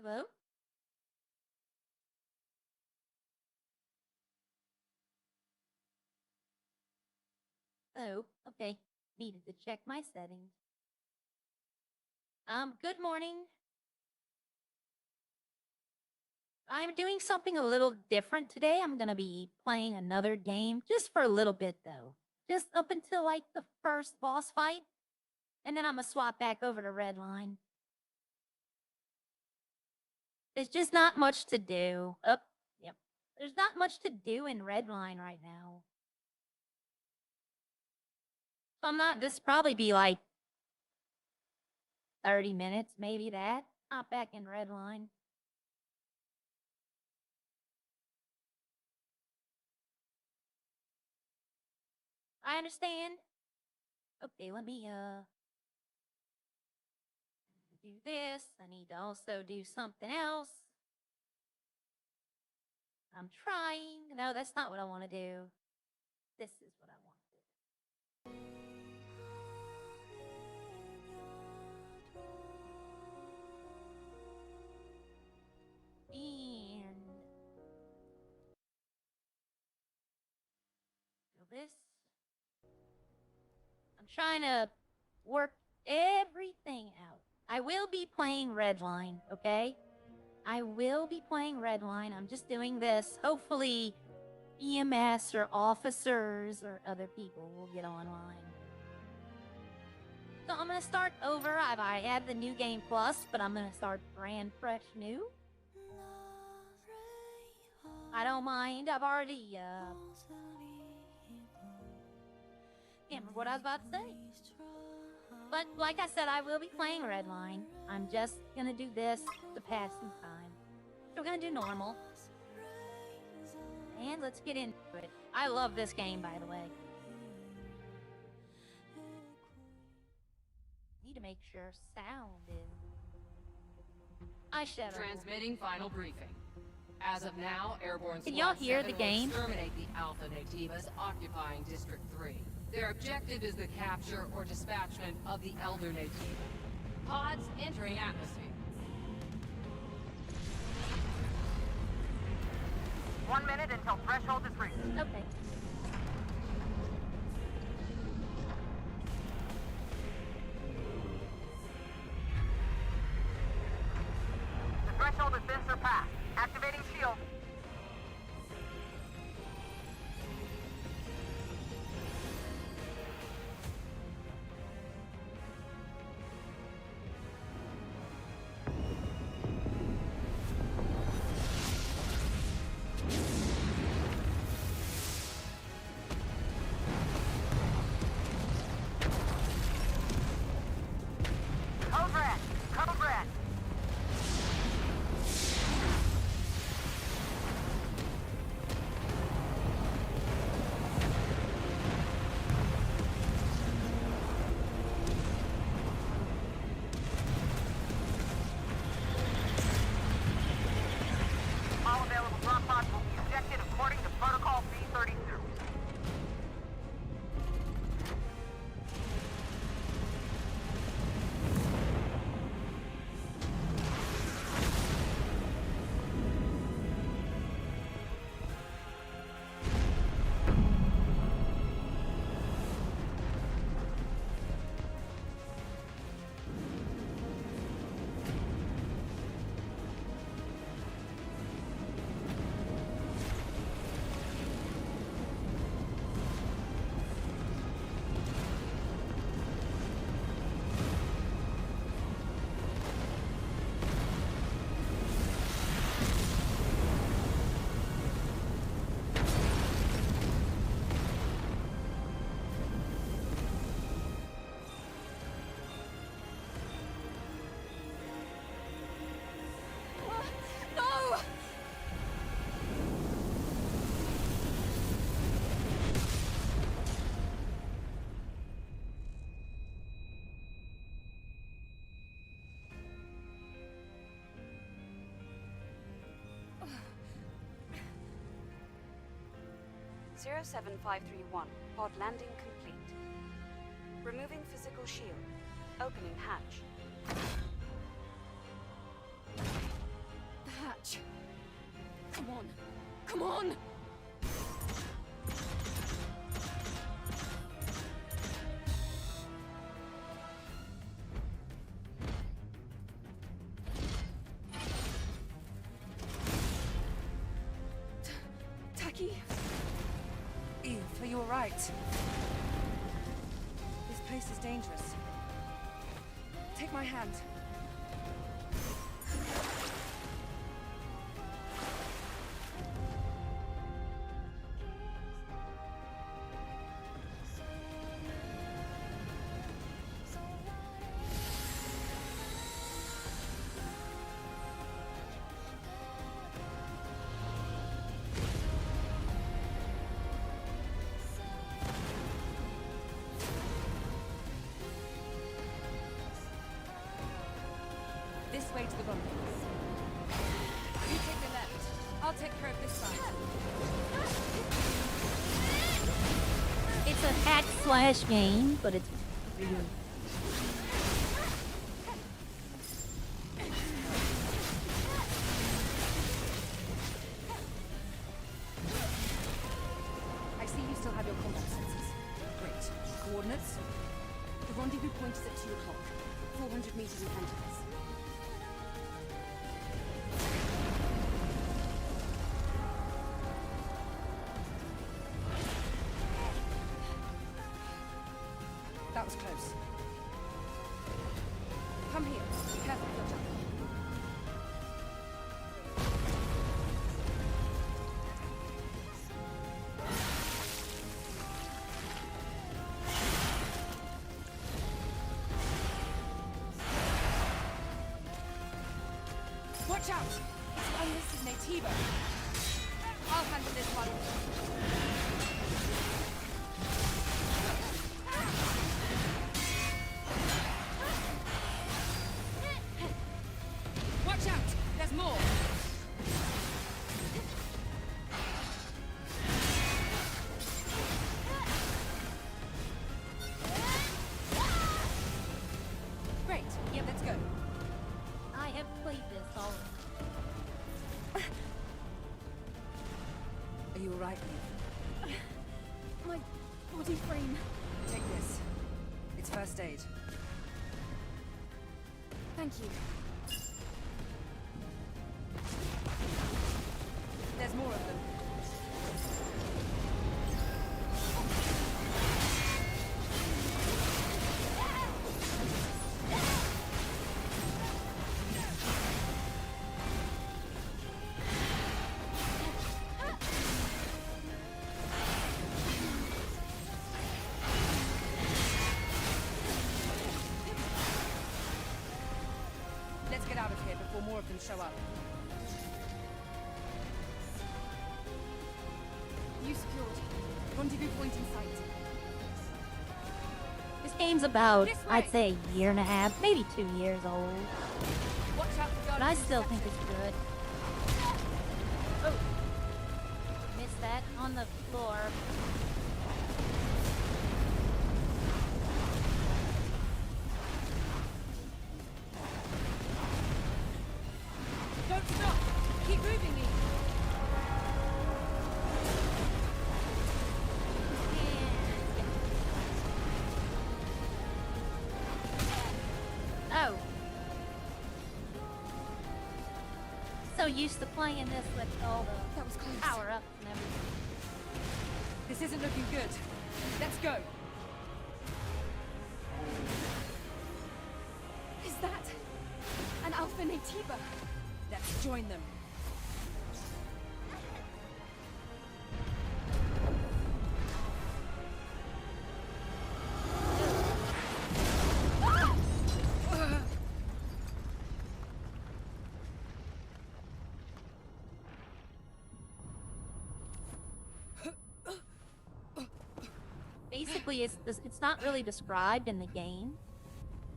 Hello? Oh, okay. Needed to check my settings. Good morning. I'm doing something a little different today. I'm gonna be playing another game, just for a little bit though. Just up until like the first boss fight. And then I'm gonna swap back over to Redline. There's just not much to do. Yep. There's not much to do in Redline right now. So this probably be like 30 minutes, maybe that. Not back in Redline. I understand. Okay, let me do this. I need to also do something else. I'm trying. No, that's not what I want to do. This is what I want to do. And do this. I'm trying to work everything out. I will be playing Redline, okay? I will be playing Redline. I'm just doing this. Hopefully, EMS or officers or other people will get online. So I'm gonna start over. I have the new game plus, but I'm gonna start brand fresh new. I don't mind. I've already can't remember what I was about to say. But like I said, I will be playing Redline. I'm just gonna do this to pass some time. So we're gonna do normal. And let's get into it. I love this game, by the way. Need to make sure sound is... I should. Transmitting final briefing. As of now, Airborne Can y'all hear the game? Exterminate the Alpha Nativas occupying District 3. Their objective is the capture or dispatchment of the Elder Nativa. Pods entering atmosphere. 1 minute until threshold is reached. Okay. The threshold has been surpassed. Activating shield. Code red. Code red. All available drop pods will be ejected according to Protocol B32. No! 07531. Pod landing complete. Removing physical shield. Opening hatch. Come on. Come on! Taki? Eve, are you alright? This place is dangerous. Take my hand. This way to the rumbles. You take the left. I'll take care of this side. It's a hack slash game, but it's really I see you still have your combat senses. Great. Coordinates? The rendezvous point is at 2 o'clock. 400 meters in front of us. That was close. Come here. Be careful with your jump. Watch out! It's an unlisted Nativo. I'll handle this one. Watch out! There's more! Great. Yeah, let's go. I have played this already. Are you alright, Eve? My body frame. Take this. It's first aid. Thank you. There's more of them. Let's get out of here before more of them show up. You secured. Rendezvous point in sight. This game's about, This way. I'd say, a year and a half, maybe 2 years old. Watch out for But I still think it's good. Oh! Missed that on the floor. Don't stop! Keep moving, Eve! Oh. So used to playing this with all the That was close. power-ups and everything. This isn't looking good. Let's go. Is that an Alpha Nativo? Let's join them. Basically, it's not really described in the game.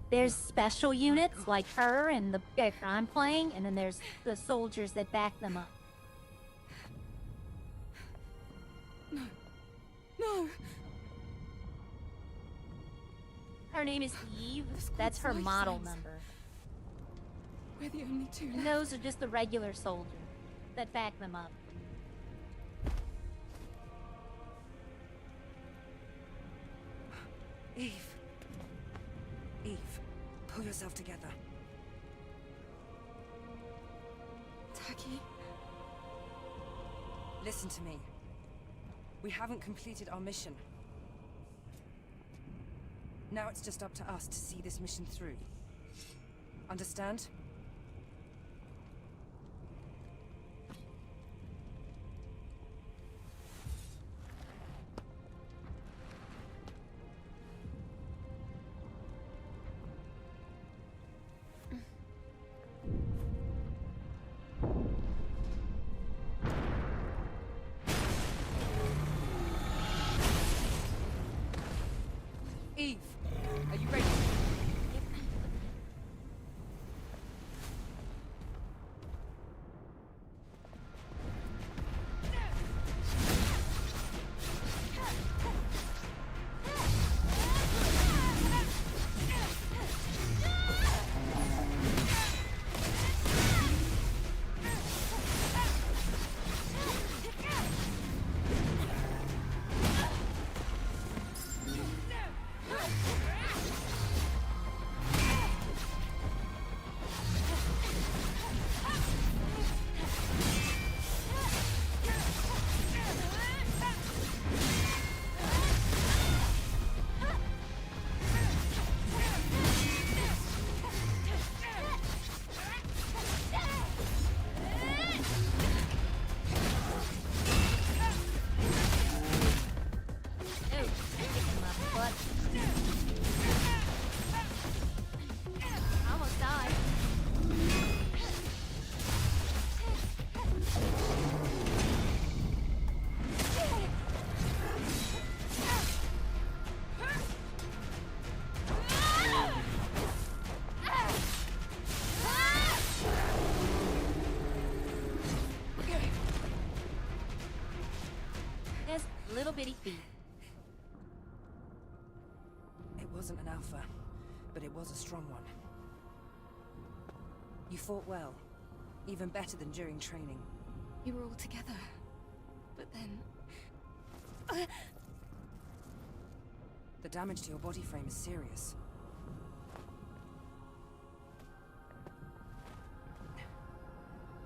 There's special units like her and the character I'm playing, and then there's the soldiers that back them up. No. Her name is Eve. The squad's That's her life model signs. number. We're the only two And left. those are just the regular soldiers. that back them up. Eve. Eve, pull yourself together. Taki? Listen to me. We haven't completed our mission. Now it's just up to us to see this mission through. Understand? Eve, are you ready? Almost died. Just little bitty feet. It wasn't an alpha, but it was a strong one. You fought well. Even better than during training. We were all together. But then... The damage to your body frame is serious.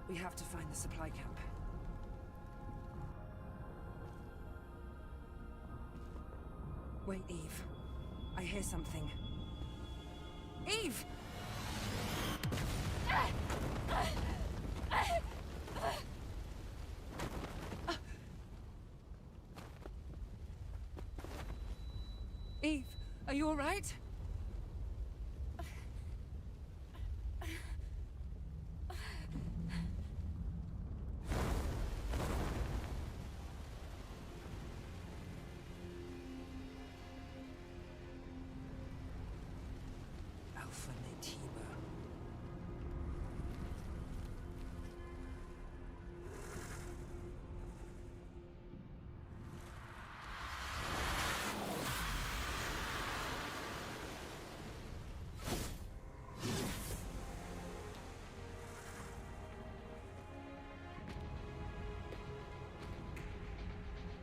We have to find the supply camp. Wait, Eve. I hear something. Eve! Eve, are you all right? Alpha Nativa.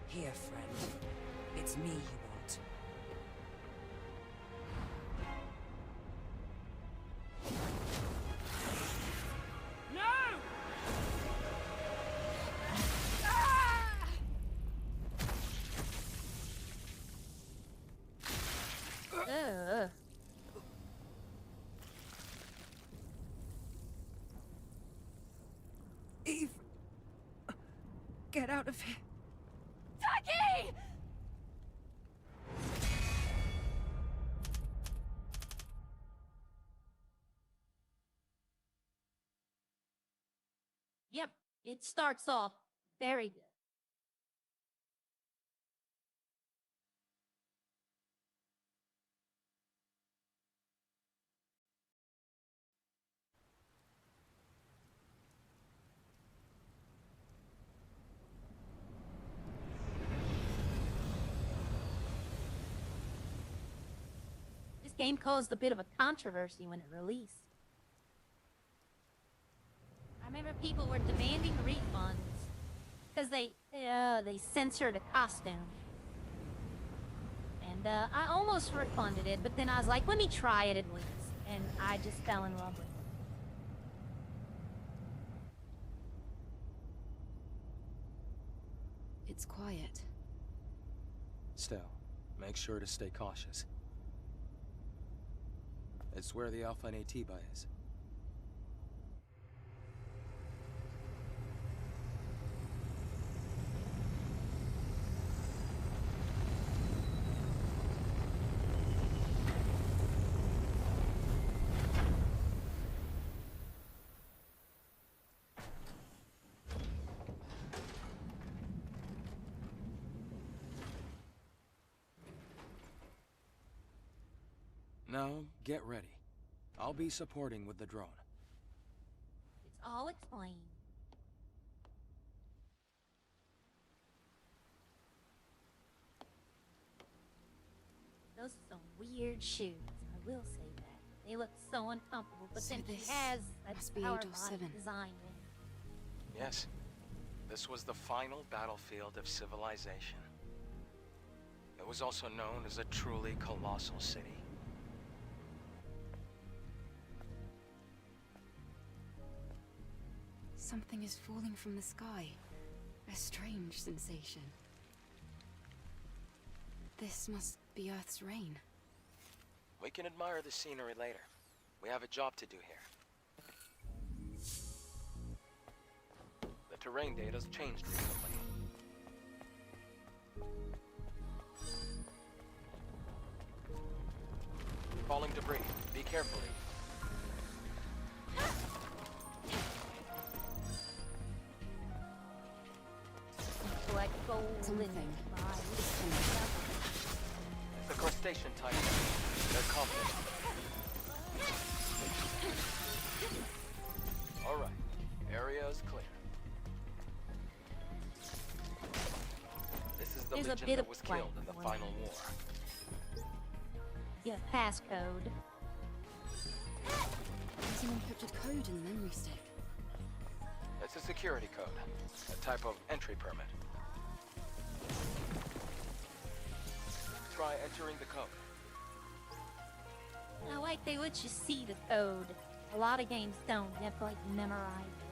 Here, friend. It's me you want. Ugh. Eve! Get out of here. Taki! Yep, it starts off very good. This game caused a bit of a controversy when it released. I remember people were demanding refunds because they censored a costume. And I almost refunded it, but then I was like, let me try it at least. And I just fell in love with it. It's quiet. Still, make sure to stay cautious. It's where the Alpha and AT buy is. Now, get ready. I'll be supporting with the drone. It's all explained. Those are some weird shoes, I will say that. They look so uncomfortable, but So then this she has must a be power 8 or body 7. design in it. Yes. This was the final battlefield of civilization. It was also known as a truly colossal city. Something is falling from the sky. A strange sensation. This must be Earth's rain. We can admire the scenery later. We have a job to do here. The terrain data's changed recently. Falling debris. Be careful. Collect gold Something and buy. is coming. It's a crustacean type. They're confident. Alright. Area is clear. This is the There's a legend bit that of was play killed in the going on. final war. Yeah, passcode. There's an encrypted code in the memory stick. It's a security code. A type of entry permit. Try entering the code. I like they let you see the code. A lot of games don't. You have to like memorize it.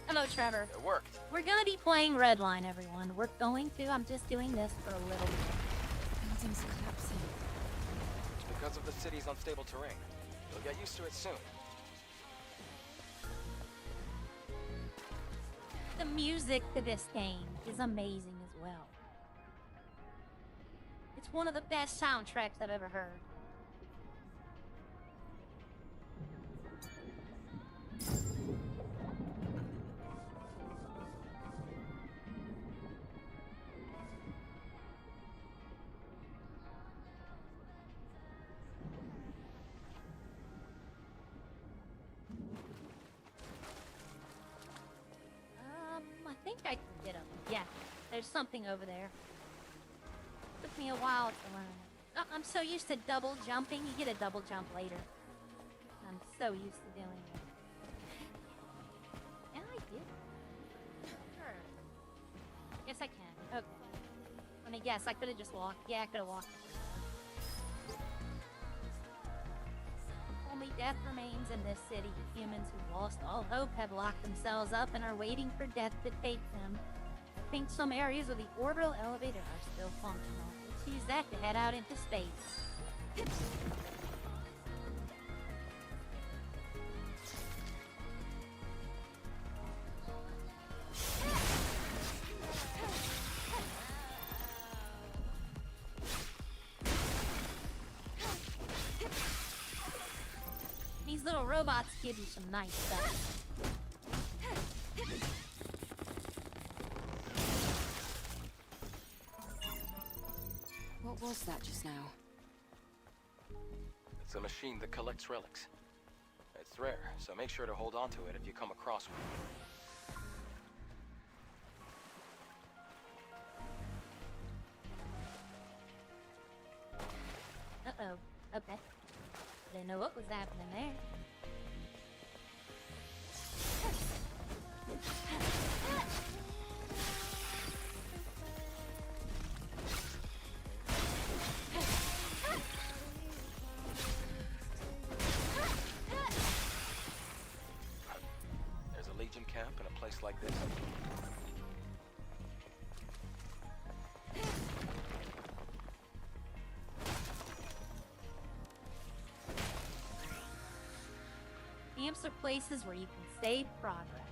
Hello, Trevor. It worked. We're gonna be playing Redline, everyone. We're going to. I'm just doing this for a little bit. Buildings collapsing. Because of the city's unstable terrain. You'll get used to it soon. The music to this game is amazing as well. It's one of the best soundtracks I've ever heard. I think I can get up. Yeah, there's something over there. Took me a while to learn it. Oh, I'm so used to double jumping. You get a double jump later. I'm so used to doing it. And I did. Sure. Yes, I can. Okay. Let me guess. I could have just walked. Yeah, I could have walked. Only death remains in this city. Humans who lost all hope have locked themselves up and are waiting for death to take them. I think some areas of the orbital elevator are still functional. Let's use that to head out into space. These little robots give you some nice stuff. What was that just now? It's a machine that collects relics. It's rare, so make sure to hold on to it if you come across one. Uh-oh. Okay. Didn't know what was happening there. There's a Legion camp in a place like this. Camps are places where you can save progress.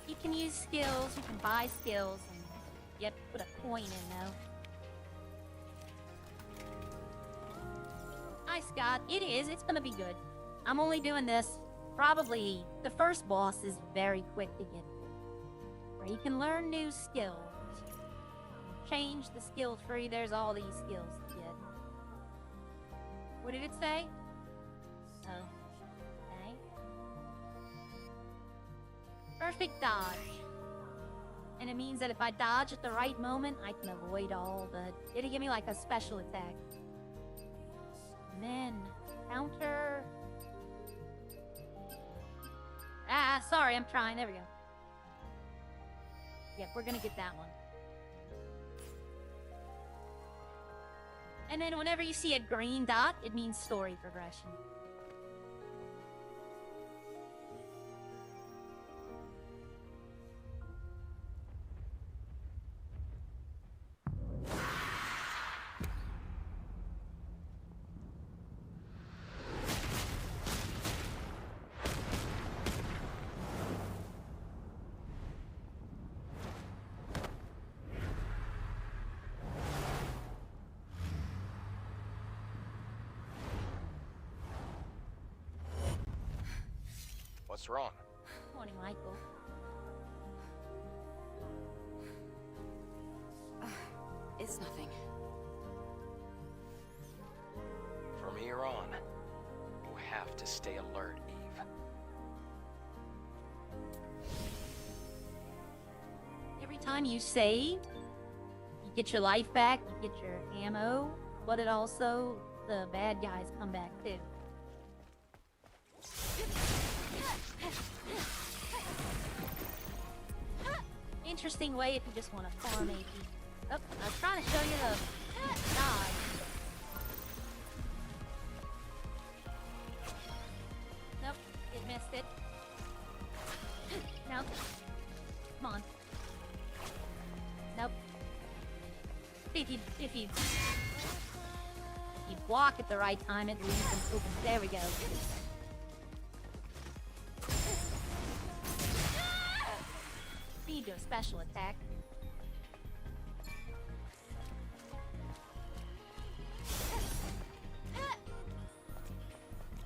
You can use skills, you can buy skills, and you have to put a coin in though. Hi Scott, it is, it's gonna be good. I'm only doing this, probably, the first boss is very quick to get through. Where you can learn new skills. Change the skill tree, there's all these skills to get. What did it say? Oh, okay. Perfect dodge. And it means that if I dodge at the right moment, I can avoid all the... It'll give me like a special attack. And then, counter... Ah, sorry, I'm trying. There we go. Yep, we're gonna get that one. And then whenever you see a green dot, it means story progression. What's wrong? Morning, Michael. It's nothing. From here on, you have to stay alert, Eve. Every time you save, you get your life back, you get your ammo, but it also, the bad guys come back too. Interesting way if you just want to farm AP. Oh, I was trying to show you the dodge. Nope, it missed it. Nope. Come on. Nope. If you block at the right time, it leaves them open. There we go. You do a special attack.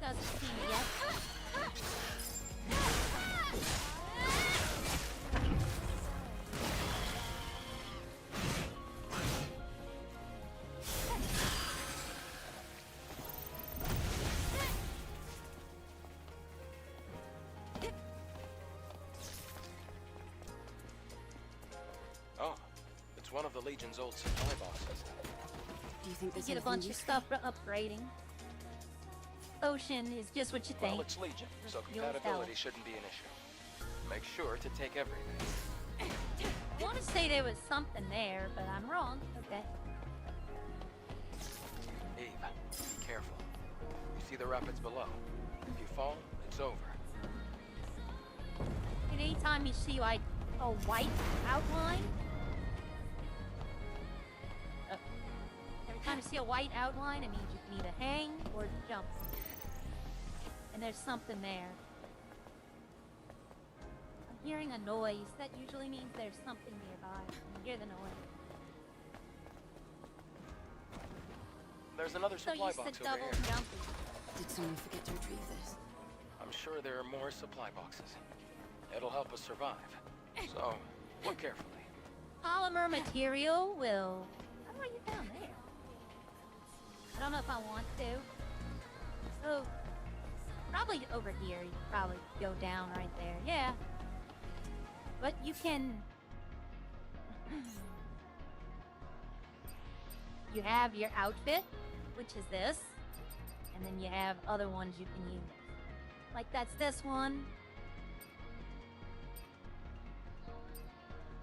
Doesn't see me yet. Oh, it's one of the Legion's old supply boxes. Do you think You there's get a anything bunch of useful? stuff for upgrading. Potion is just what you think. Well, it's Legion, so You'll compatibility tell. shouldn't be an issue. Make sure to take everything. I want to say there was something there, but I'm wrong. Okay. Eve, be careful. You see the rapids below. If you fall, it's over. And anytime you see like a white outline, every time you see a white outline, it means you can either hang or jump. And there's something there. I'm hearing a noise. That usually means there's something nearby. You hear the noise. There's another So supply you said box over double here. jumping. Did someone forget to retrieve this? I'm sure there are more supply boxes. It'll help us survive. So, look carefully. Polymer material will... How do I get down there? I don't know if I want to. So, probably over here. You could probably go down right there. Yeah. But you can... You have your outfit, which is this. and then you have other ones you can use. Like that's this one.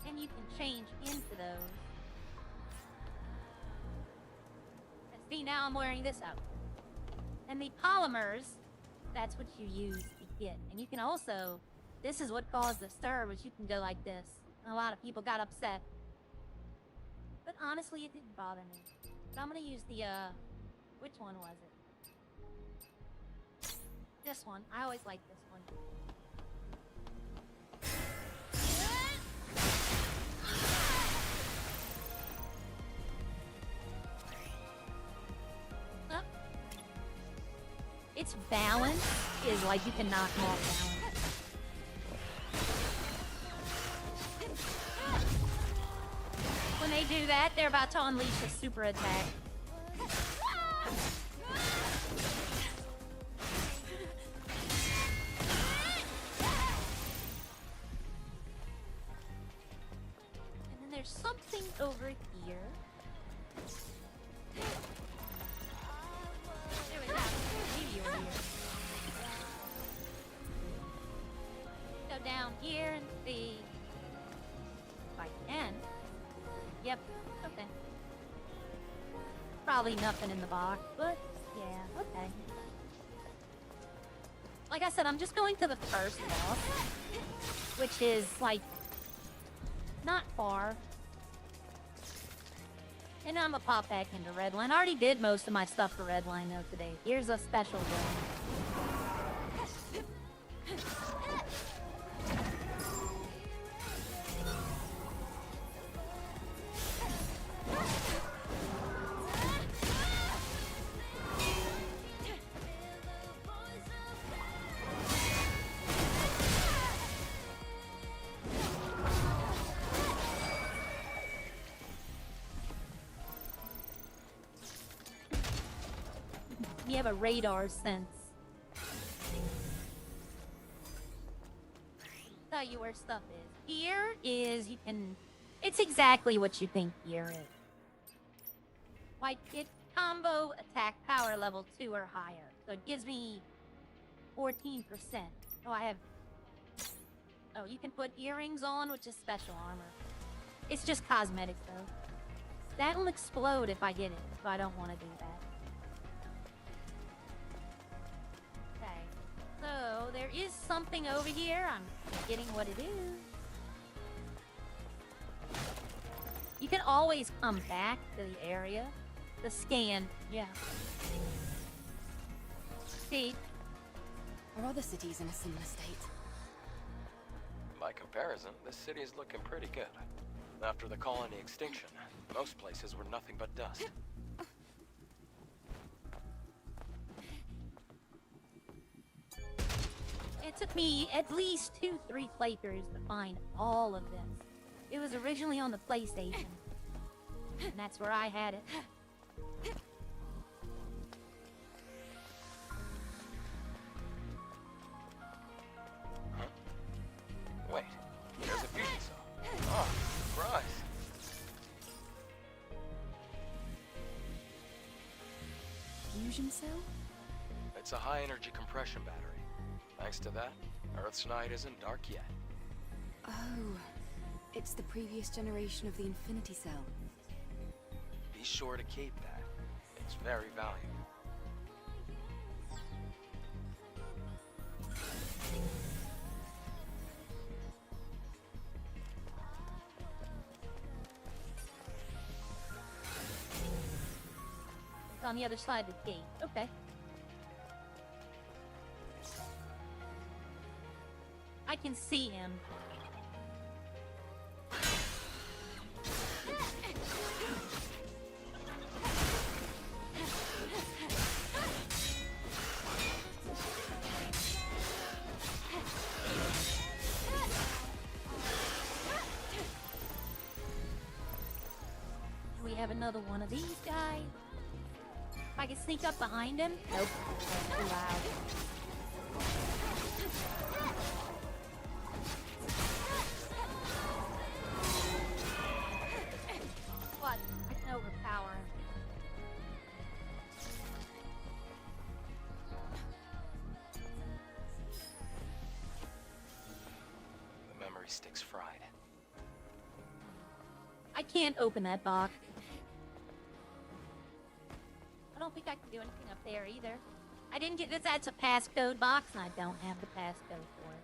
And you can change into those. And see, now I'm wearing this out. And the polymers, that's what you use to get. And you can also, this is what caused the stir, was you can go like this. And a lot of people got upset. But honestly, it didn't bother me. But I'm gonna use the, which one was it? This one. I always like this one. Oh. Its balance is like you can knock them off balance. When they do that, they're about to unleash a super attack. And then there's something over here. There we go. Maybe over here. Go down here and see if I can. Yep, okay. Probably nothing in the box, but yeah, okay. Like I said, I'm just going to the first boss, which is, like, not far. And I'm gonna pop back into Redline. I already did most of my stuff for Redline, though, today. Here's a special one. You have a radar sense. Tell you where stuff is. Here is, you can, it's exactly what you think here is. Like, it's combo attack power level 2 or higher. So it gives me 14%. Oh, I have, oh, you can put earrings on, which is special armor. It's just cosmetics, though. That'll explode if I get it, so I don't want to do that. So, there is something over here. I'm forgetting what it is. You can always come back to the area. The scan, yeah. See? Are other cities in a similar state? By comparison, this city is looking pretty good. After the colony extinction, most places were nothing but dust. It took me at least 2-3 playthroughs to find all of this. It was originally on the PlayStation. And that's where I had it. Huh? Wait, there's a fusion cell. Oh, surprise. Fusion cell? It's a high-energy compression battery. Thanks to that, Earth's night isn't dark yet. Oh, it's the previous generation of the Infinity Cell. Be sure to keep that. It's very valuable. It's on the other side of the gate. Okay. I can see him. We have another one of these guys. If I can sneak up behind him. Nope. Too loud. What? I can overpower him. sticks fried. I can't open that box. I don't think I can do anything up there either. I didn't get this. That's a passcode box, and I don't have the passcode for it.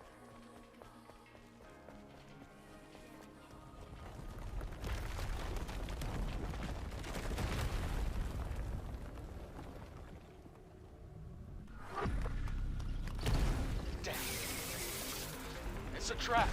Damn. It's a trap.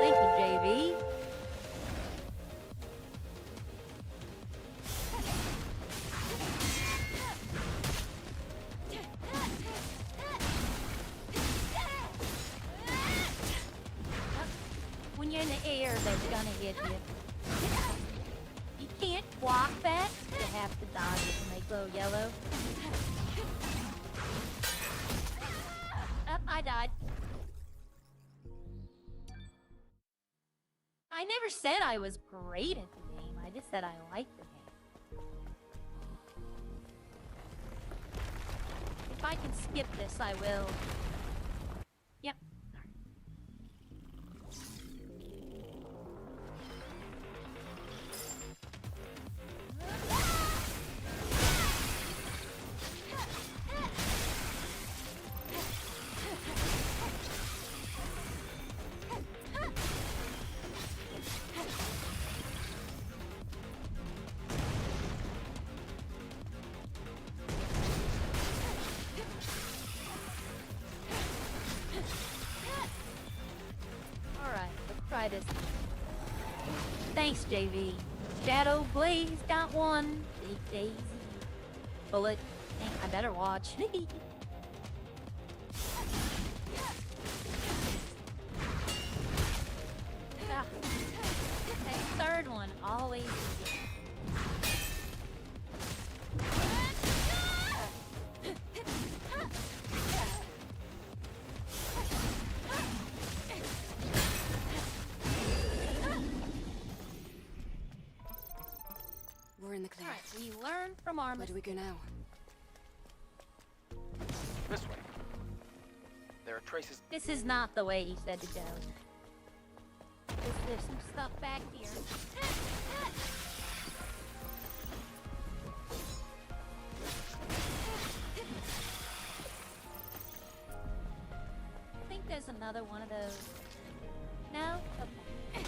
Thank you, JV. When you're in the air, they're gonna hit you. You can't block that. You have to dodge it when they glow yellow. Up, I died. I never said I was great at the game. I just said I liked the game. If I can skip this, I will. Yep. Alright, let's try this. Thanks, JV. Shadow Blaze got one. Big Daisy. Bullet. Dang, I better watch. Ah, that third one always. We're in the clear. Alright, we learn from our Where do we go now? This way. There are traces. This is not the way he said to go. There's some stuff back here. I think there's another one of those. No? Okay.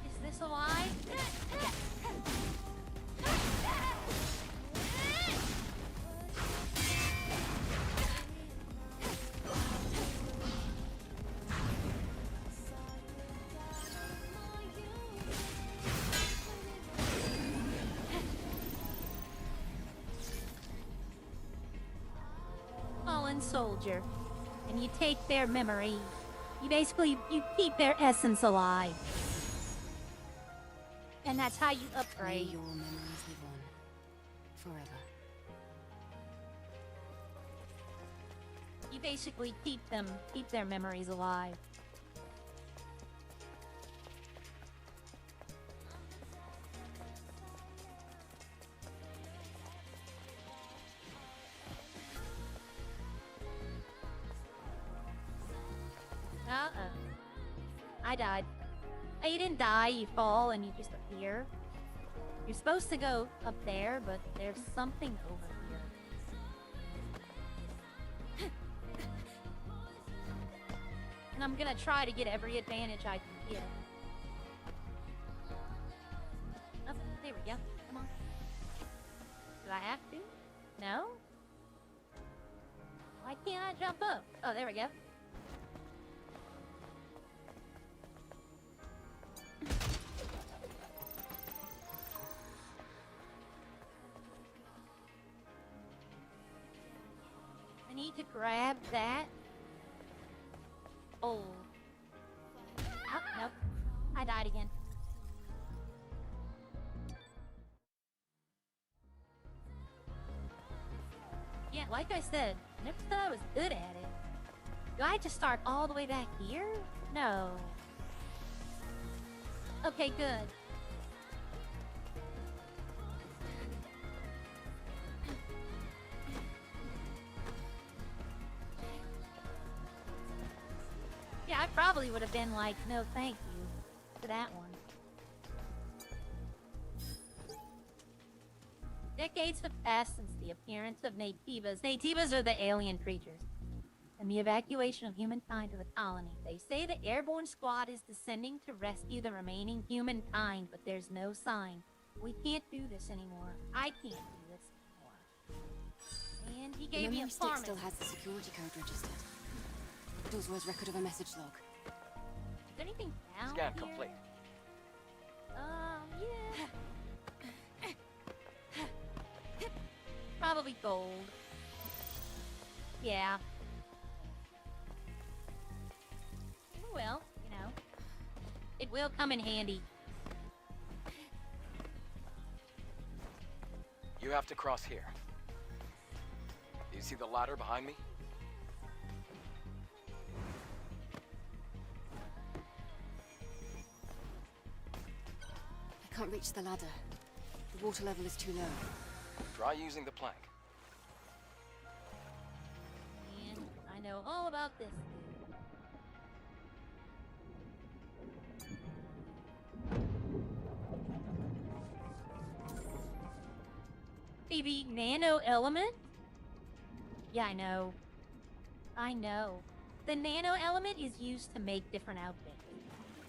Is this alive? Yes. Fallen soldier, and you take their memory. You keep their essence alive, and that's how you May upgrade. your memories live on. Forever. You basically keep their memories alive. Uh-oh. I died. Oh, you didn't die, you fall and you just appear. You're supposed to go up there, but there's something over here. And I'm gonna try to get every advantage I can get. Oh, there we go. I have to? No? Why can't I jump up? Oh, there we go. I need to grab that. Oh. Oh, nope. I died again. Yeah, like I said, never thought I was good at it. Do I just start all the way back here? No. Okay, good. Yeah, I probably would have been like, no thank you to that one. Decades have passed since the appearance of nativas. Nativas are the alien creatures. And the evacuation of humankind to the colony. They say the airborne squad is descending to rescue the remaining humankind, but there's no sign. We can't do this anymore. I can't do this anymore. And he The gave me a memory stick farm. still has the security code registered. Dosworth's record of a message log. Is there anything down Scan here? complete. Yeah. Probably gold. Yeah. Well, you know, it will come in handy. You have to cross here. Do you see the ladder behind me? I can't reach the ladder. The water level is too low. Try using the plank. And I know all about this. Maybe nano element? Yeah, I know. I know. The nano element is used to make different outfits.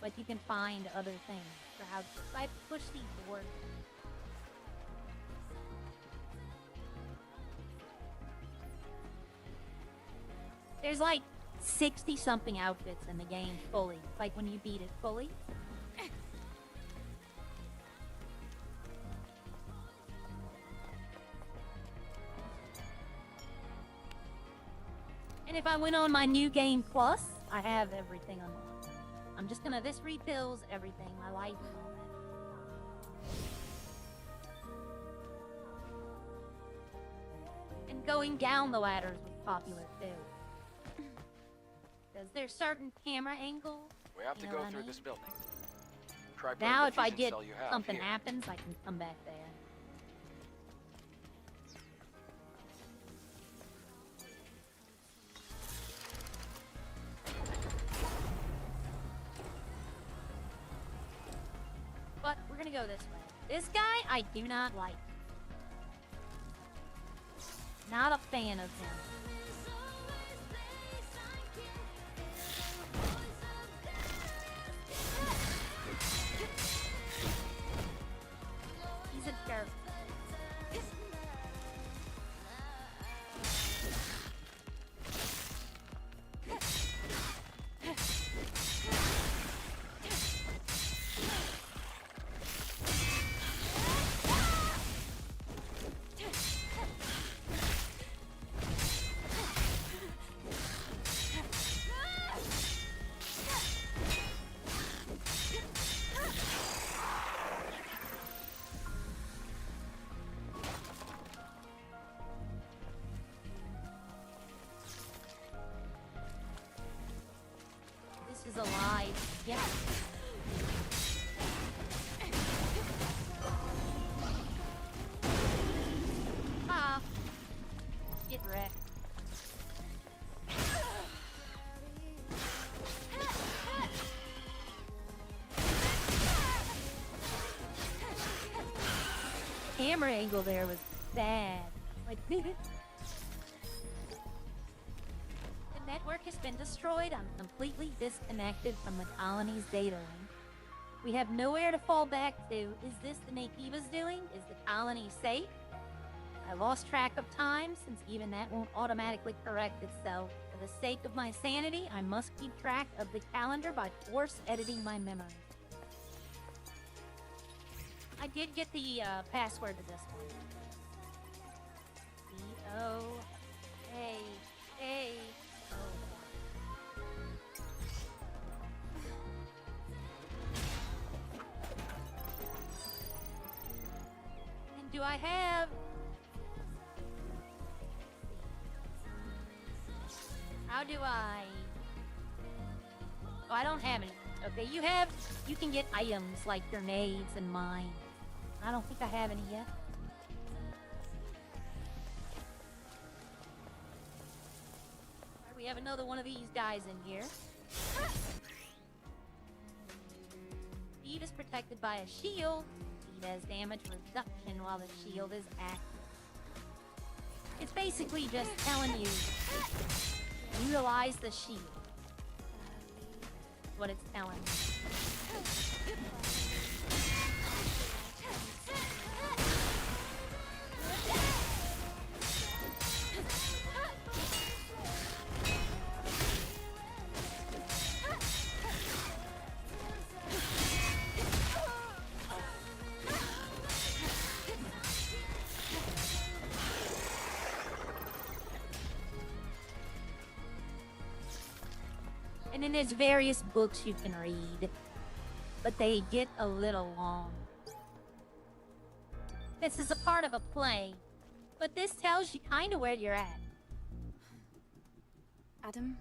But you can find other things for how I push these boards. There's like 60 something outfits in the game fully. Like when you beat it fully. And if I went on my new game plus, I have everything unlocked. I'm just gonna, this refills everything, my life and all that. And going down the ladders was popular too. Because there's certain camera angles. We have to You know go what I through mean? this building. Try burning Now the if I fusion get cell you have something here. happens, I can come back there. But we're gonna go this way. This guy, I do not like. Not a fan of him. He's a jerk. This is alive. Yeah. Ah. Get wrecked. Camera angle there was bad. Like, the network has been destroyed. I'm completely disconnected from the colony's data link. We have nowhere to fall back to. Is this the Nativas doing? Is the colony safe? I lost track of time, since even that won't automatically correct itself. For the sake of my sanity, I must keep track of the calendar by force editing my memory. I did get the password to this one. C-O-A-A-O. And do I have... How do I... Oh, I don't have any. Okay, you can get items like grenades and mines. I don't think I have any yet. Alright, we have another one of these guys in here. Speed is protected by a shield. Speed has damage reduction while the shield is active. It's basically just telling you, utilize the shield. That's what it's telling you. And then there's various books you can read, but they get a little long. This is a part of a play, but this tells you kind of where you're at. Adam,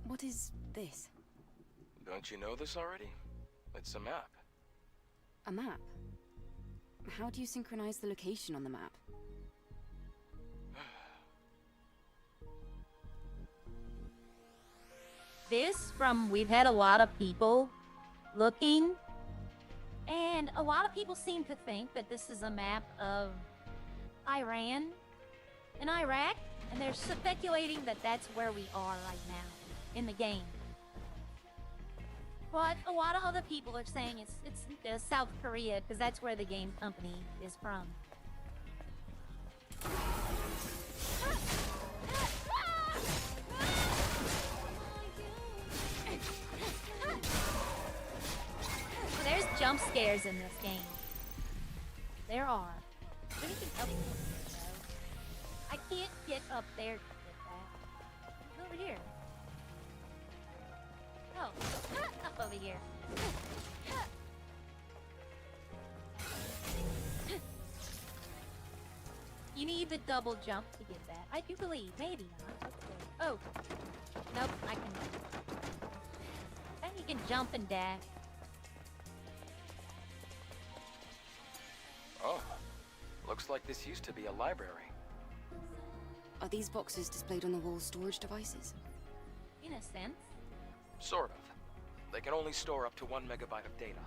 what is this? Don't you know this already? It's a map. A map? How do you synchronize the location on the map? We've had a lot of people looking, and a lot of people seem to think that this is a map of Iran and Iraq, and they're speculating that that's where we are right now in the game. But a lot of other people are saying it's South Korea, because that's where the game company is from. There's jump scares in this game. There are. Anything up there, though? I can't get up there to get that. Over here. Oh, up over here. You need the double jump to get that. I do believe. Maybe not. Okay. Oh. Nope, I can. Then you can jump and dash. Oh, looks like this used to be a library. Are these boxes displayed on the wall storage devices? In a sense. Sort of. They can only store up to 1 megabyte of data.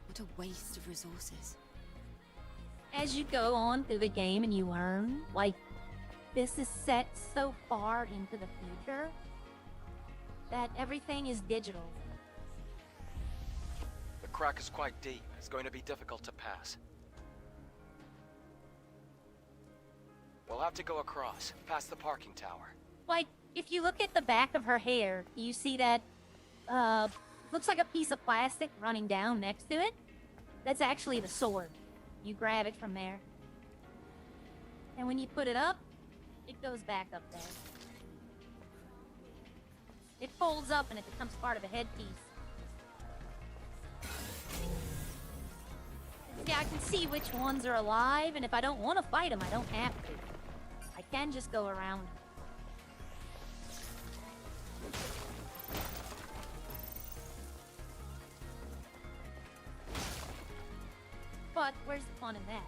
What a waste of resources. As you go on through the game and you learn, like, this is set so far into the future that everything is digital. The crack is quite deep. It's going to be difficult to pass. We'll have to go across, past the parking tower. Like, if you look at the back of her hair, you see that, looks like a piece of plastic running down next to it. That's actually the sword. You grab it from there. And when you put it up, it goes back up there. It folds up and it becomes part of a headpiece. See, I can see which ones are alive, and if I don't want to fight them, I don't have to. I can just go around. But where's the fun in that?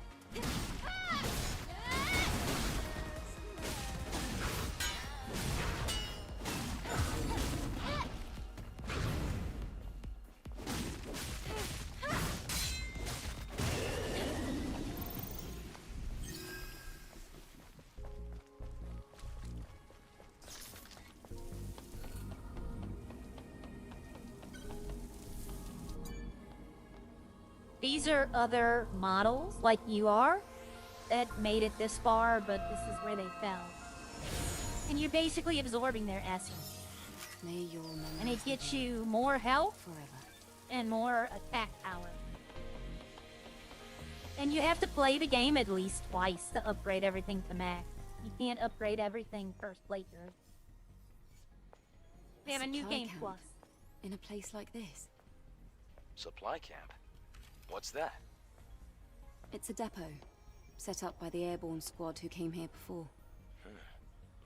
These are other models like you are, that made it this far, but this is where they fell. And you're basically absorbing their essence. May your memories And it gets live you more health forever. and more attack power. And you have to play the game at least twice to upgrade everything to max. You can't upgrade everything first playthrough. We have a new supply game camp plus. in a place like this. Supply camp? What's that? It's a depot, set up by the airborne squad who came here before.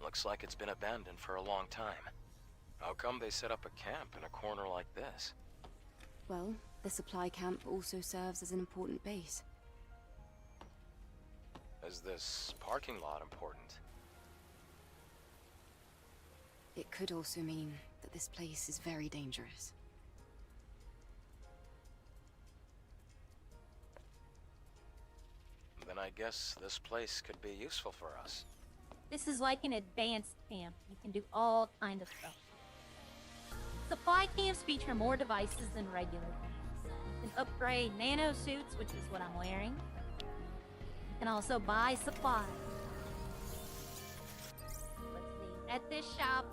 Looks like it's been abandoned for a long time. How come they set up a camp in a corner like this? Well, the supply camp also serves as an important base. Is this parking lot important? It could also mean that this place is very dangerous. Then I guess this place could be useful for us. This is like an advanced camp. You can do all kind of stuff. Supply camps feature more devices than regular camps. You can upgrade nano suits, which is what I'm wearing. You can also buy supplies. Let's see. At this shop,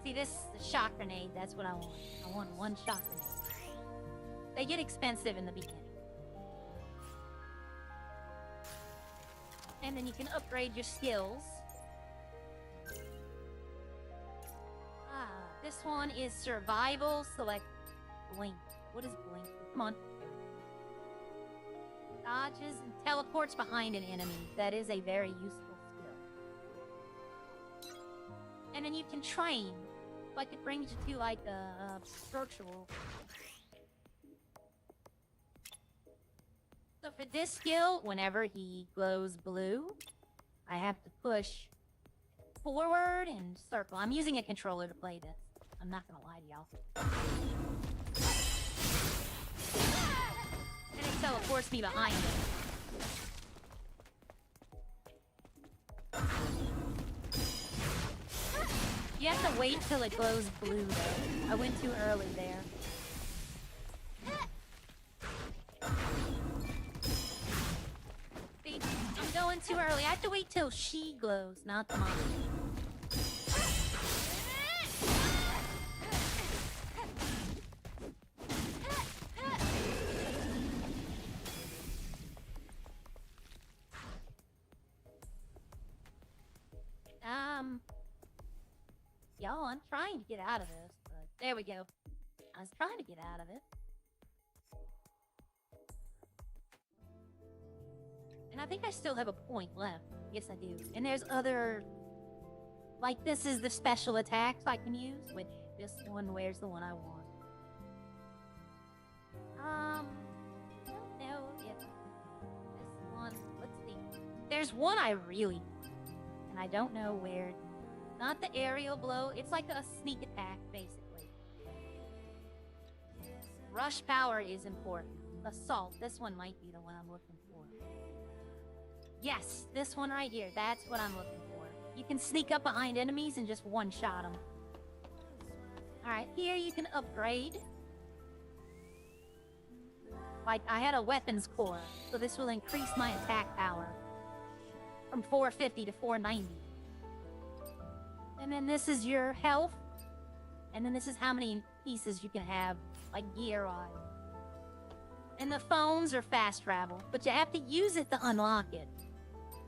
see this the shock grenade. That's what I want. I want one shock grenade. They get expensive in the beginning. And then you can upgrade your skills. This one is survival. Select blink. What is blink? Come on. Dodges and teleports behind an enemy. That is a very useful skill. And then you can train. Like it brings you to like a virtual. So for this skill, whenever he glows blue, I have to push forward and circle. I'm using a controller to play this. I'm not gonna lie to y'all. And it teleports me behind it. You have to wait till it glows blue though. I went too early there. See, I'm going too early. I have to wait till she glows, not the monster. Y'all, I'm trying to get out of this, but there we go. I was trying to get out of it. And I think I still have a point left. Yes, I do. And there's other... Like, this is the special attacks I can use, which this one, where's the one I want? I don't know if this one... Let's see. There's one I really want, and I don't know where... Not the aerial blow. It's like a sneak attack, basically. Rush power is important. Assault. This one might be the one I'm looking for. Yes, this one right here. That's what I'm looking for. You can sneak up behind enemies and just one-shot them. Alright, here you can upgrade. Like, I had a weapons core, so this will increase my attack power. From 450 to 490. And then this is your health. And then this is how many pieces you can have, like gear-wise. And the phones are fast travel, but you have to use it to unlock it.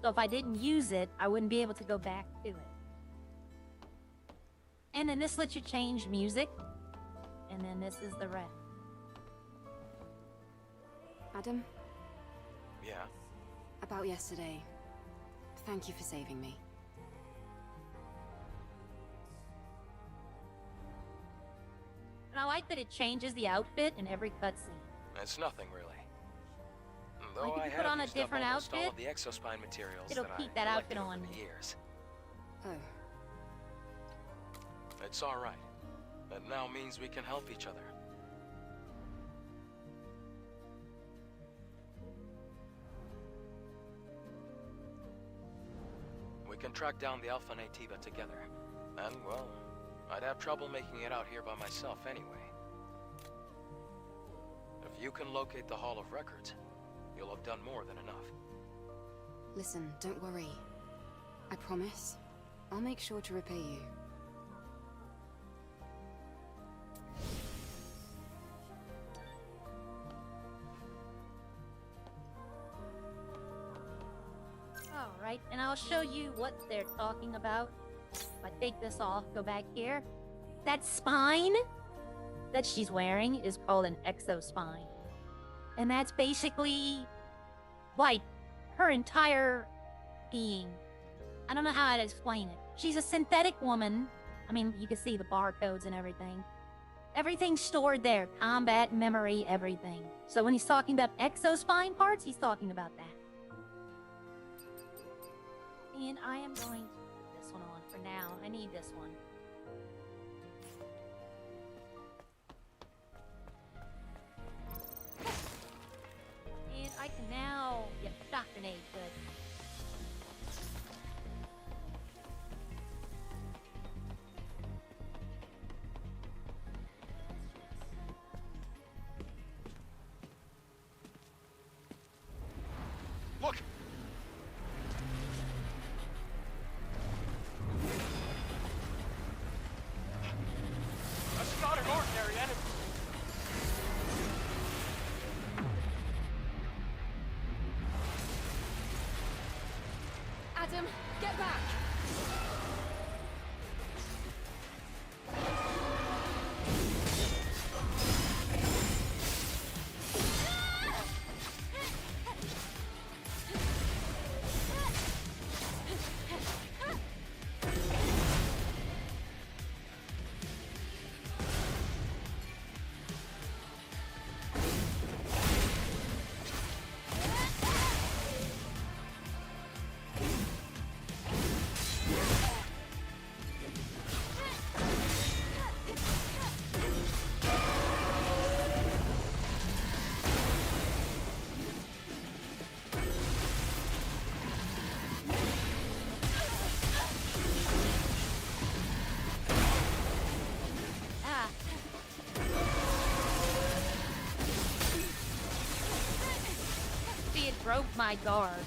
So if I didn't use it, I wouldn't be able to go back to it. And then this lets you change music. And then this is the rest. Adam? Yeah? About yesterday. Thank you for saving me. And I like that it changes the outfit in every cutscene. It's nothing, really. Though Like, if I you put have on a used up different almost all outfit, of the exospine materials it'll that keep I that outfit collected on over the you. years. Oh. It's all right. That now means we can help each other. We can track down the Alpha Nativa together. And, well, I'd have trouble making it out here by myself anyway. If you can locate the Hall of Records, you'll have done more than enough. Listen, don't worry. I promise, I'll make sure to repay you. Alright, and I'll show you what they're talking about. If I take this off, go back here. That spine that she's wearing is called an exospine. And that's basically, like, her entire being. I don't know how to explain it. She's a synthetic woman. I mean, you can see the barcodes and everything. Everything's stored there. Combat, memory, everything. So when he's talking about exospine parts, he's talking about that. And I am going to put this one on for now. I need this one. And I can now get shock grenade. Good. Look! That's not an ordinary enemy. Adam, get back! Broke my guard.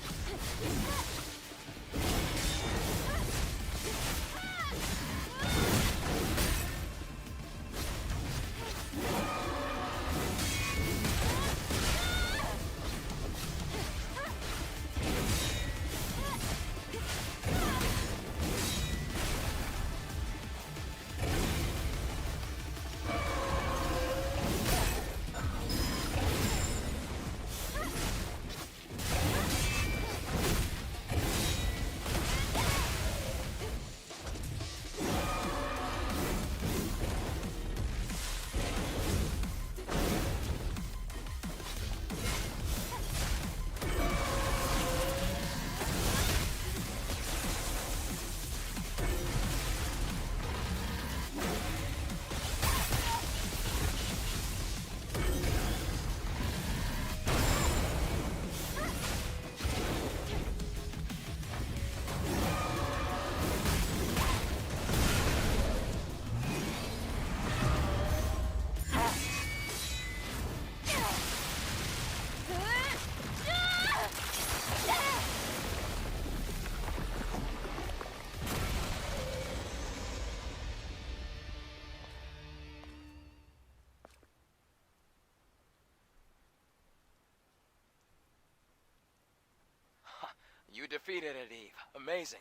You defeated it, Eve. Amazing.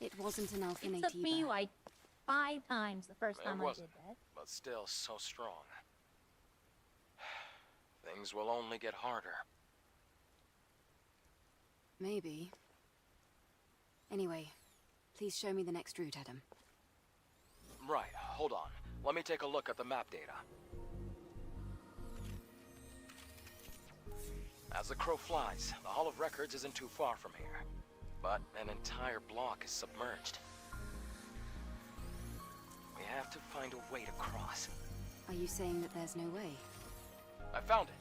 It wasn't an alpha It took me like 5 times the first time I did that. But still so strong. Things will only get harder. Maybe. Anyway, please show me the next route, Adam. Right, hold on. Let me take a look at the map data. As the crow flies, the Hall of Records isn't too far from here. But an entire block is submerged. We have to find a way to cross. Are you saying that there's no way? I found it.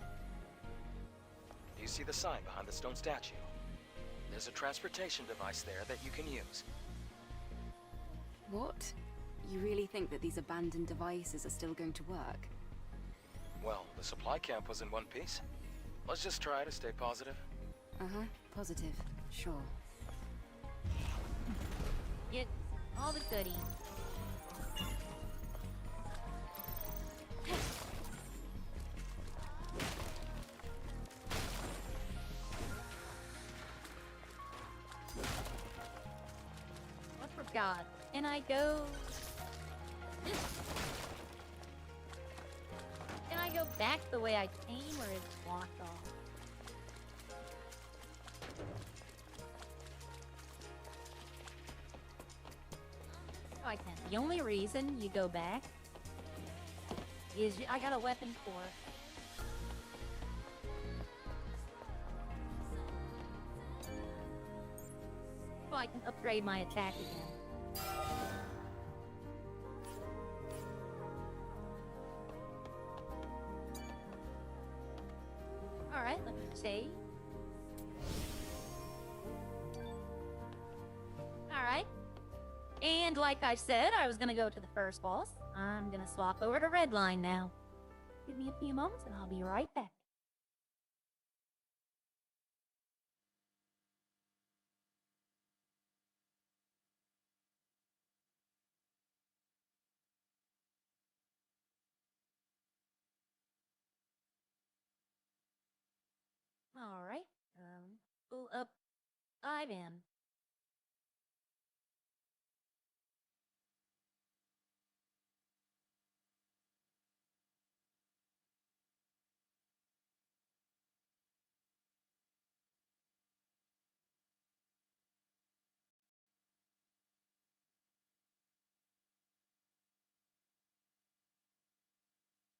Do you see the sign behind the stone statue? There's a transportation device there that you can use. What? You really think that these abandoned devices are still going to work? Well, the supply camp was in one piece. Let's just try to stay positive. Uh-huh, positive. Sure. Get all the goodies. I forgot. And I go... Can I go back the way I came, or is it blocked off? Oh, I can. The only reason you go back is I got a weapon for it. So I can upgrade my attack again. Alright, let me save. Alright. And like I said, I was gonna go to the first boss. I'm gonna swap over to Redline now. Give me a few moments and I'll be right back. Alright. Pull up Ivan.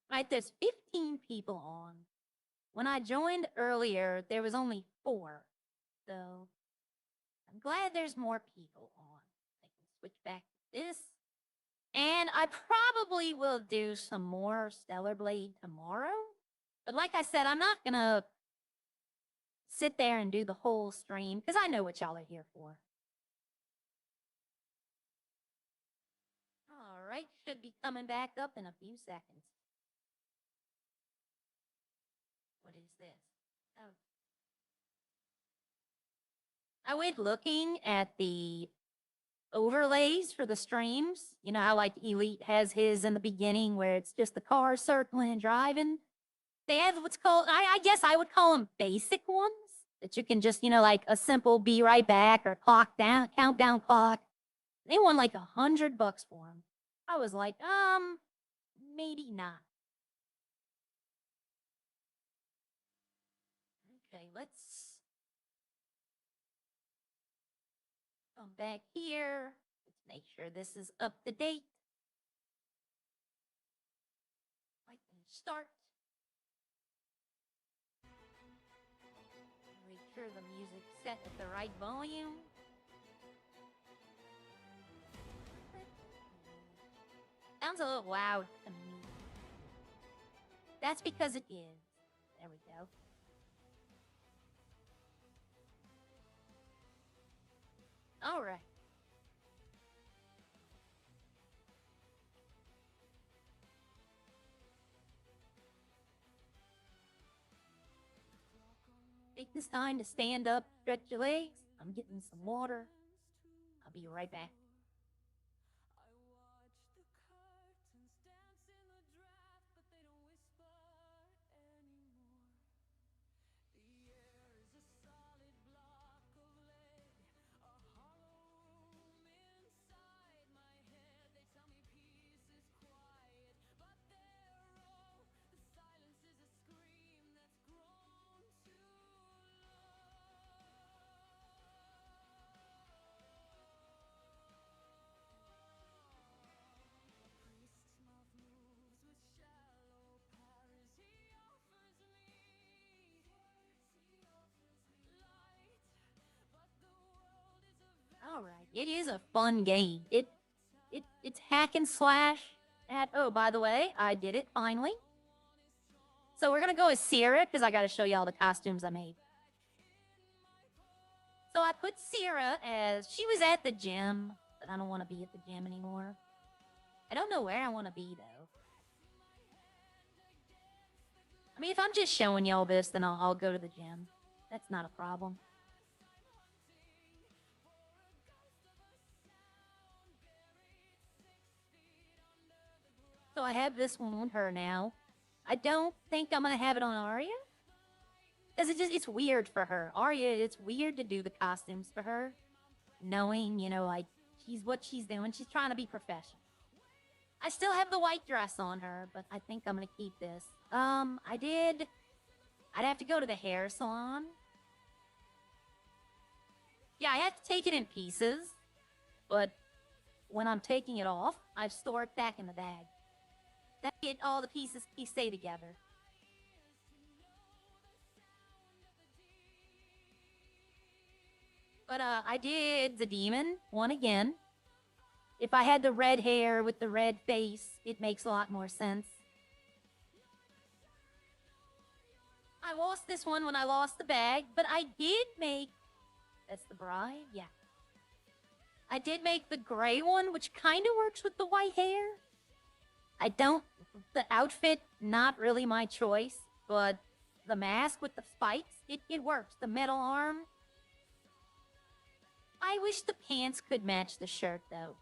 Right, there's 15 people on. When I joined earlier, there was only 4. So, I'm glad there's more people on. I can switch back to this. And I probably will do some more Stellar Blade tomorrow. But like I said, I'm not gonna sit there and do the whole stream, because I know what y'all are here for. Alright, should be coming back up in a few seconds. What is this? Oh. I went looking at the overlays for the streams. You know how like Elite has his in the beginning where it's just the car circling and driving. They have what's called, I guess I would call them basic ones that you can just, you know, like a simple be right back or countdown clock. They want like $100 for them. I was like, maybe not. Okay, let's come back here. Let's make sure this is up to date. I can start. Make sure the music's set at the right volume. Sounds a little loud to me. That's because it is. There we go. All right. Take this time to stand up, stretch your legs. I'm getting some water. I'll be right back. All right, it is a fun game. It's hack and slash. Oh, by the way, I did it finally. So we're gonna go with Sierra because I gotta show you all the costumes I made. So I put Sierra as she was at the gym, but I don't want to be at the gym anymore. I don't know where I want to be though. I mean, if I'm just showing y'all this, then I'll go to the gym. That's not a problem. So I have this one on her now. I don't think I'm gonna have it on Arya. Because it's weird for her. Arya, it's weird to do the costumes for her. Knowing, you know, like, she's what she's doing. She's trying to be professional. I still have the white dress on her, but I think I'm gonna keep this. I'd have to go to the hair salon. Yeah, I have to take it in pieces. But when I'm taking it off, I store it back in the bag. That get all the pieces stay together. But I did the demon one again. If I had the red hair with the red face, it makes a lot more sense. I lost this one when I lost the bag, but I did make... That's the bride? Yeah. I did make the gray one, which kind of works with the white hair. I don't... The outfit, not really my choice, but the mask with the spikes, it works. The metal arm... I wish the pants could match the shirt, though.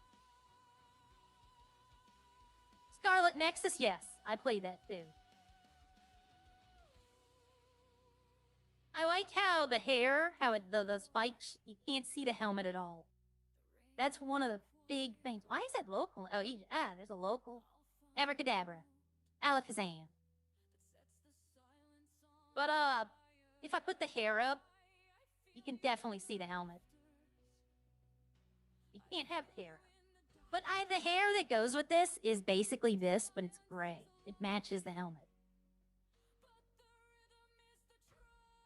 Scarlet Nexus, yes. I played that, too. I like how the hair, the spikes, you can't see the helmet at all. That's one of the big things. Why is that local? Oh, there's a local. Abracadabra. Alakazam. But, if I put the hair up, you can definitely see the helmet. You can't have hair. But the hair that goes with this is basically this, but it's gray. It matches the helmet.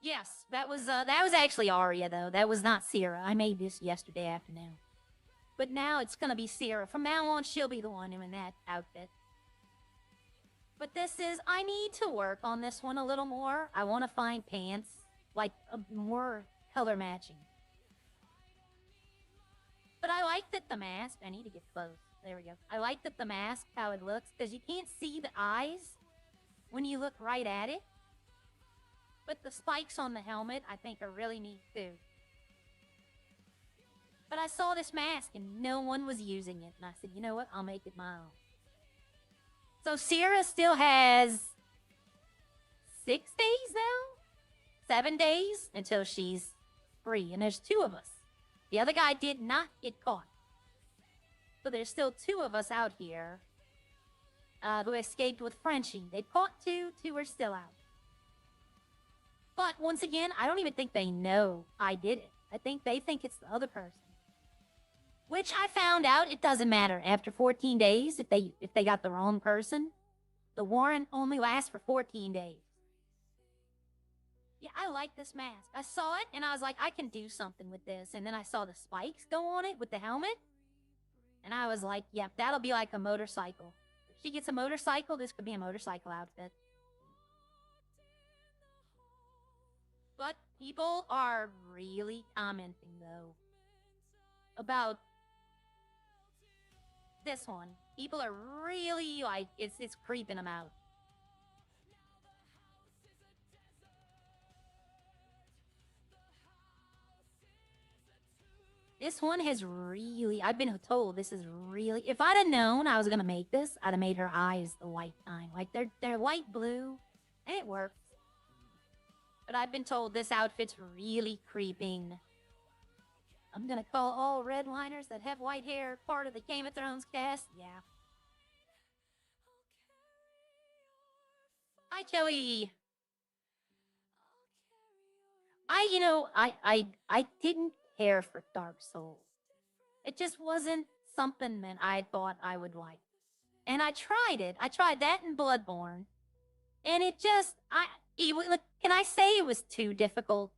Yes, that was actually Arya, though. That was not Sierra. I made this yesterday afternoon. But now it's gonna be Sierra. From now on, she'll be the one in that outfit. But I need to work on this one a little more. I want to find pants, like, more color matching. But I like that the mask... I need to get close. There we go. I like that the mask, how it looks, because you can't see the eyes when you look right at it. But the spikes on the helmet, I think, are really neat, too. But I saw this mask, and no one was using it. And I said, you know what? I'll make it my own. So Sierra still has 6 days now? 7 days until she's free. And there's 2 of us. The other guy did not get caught. So there's still 2 of us out here who escaped with Frenchie. They caught 2, 2 are still out. But once again, I don't even think they know I did it. I think they think it's the other person. Which I found out it doesn't matter. After 14 days, if they got the wrong person, the warrant only lasts for 14 days. Yeah, I like this mask. I saw it, and I was like, I can do something with this. And then I saw the spikes go on it with the helmet. And I was like, yep, that'll be like a motorcycle. If she gets a motorcycle, this could be a motorcycle outfit. But people are really commenting, though, about this one. People are really, like, it's creeping them out. This one has really... I've been told this is really... If I'd have known I was going to make this, I'd have made her eyes the white kind. Like, they're light blue, and it works. But I've been told this outfit's really creeping. I'm going to call all redliners that have white hair part of the Game of Thrones cast. Yeah. Hi, Joey. I didn't care for Dark Souls. It just wasn't something that I thought I would like. And I tried it. I tried that in Bloodborne. And it just, can I say it was too difficult?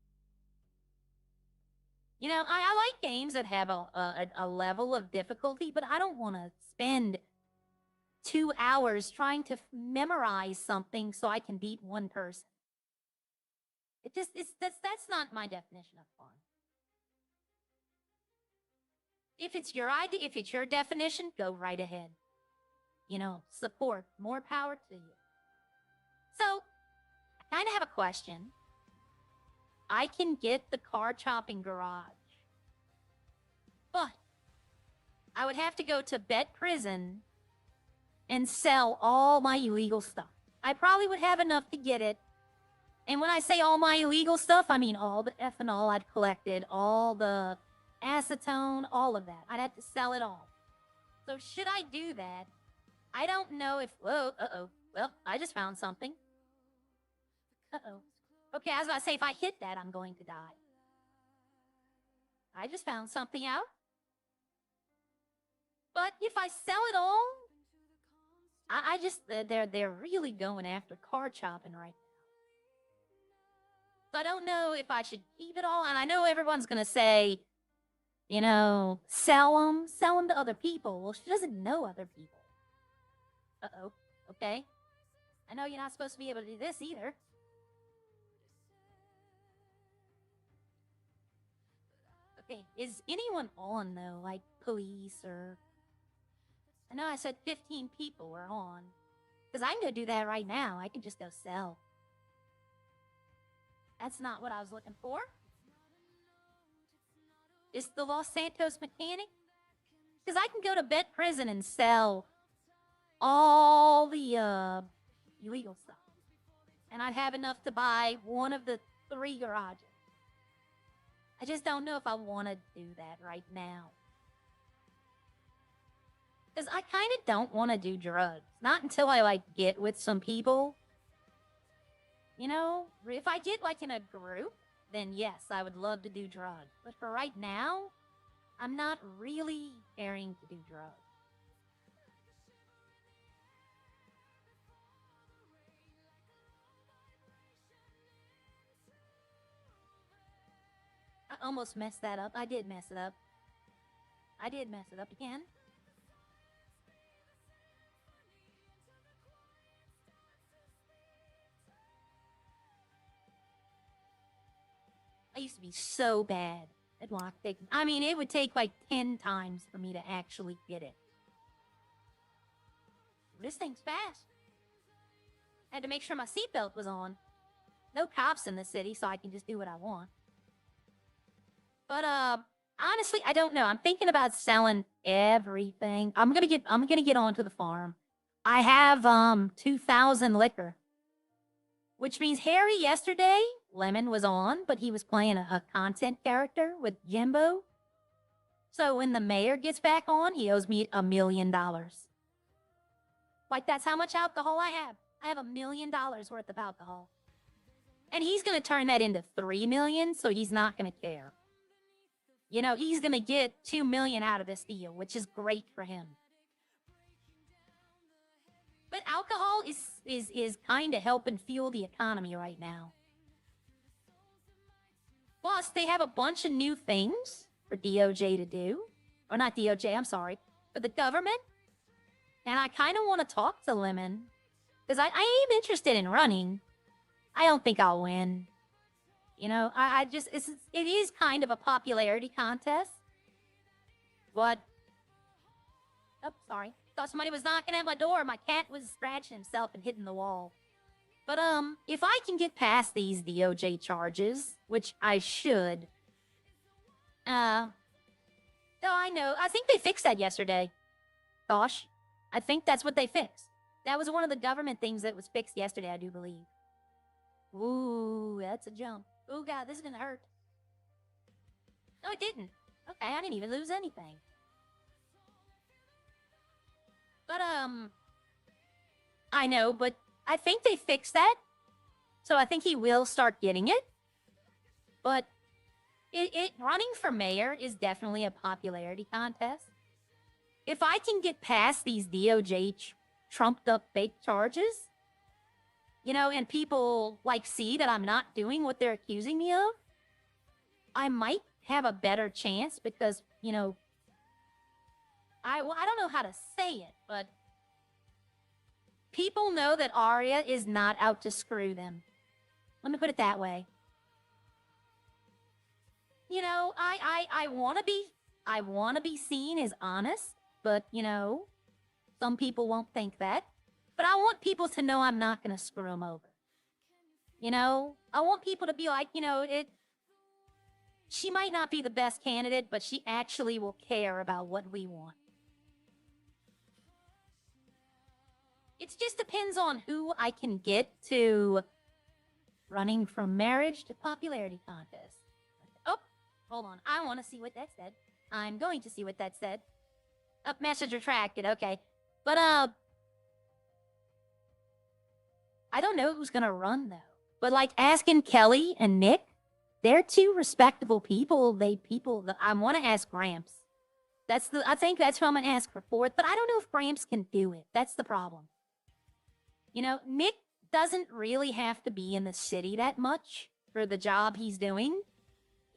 You know, I like games that have a level of difficulty, but I don't want to spend 2 hours trying to memorize something so I can beat one person. That's not my definition of fun. If it's your idea, if it's your definition, go right ahead. You know, support. More power to you. So, I kind of have a question. I can get the car chopping garage. But I would have to go to Bet Prison and sell all my illegal stuff. I probably would have enough to get it. And when I say all my illegal stuff, I mean all the ethanol I'd collected, all the acetone, all of that. I'd have to sell it all. So should I do that? I don't know if... Whoa, uh-oh. Well, I just found something. Uh-oh. Okay, I was about to say, if I hit that, I'm going to die. I just found something out. But if I sell it all, I just... They're really going after car chopping right now. So I don't know if I should keep it all. And I know everyone's going to say, you know, sell them to other people. Well, she doesn't know other people. Uh-oh. Okay. I know you're not supposed to be able to do this either. Okay, is anyone on, though? Like, police or... I know I said 15 people were on. Because I can go do that right now. I can just go sell. That's not what I was looking for. Is the Los Santos mechanic? Because I can go to Bet Prison and sell all the illegal stuff. And I'd have enough to buy one of the 3 garages. I just don't know if I want to do that right now. Because I kind of don't want to do drugs. Not until I, like, get with some people. You know, if I get, like, in a group, then yes, I would love to do drugs. But for right now, I'm not really caring to do drugs. I almost messed that up. I did mess it up. I did mess it up again. I used to be so bad at lockpicking. I mean, it would take like 10 times for me to actually get it. This thing's fast. I had to make sure my seatbelt was on. No cops in the city, so I can just do what I want. But, honestly, I don't know. I'm thinking about selling everything. I'm gonna get onto the farm. I have, 2,000 liquor. Which means Harry yesterday, Lemon was on, but he was playing a content character with Jimbo. So when the mayor gets back on, he owes me $1 million. Like, that's how much alcohol I have. I have $1 million worth of alcohol. And he's going to turn that into 3 million, so he's not going to care. You know, he's going to get 2 million out of this deal, which is great for him. But alcohol is kind of helping fuel the economy right now. Plus, they have a bunch of new things for DOJ to do. Or not DOJ, I'm sorry. For the government. And I kind of want to talk to Lemon. Because I am interested in running. I don't think I'll win. You know, it is kind of a popularity contest. But, oh, sorry. Thought somebody was knocking at my door. My cat was scratching himself and hitting the wall. But, if I can get past these DOJ charges, which I should, though I know, I think they fixed that yesterday. Gosh, I think that's what they fixed. That was one of the government things that was fixed yesterday, I do believe. Ooh, that's a jump. Oh, God, this is gonna hurt. No, it didn't. Okay, I didn't even lose anything. But, I know, but I think they fixed that. So I think he will start getting it. But running for mayor is definitely a popularity contest. If I can get past these DOJ trumped up fake charges, you know, and people, like, see that I'm not doing what they're accusing me of, I might have a better chance because, you know, I don't know how to say it, but people know that Arya is not out to screw them. Let me put it that way. You know, I want to be seen as honest, but, you know, some people won't think that. But I want people to know I'm not going to screw them over. You know, I want people to be like, you know, she might not be the best candidate, but she actually will care about what we want. It just depends on who I can get to running from marriage to popularity contest. Oh, hold on. I want to see what that said. I'm going to see what that said. Oh, message retracted. Okay. But, I don't know who's gonna run, though. But, like, asking Kelly and Nick, they're two respectable people. I want to ask Gramps. I think that's who I'm gonna ask for fourth, but I don't know if Gramps can do it. That's the problem. You know, Nick doesn't really have to be in the city that much for the job he's doing.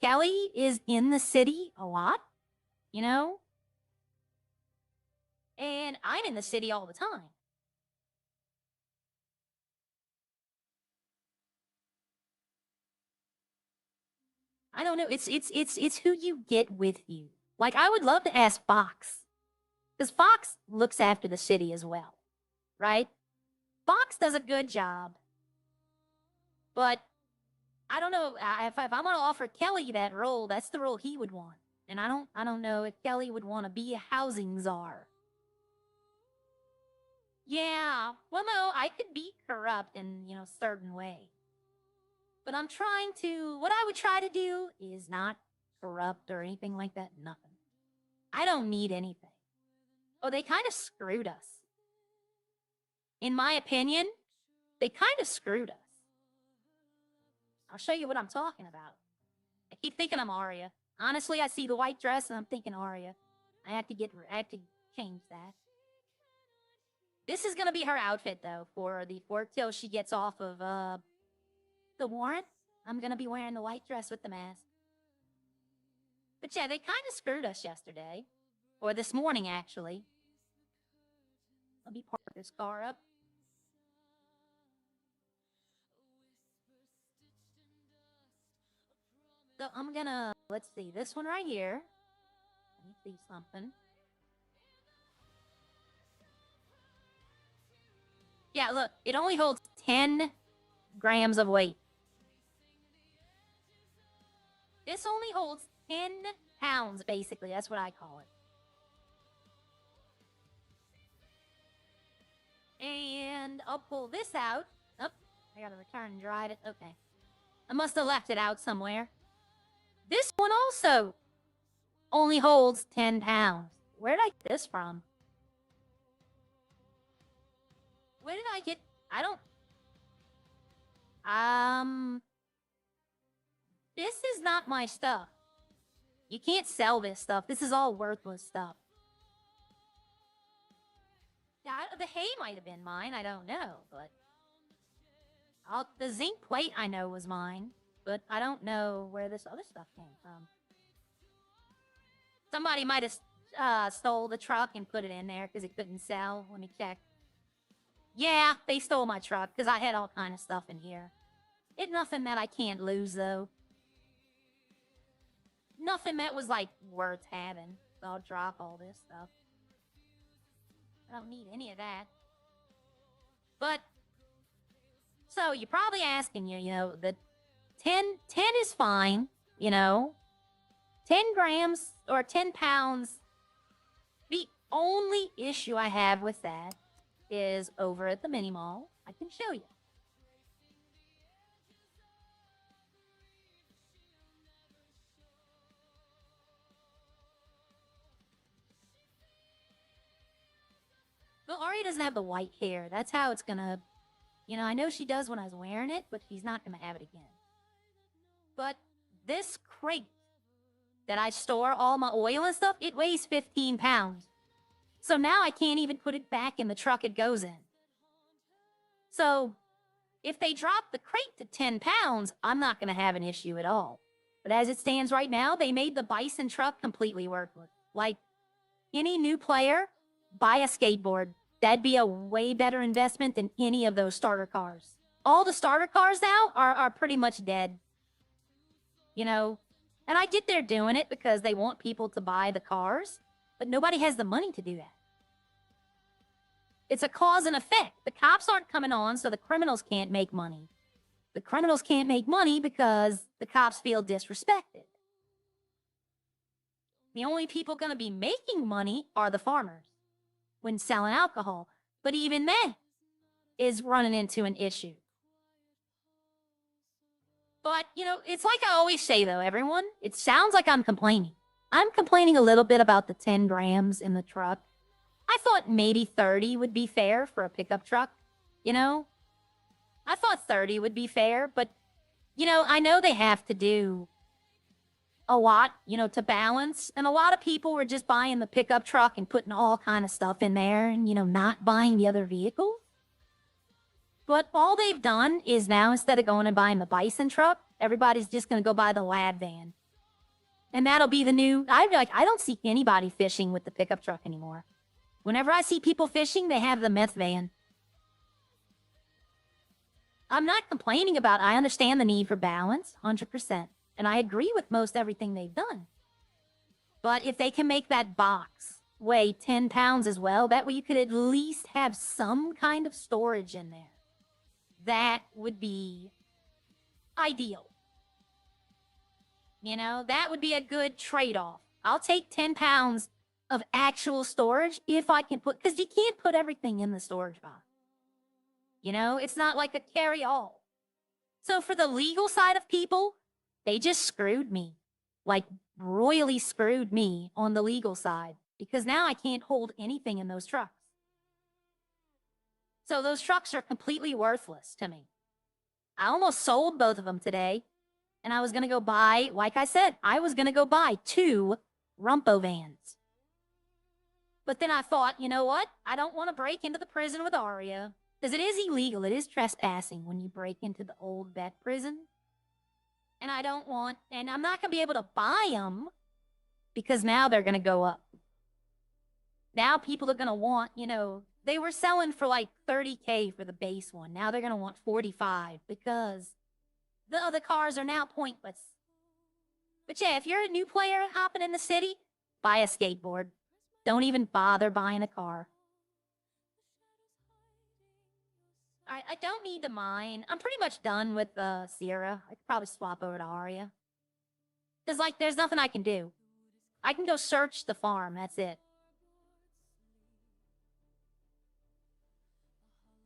Kelly is in the city a lot, you know? And I'm in the city all the time. I don't know. It's who you get with you. Like, I would love to ask Fox. Because Fox looks after the city as well, right? Fox does a good job. But I don't know if I'm going to offer Kelly that role, that's the role he would want. And I don't know if Kelly would want to be a housing czar. Yeah, well, no, I could be corrupt in, you know, a certain way. But what I would try to do is not corrupt or anything like that. Nothing. I don't need anything. Oh, they kind of screwed us. In my opinion, they kind of screwed us. I'll show you what I'm talking about. I keep thinking I'm Arya. Honestly, I see the white dress and I'm thinking Arya. I have to change that. This is gonna be her outfit though for till she gets off of the warrant. I'm gonna be wearing the white dress with the mask. But yeah, they kind of screwed us yesterday. Or this morning, actually. Let me park this car up. So I'm gonna, let's see, this one right here. Let me see something. Yeah, look, it only holds 10 grams of weight. This only holds 10 pounds, basically. That's what I call it. And I'll pull this out. Oh, I gotta return and drive it. Okay. I must have left it out somewhere. This one also only holds 10 pounds. Where did I get this from? Where did I get... This is not my stuff. You can't sell this stuff. This is all worthless stuff. Yeah, the hay might have been mine. I don't know, but... the zinc plate I know was mine, but I don't know where this other stuff came from. Somebody might have stole the truck and put it in there because it couldn't sell. Let me check. Yeah, they stole my truck because I had all kind of stuff in here. It's nothing that I can't lose, though. Nothing that was, like, worth having. So I'll drop all this stuff. I don't need any of that. But, so you're probably asking, you know, the 10 is fine, you know. 10 grams or 10 pounds. The only issue I have with that is over at the mini mall. I can show you. Well, Ari doesn't have the white hair. That's how it's gonna... You know, I know she does when I was wearing it, but she's not gonna have it again. But this crate that I store all my oil and stuff, it weighs 15 pounds. So now I can't even put it back in the truck it goes in. So, if they drop the crate to 10 pounds, I'm not gonna have an issue at all. But as it stands right now, they made the Bison truck completely worthless. Like, any new player... buy a skateboard. That'd be a way better investment than any of those starter cars. All the starter cars now are pretty much dead. You know? And I get they're doing it because they want people to buy the cars, but nobody has the money to do that. It's a cause and effect. The cops aren't coming on, so the criminals can't make money. The criminals can't make money because the cops feel disrespected. The only people gonna be making money are the farmers when selling alcohol. But even that is running into an issue. But, you know, it's like I always say, though, everyone, it sounds like I'm complaining. I'm complaining a little bit about the 10 grams in the truck. I thought maybe 30 would be fair for a pickup truck, you know? I thought 30 would be fair, but, you know, I know they have to do a lot, you know, to balance. And a lot of people were just buying the pickup truck and putting all kind of stuff in there and, you know, not buying the other vehicles. But all they've done is now, instead of going and buying the bison truck, everybody's just going to go buy the lad van. And that'll be the new, I don't see anybody fishing with the pickup truck anymore. Whenever I see people fishing, they have the meth van. I'm not complaining about, I understand the need for balance, 100%. And I agree with most everything they've done. But if they can make that box weigh 10 pounds as well, that way you could at least have some kind of storage in there. That would be ideal. You know, that would be a good trade-off. I'll take 10 pounds of actual storage if I can put, because you can't put everything in the storage box. You know, it's not like a carry-all. So for the legal side of people, they just screwed me. Like, royally screwed me on the legal side. Because now I can't hold anything in those trucks. So those trucks are completely worthless to me. I almost sold both of them today. And I was going to go buy, like I said, I was going to go buy 2 Rumpo vans. But then I thought, you know what? I don't want to break into the prison with Aria. Because it is illegal. It is trespassing when you break into the old vet prison. And I don't want, and I'm not going to be able to buy them. Because now they're going to go up. Now people are going to want, you know, they were selling for like $30K for the base one. Now they're going to want 45 because the other cars are now pointless. But yeah, if you're a new player hopping in the city, buy a skateboard. Don't even bother buying a car. Alright, I don't need to mine. I'm pretty much done with Sierra. I could probably swap over to Aria. Because, like, there's nothing I can do. I can go search the farm, that's it.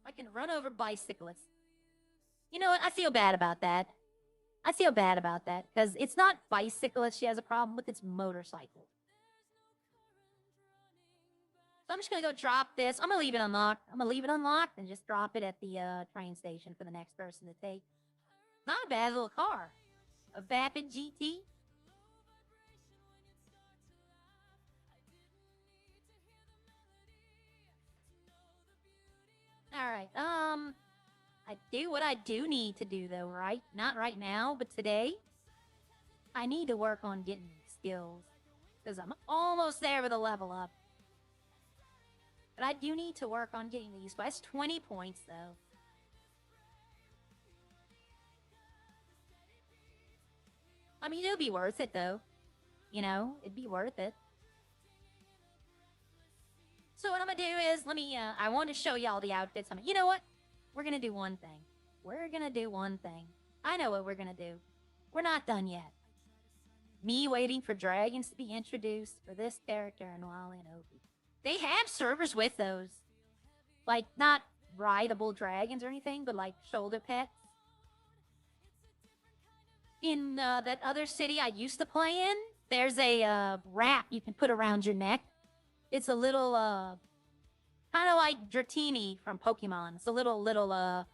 I can run over bicyclists. You know what? I feel bad about that. I feel bad about that. Because it's not bicyclists she has a problem with, it's motorcycles. So I'm just going to go drop this. I'm going to leave it unlocked. I'm going to leave it unlocked and just drop it at the train station for the next person to take. Not a bad little car. A Vapid GT. Alright, I do what I do need to do though, right? Not right now, but today. I need to work on getting skills. Because I'm almost there with a level up. But I do need to work on getting these. But that's 20 points though. I mean, it'll be worth it though. You know, it'd be worth it. So what I'm gonna do is, I want to show y'all the outfits. You know what? We're gonna do one thing. We're gonna do one thing. I know what we're gonna do. We're not done yet. Me waiting for dragons to be introduced for this character and Wally and Opie. They have servers with those. Like, not rideable dragons or anything, but like shoulder pets. In that other city I used to play in, there's a wrap you can put around your neck. It's a little, kind of like Dratini from Pokemon. It's a little,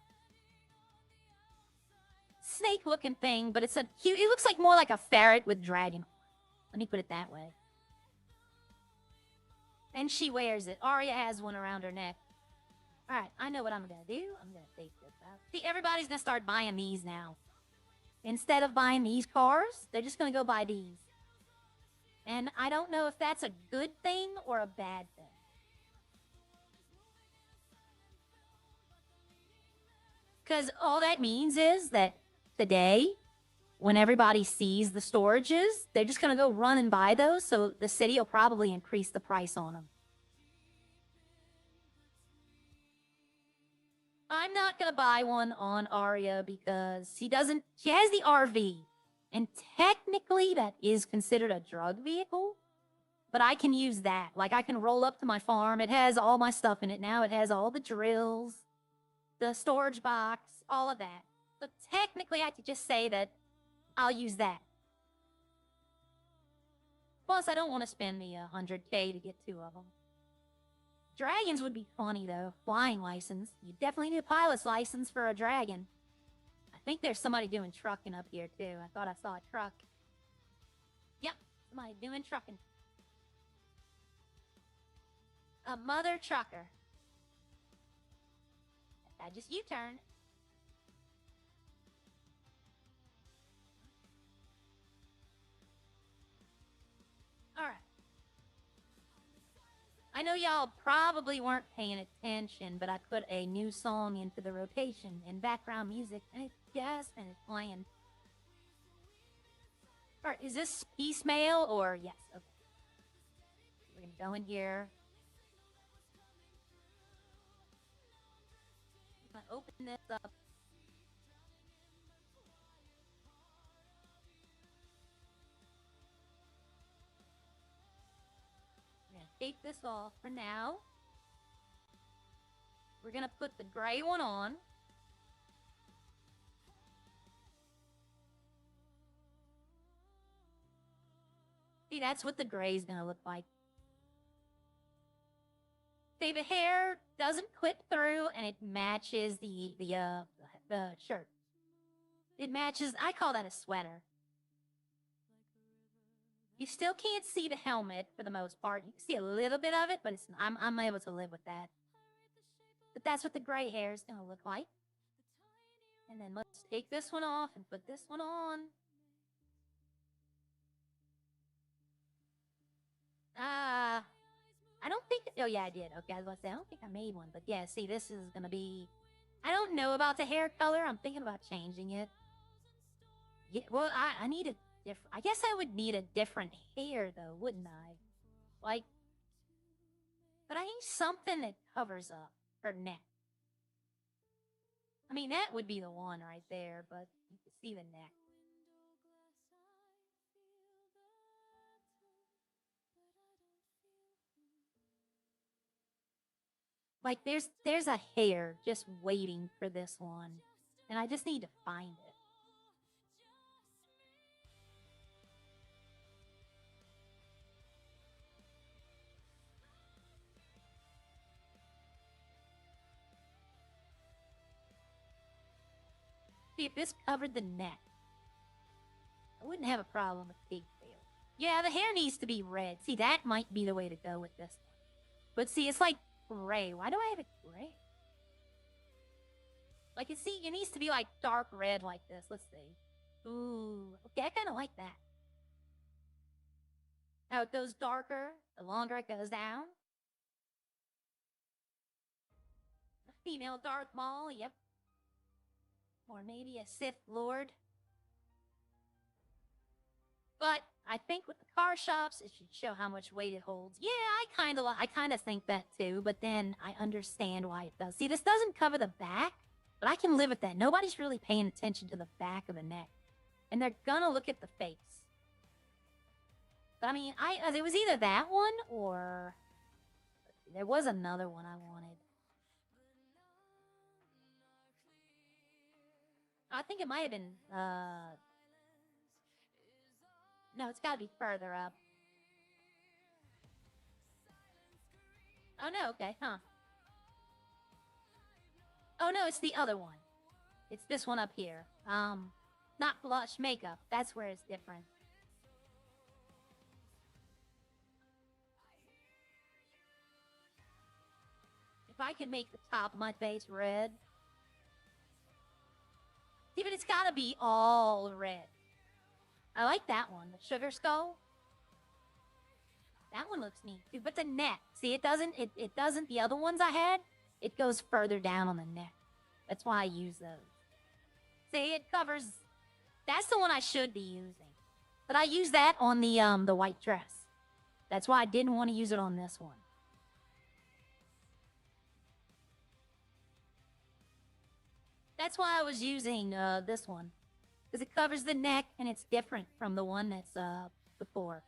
snake-looking thing, but it's a cute, it looks like more like a ferret with dragon. Let me put it that way. And she wears it. Arya has one around her neck. Alright, I know what I'm gonna do. I'm gonna take this out. See, everybody's gonna start buying these now. Instead of buying these cars, they're just gonna go buy these. And I don't know if that's a good thing or a bad thing. Because all that means is that today, when everybody sees the storages, they're just going to go run and buy those, so the city will probably increase the price on them. I'm not going to buy one on Arya because she has the RV. And technically, that is considered a drug vehicle. but I can use that. Like, I can roll up to my farm. It has all my stuff in it now. It has all the drills, the storage box, all of that. So technically, I could just say that I'll use that. Plus, I don't want to spend the 100K to get 2 of them. Dragons would be funny, though. Flying license. You definitely need a pilot's license for a dragon. I think there's somebody doing trucking up here, too. I thought I saw a truck. Yep, somebody doing trucking. A mother trucker. I just U-turned. Alright. I know y'all probably weren't paying attention, but I put a new song into the rotation in background music, and it just finished playing. Alright, is this piecemeal or yes? Okay. We're gonna go in here. I'm gonna open this up. We're gonna take this off for now. We're gonna put the gray one on. See, that's what the gray is gonna look like. See, the hair doesn't clip through, and it matches the shirt. It matches. I call that a sweater. You still can't see the helmet for the most part. You can see a little bit of it, but it's I'm able to live with that. But that's what the gray hair is gonna look like. And then let's take this one off and put this one on. I don't think. Oh yeah, I did. Okay, I was gonna say I don't think I made one, but yeah. See, this is gonna be. I don't know about the hair color. I'm thinking about changing it. Yeah. Well, I need a different. I guess I would need a different hair though, wouldn't I? Like. But I need something that covers up her neck. I mean, that would be the one right there, but you can see the neck. Like, there's a hair just waiting for this one, and I just need to find it. See, if this covered the neck, I wouldn't have a problem with pigtail. Yeah, the hair needs to be red. See, that might be the way to go with this one. But see, it's like gray. Why do I have it gray? Like, you see, it needs to be like dark red like this. Let's see. Ooh, okay, I kind of like that. Now it goes darker, the longer it goes down. A female Darth Maul, yep. Or maybe a Sith Lord. But I think with the car shops, it should show how much weight it holds. Yeah, I kind of think that too, but then I understand why it does. See, this doesn't cover the back, but I can live with that. Nobody's really paying attention to the back of the neck, and they're gonna look at the face. But I mean, it was either that one or there was another one I wanted. I think it might have been, no, it's gotta be further up. Oh, no, okay, huh. Oh, no, it's the other one. It's this one up here. Not blush makeup. That's where it's different. If I could make the top of my face red. See, but it's gotta be all red. I like that one, the sugar skull. That one looks neat too, but the neck. See, it doesn't, the other ones I had, it goes further down on the neck. That's why I use those. See, it covers, that's the one I should be using. But I use that on the white dress. That's why I didn't want to use it on this one. That's why I was using this one. Because it covers the neck and it's different from the one that's before.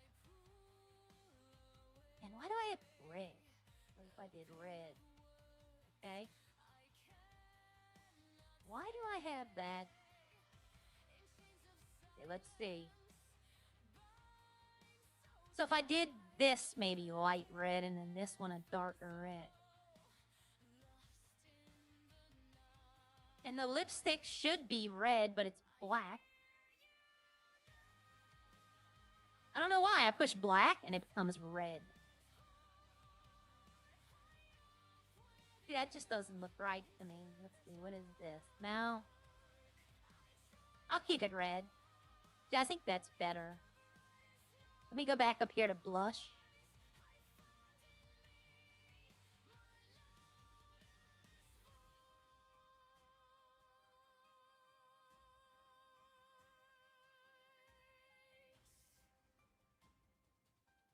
And why do I have red? What if I did red? Okay. Why do I have that? Okay, let's see. So if I did this maybe light red and then this one a darker red. And the lipstick should be red, but it's black. I don't know why. I push black and it becomes red. See, that just doesn't look right to me. Let's see, what is this? Now, I'll keep it red. Yeah, I think that's better. Let me go back up here to blush.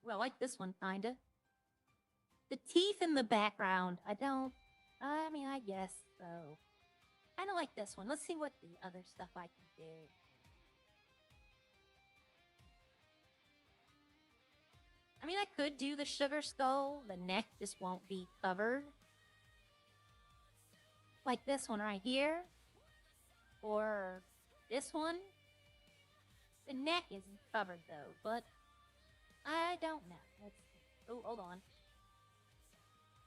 Well, I like this one, kinda. The teeth in the background, I guess so. I don't like this one. Let's see what the other stuff I can do. I mean, I could do the sugar skull. The neck just won't be covered. Like this one right here. Or this one. The neck isn't covered though, but I don't know. Let's see. Oh, hold on.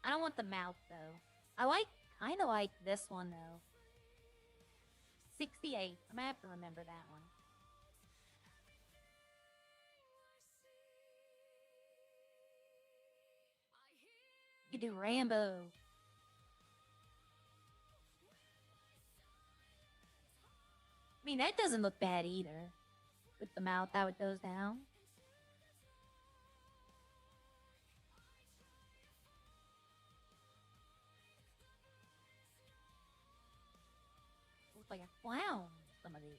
I don't want the mouth though. I kind of like this one though. 68. I'm gonna have to remember that one. You do Rambo. I mean, that doesn't look bad either. With the mouth, how it goes down. Looks like a clown, some of these.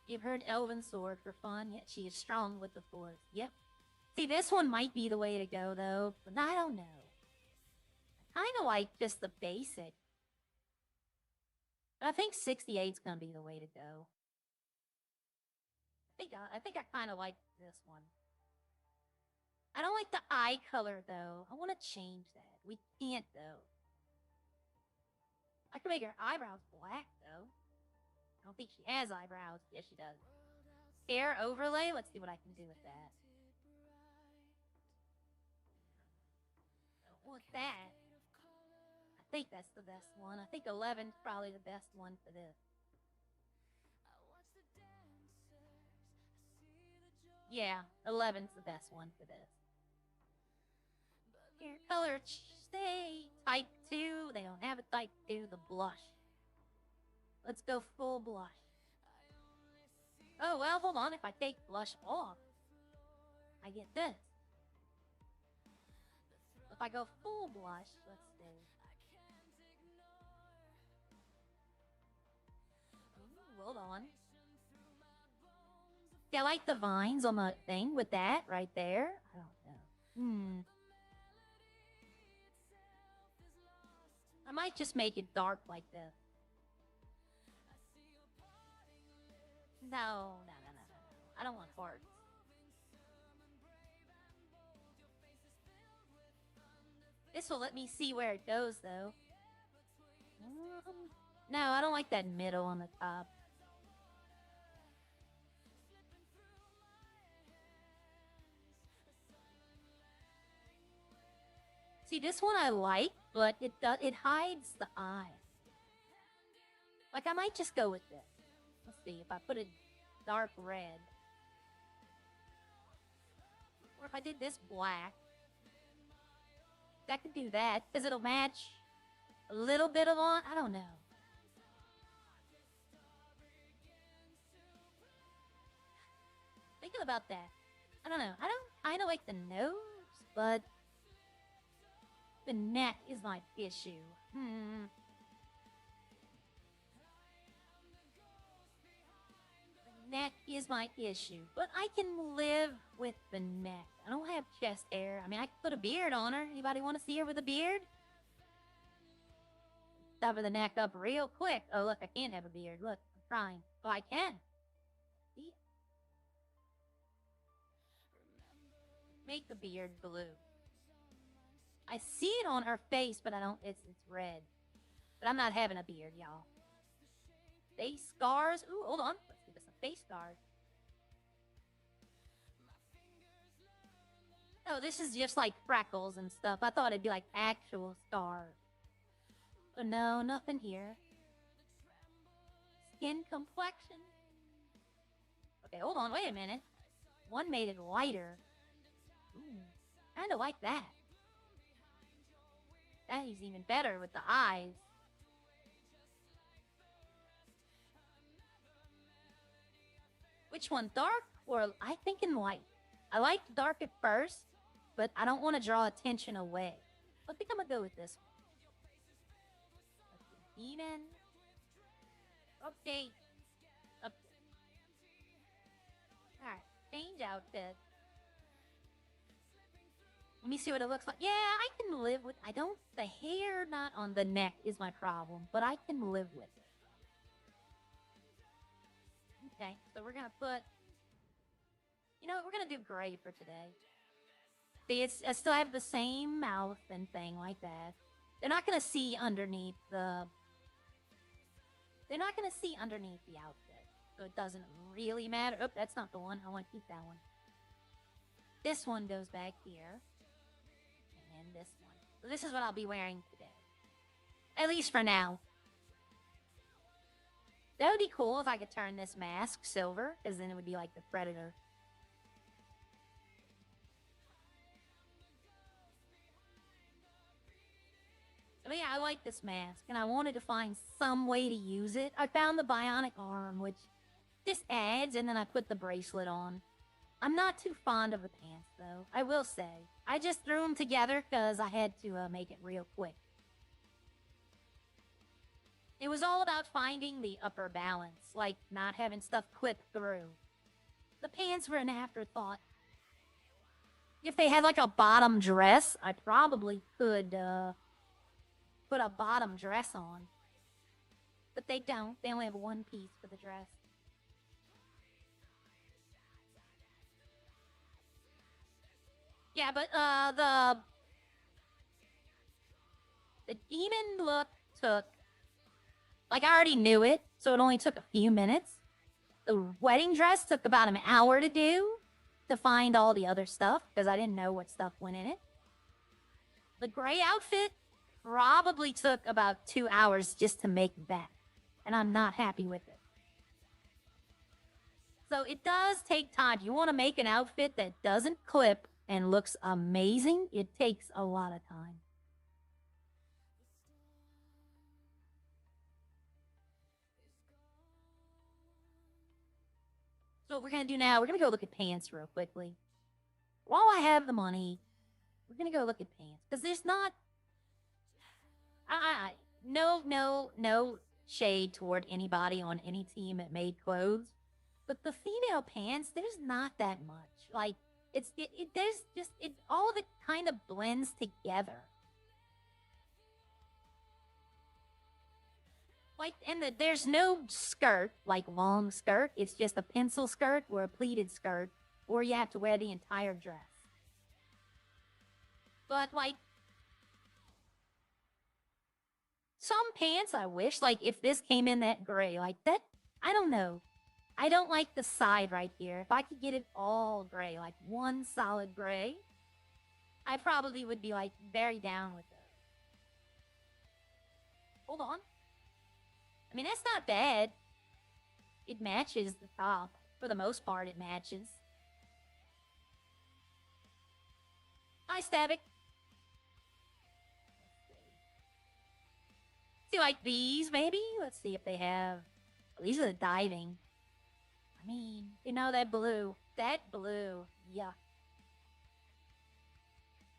Give her an elven sword for fun, yet she is strong with the force. Yep. See, this one might be the way to go, though, but I don't know. I kind of like just the basic. But I think 68's gonna be the way to go. I think I kind of like this one. I don't like the eye color, though. I want to change that. We can't, though. I can make her eyebrows black, though. I don't think she has eyebrows. Yes, she does. Hair overlay? Let's see what I can do with that. What's that? I think that's the best one. I think 11's probably the best one for this. Yeah, 11's the best one for this. Hair color, stay type 2. They don't have a type 2, the blush. Let's go full blush. Oh, well, hold on. If I take blush off, I get this. If I go full blush, let's see. Ooh, hold on. See, I like the vines on the thing with that right there. I don't know. I might just make it dark like this. No. I don't want hearts. This will let me see where it goes, though. No, I don't like that middle on the top. See, this one I like, but it hides the eye. Like, I might just go with this. Let's see, if I put it dark red. Or if I did this black. I could do that, because it'll match a little bit of on. I don't know. Thinking about that. I don't know. I don't like the nose, but the neck is my issue. The neck is my issue, but I can live with the neck. I don't have chest hair. I mean, I could put a beard on her. Anybody want to see her with a beard? Cover the neck up real quick. Oh, look, I can't have a beard. Look, I'm trying. So I can. See? Make the beard blue. I see it on her face, but I don't, it's red. But I'm not having a beard, y'all. Face scars. Ooh, hold on. Let's give us some face scars. Oh, this is just like freckles and stuff. I thought it'd be like actual scars. But no, nothing here. Skin complexion. Okay, hold on. Wait a minute. One made it lighter. Ooh, kind of like that. That is even better with the eyes. Which one, dark or I think in light? I liked dark at first, but I don't want to draw attention away. I think I'm gonna go with this one. Demon. Update. Alright, change outfit. Let me see what it looks like. Yeah, I can live with, the hair not on the neck is my problem, but I can live with it. Okay, so we're gonna put, you know what, we're gonna do gray for today. See, I still have the same mouth and thing like that. They're not gonna see underneath the, outfit, so it doesn't really matter. Oh, that's not the one. I want to keep that one. This one goes back here. And this one. So this is what I'll be wearing today. At least for now. That would be cool if I could turn this mask silver, because then it would be like the Predator. But yeah, I like this mask, and I wanted to find some way to use it. I found the bionic arm, which just adds, and then I put the bracelet on. I'm not too fond of the pants, though, I will say. I just threw them together because I had to make it real quick. It was all about finding the upper balance, like not having stuff clip through. The pants were an afterthought. If they had like a bottom dress, I probably could put a bottom dress on. But they don't. They only have one piece for the dress. Yeah, but the demon look took, like, I already knew it, so it only took a few minutes. The wedding dress took about an hour to do, to find all the other stuff, because I didn't know what stuff went in it. The gray outfit probably took about 2 hours just to make that, and I'm not happy with it. So it does take time. If you want to make an outfit that doesn't clip and looks amazing, it takes a lot of time. So what we're going to do now, we're going to go look at pants real quickly. While I have the money, we're going to go look at pants. Because there's not... No shade toward anybody on any team that made clothes. But the female pants, there's not that much. Like, all of it kind of blends together. Like, and there's no skirt, like long skirt. It's just a pencil skirt or a pleated skirt, or you have to wear the entire dress. But, like, some pants I wish, like, if this came in that gray, like that, I don't know. I don't like the side right here. If I could get it all gray, like one solid gray, I probably would be, like, very down with it. Hold on. I mean, that's not bad. It matches the top. For the most part, it matches. Hi, Stavic. See, like these, maybe? Let's see if they have... These are the diving. I mean, you know, that blue. That blue. Yeah.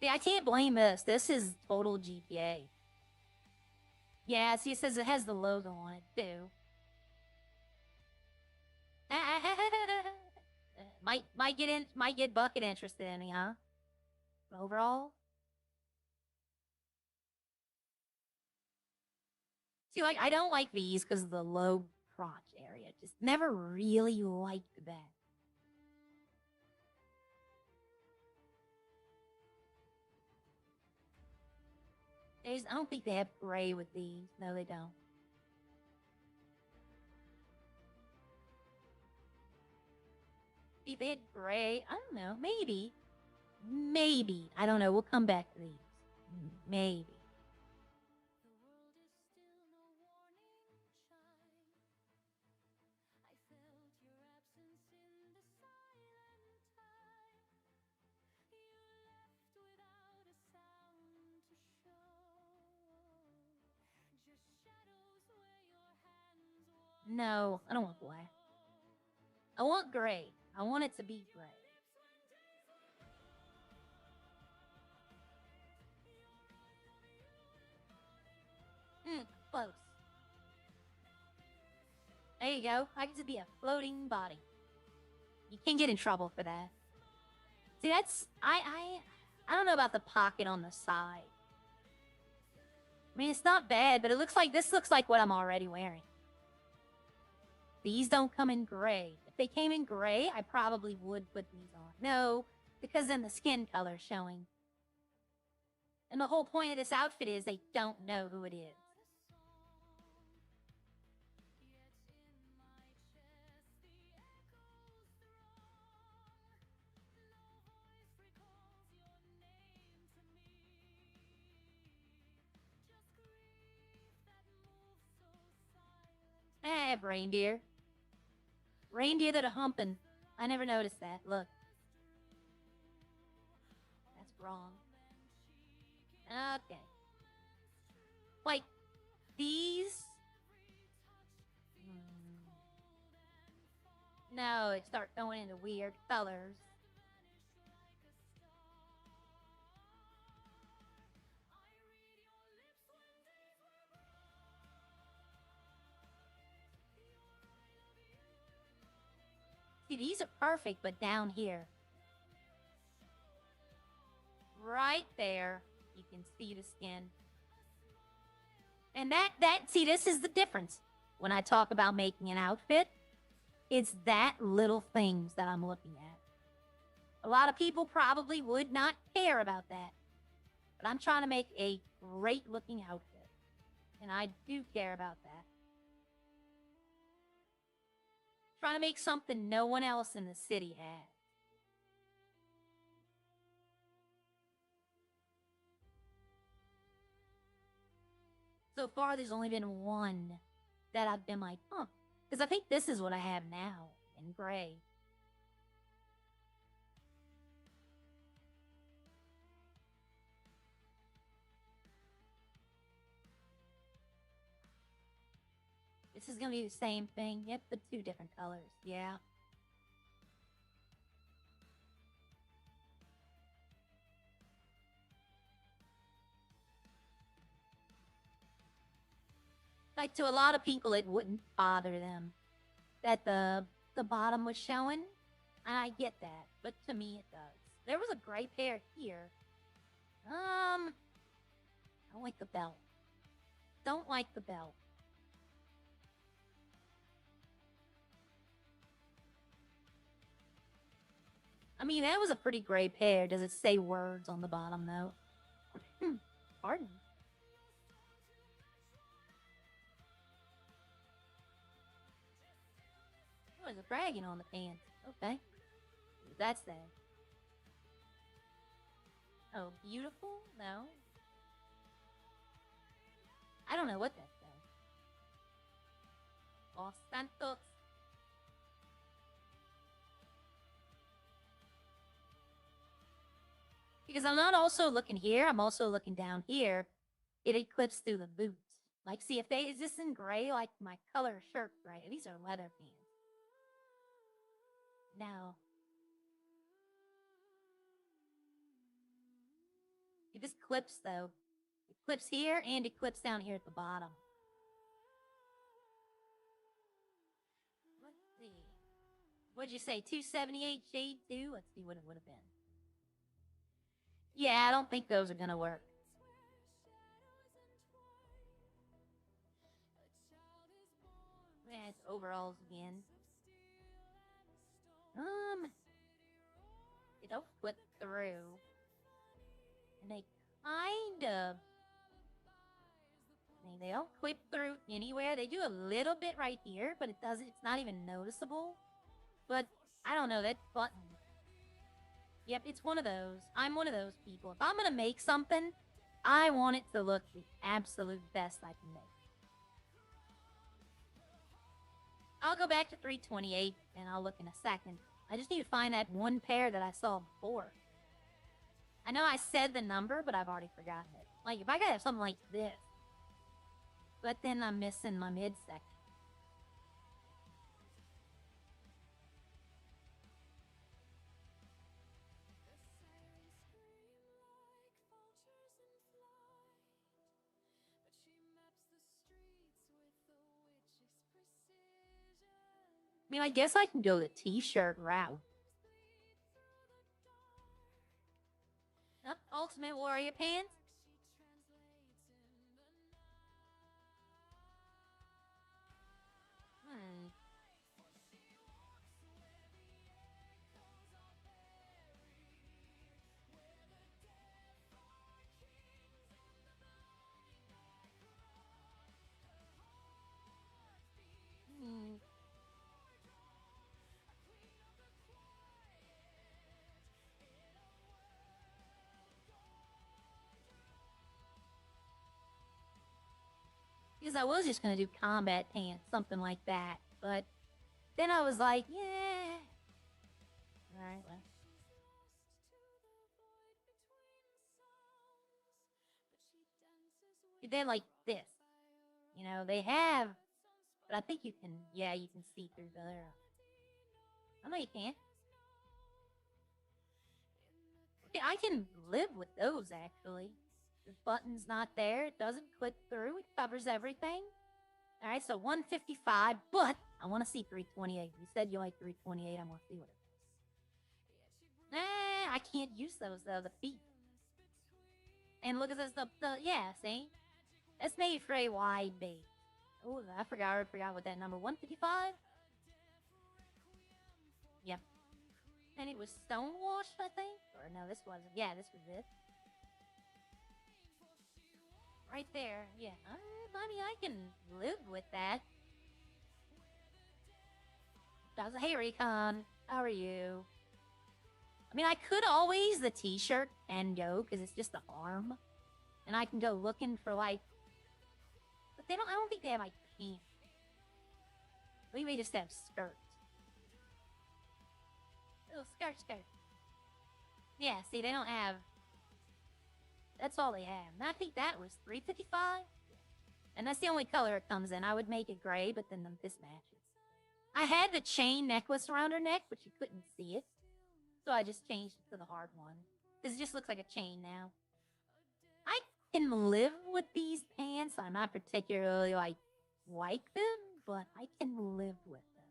See, I can't blame this. This is total GTA. Yeah, see, it says it has the logo on it, too. Might get Bucket interested in me, huh? But overall... See, like, I don't like these because of the low crotch area. Just never really liked that. I don't think they have gray with these. No, they don't. If they had gray, I don't know. Maybe. Maybe. I don't know. We'll come back to these. Maybe. No, I don't want black. I want gray. I want it to be gray. Close. There you go. I get to be a floating body. You can't get in trouble for that. See, that's... I don't know about the pocket on the side. I mean, it's not bad, but it looks like... This looks like what I'm already wearing. These don't come in gray. If they came in gray, I probably would put these on. No, because then the skin color's showing. And the whole point of this outfit is they don't know who it is. I have reindeer. Reindeer that are humping. I never noticed that. Look. That's wrong. Okay. Like, these... No, they start going into weird colors. See, these are perfect, but down here. Right there, you can see the skin. And see, this is the difference. When I talk about making an outfit, it's that little things that I'm looking at. A lot of people probably would not care about that. But I'm trying to make a great looking outfit. And I do care about that. Trying to make something no one else in the city has. So far, there's only been one that I've been like, huh. Because I think this is what I have now, in gray. This is going to be the same thing. Yep, but two different colors. Yeah. Like, to a lot of people, it wouldn't bother them that the bottom was showing. And I get that. But to me, it does. There was a gray pair here. I don't like the belt. Don't like the belt. I mean, that was a pretty gray pair. Does it say words on the bottom, though? Pardon. Oh, there's a dragon on the pants. Okay. That's that. Oh, beautiful? No. I don't know what that says. Los Santos. Because I'm not also looking here, I'm also looking down here. It eclipsed through the boots. Like, see, is this in gray, like my color shirt gray? These are leather pants. No. This clips, though. It clips here, and it clips down here at the bottom. Let's see. What'd you say, 278 shade 2? Let's see what it would have been. Yeah, I don't think those are gonna work. It's overalls again. They don't flip through. And they kind of... I mean, they don't clip through anywhere. They do a little bit right here, but it's not even noticeable. But, I don't know, that button. Yep, it's one of those. I'm one of those people. If I'm gonna make something, I want it to look the absolute best I can make. I'll go back to 328, and I'll look in a second. I just need to find that one pair that I saw before. I know I said the number, but I've already forgotten it. Like, if I gotta have something like this, but then I'm missing my midsection. I mean, I guess I can go the t-shirt route. Oh, Ultimate Warrior pants. Because I was just going to do combat pants, something like that. But then I was like, yeah. Alright, well. They're like this. You know, they have... But I think you can... Yeah, you can see through there. Oh, no, you can't. Yeah, I can live with those, actually. The button's not there. It doesn't click through. It covers everything. Alright, so 155, but I want to see 328. You said you like 328. I want to see what it is. I can't use those, though. The feet. And look at this. Yeah, see? That's made for a wide base. Oh, I forgot what that number. 155? Yep. And it was stonewashed, I think? Or no, this wasn't. Yeah, this was it. Right there. Yeah. I mean, I can live with that. Hey, Recon. How are you? I mean, I could always the t-shirt and go, because it's just the arm. And I can go looking for, like... But I don't think they have, like, pants. We may just have skirts. Oh, skirt. Yeah, see, they don't have... That's all they have. And I think that was $3.55. And that's the only color it comes in. I would make it gray, but then this matches. I had the chain necklace around her neck, but you couldn't see it. So I just changed it to the hard one. Because it just looks like a chain now. I can live with these pants. I'm not particularly, like them, but I can live with them.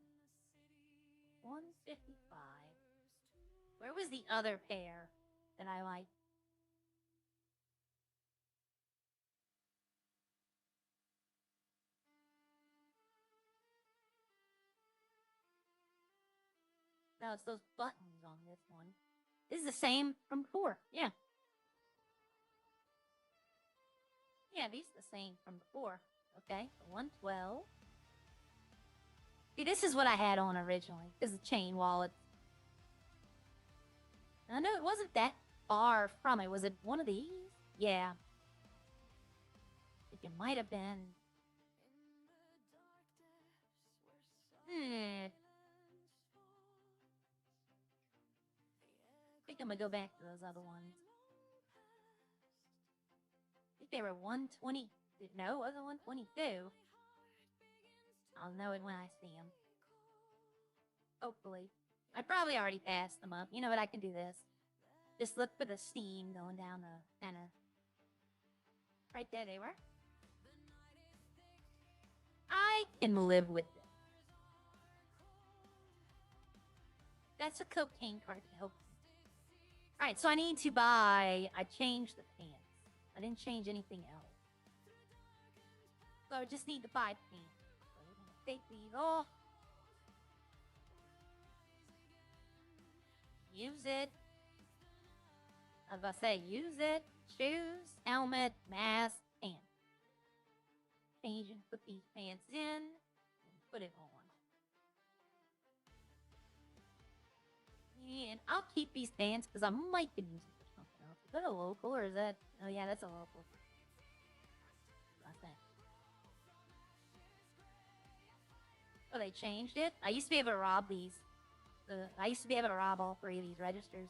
155. Where was the other pair that I liked? No, it's those buttons on this one. This is the same from before. Yeah. Yeah, these are the same from before. Okay, 112. See, this is what I had on originally. This is the chain wallet. I know it wasn't that far from it. Was it one of these? Yeah. I think it might have been. I think I'm gonna go back to those other ones. I think they were 120. No, it wasn't 122. I'll know it when I see them. Hopefully. I probably already passed them up. You know what? I can do this. Just look for the steam going down the center. Right there they were. I can live with it. That's a cocaine card to help me. Alright, so I need to buy... I changed the pants. I didn't change anything else. So I just need to buy pants. Take these off. Use it. I was about to say, use it. Shoes, helmet, mask, pants. Change and put these pants in. And put it on. And I'll keep these pants because I might be using it for something else. Is that a local or is that? Oh yeah, that's a local. What's that? Oh, they changed it? I used to be able to rob these. I used to be able to rob all 3 of these registers.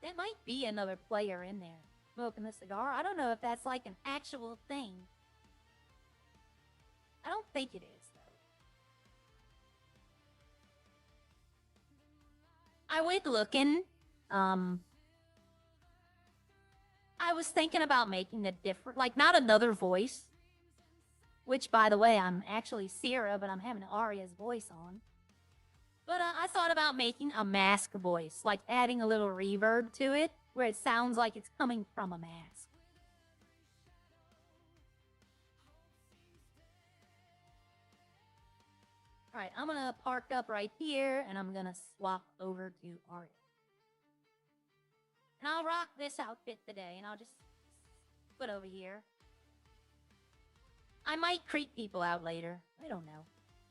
There might be another player in there smoking a cigar. I don't know if that's like an actual thing. I don't think it is, though. I went looking. I was thinking about making a different, like, not another voice. Which, by the way, I'm actually Sierra, but I'm having Arya's voice on. But I thought about making a mask voice, like adding a little reverb to it, where it sounds like it's coming from a mask. Alright, I'm gonna park up right here, and I'm gonna swap over to Arya. And I'll rock this outfit today, and I'll just put over here. I might creep people out later. I don't know.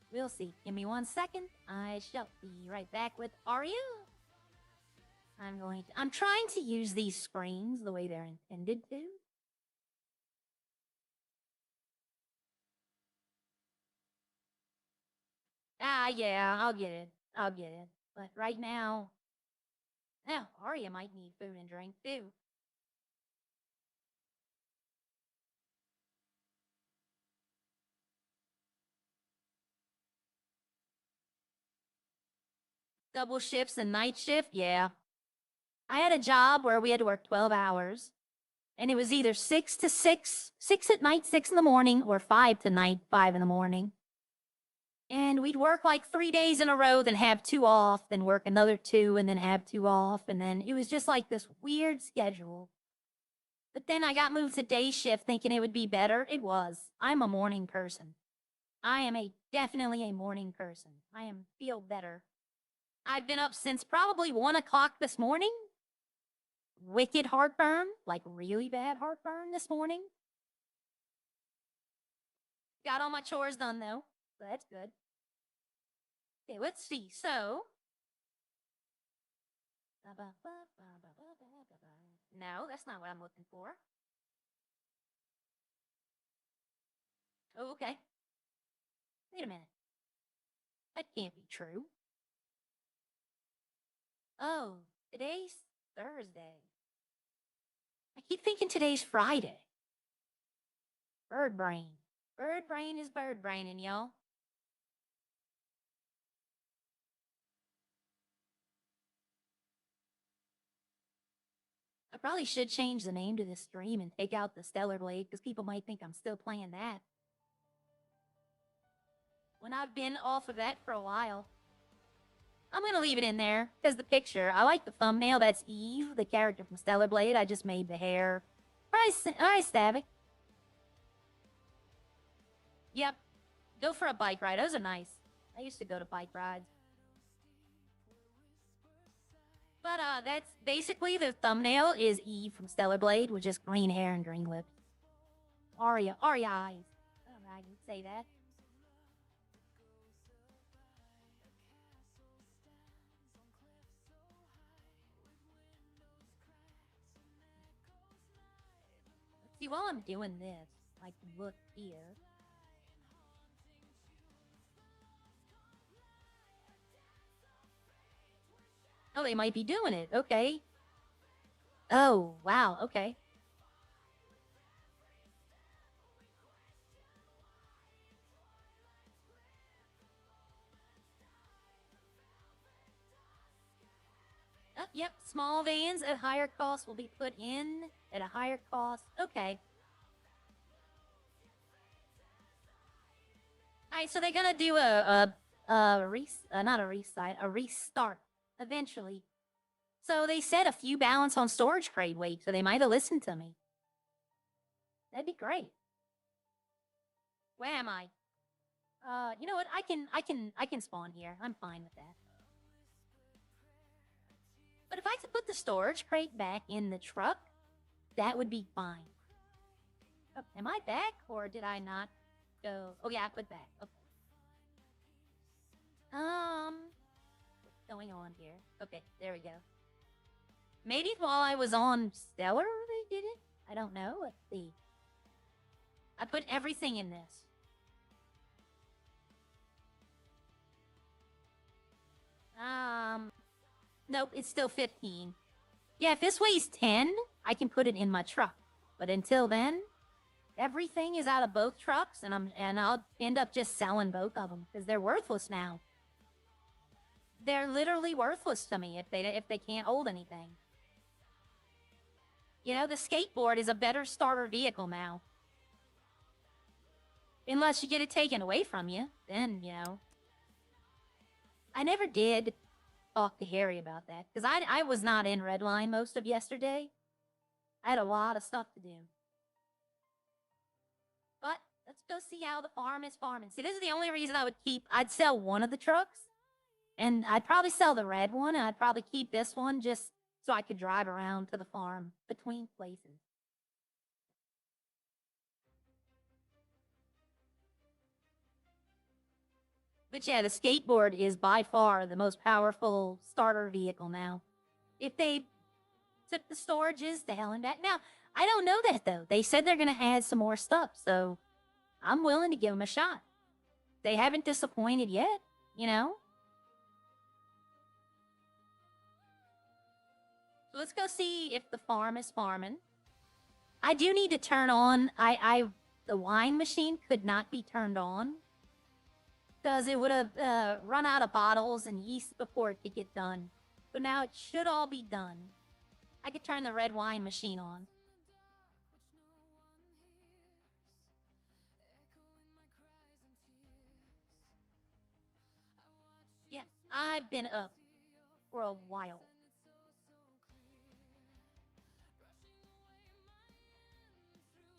We'll see. Give me 1 second. I shall be right back with Arya. I'm trying to use these screens the way they're intended to. Ah, yeah, I'll get it. I'll get it. But right now, Arya might need food and drink too. Double shifts and night shift, yeah. I had a job where we had to work 12 hours. And it was either 6 to 6, 6 at night, 6 in the morning, or 5 to night, 5 in the morning. And we'd work like 3 days in a row, then have 2 off, then work another 2, and then have 2 off. And then it was just like this weird schedule. But then I got moved to day shift thinking it would be better. It was. I'm a morning person. I am definitely a morning person. I feel better. I've been up since probably 1 o'clock this morning. Wicked heartburn, like really bad heartburn this morning. Got all my chores done though, so that's good. Okay, let's see. So, no, that's not what I'm looking for. Oh, okay. Wait a minute. That can't be true. Oh, today's Thursday. I keep thinking today's Friday. Bird brain. Bird brain is bird braining, y'all. I probably should change the name to this stream and take out the Stellar Blade, because people might think I'm still playing that. When I've been off of that for a while. I'm gonna leave it in there, because the picture, I like the thumbnail. That's Eve, the character from Stellar Blade. I just made the hair. Alright, Stavic. Yep. Go for a bike ride. Those are nice. I used to go to bike rides. But that's basically the thumbnail is Eve from Stellar Blade with just green hair and green lips. Arya eyes. Alright, you say that. See, while I'm doing this, I can look here. Oh, they might be doing it. Okay. Oh, wow. Okay. Oh, yep. Small vans at higher cost will be put in at a higher cost. Okay. Alright, so they're gonna do a restart eventually. So they said a few balance on storage crate weight, so they might have listened to me. That'd be great. Where am I? You know what? I can spawn here. I'm fine with that. But if I could put the storage crate back in the truck, that would be fine. Oh, am I back, or did I not go? Oh yeah, I put back. Okay. What's going on here? Okay, there we go. Maybe while I was on Stellar, they did it. I don't know. Let's see. I put everything in this. Nope, it's still 15. Yeah, if this weighs 10, I can put it in my truck. But until then, everything is out of both trucks, and I'll end up just selling both of them because they're worthless now. They're literally worthless to me if they can't hold anything. You know, the skateboard is a better starter vehicle now. Unless you get it taken away from you, then, you know. I never did talk to Harry about that, because I was not in Redline most of yesterday. I had a lot of stuff to do. But, let's go see how the farm is farming. See, this is the only reason I'd sell one of the trucks. And I'd probably sell the red one, and I'd probably keep this one just so I could drive around to the farm between places. But yeah, the skateboard is by far the most powerful starter vehicle now. If they took the storages to hell and back. Now, I don't know that though. They said they're going to add some more stuff, so I'm willing to give them a shot. They haven't disappointed yet, you know? So let's go see if the farm is farming. I do need to turn on, the wine machine could not be turned on. Because it would have run out of bottles and yeast before it could get done. So now it should all be done. I could turn the red wine machine on. Yeah, I've been up for a while.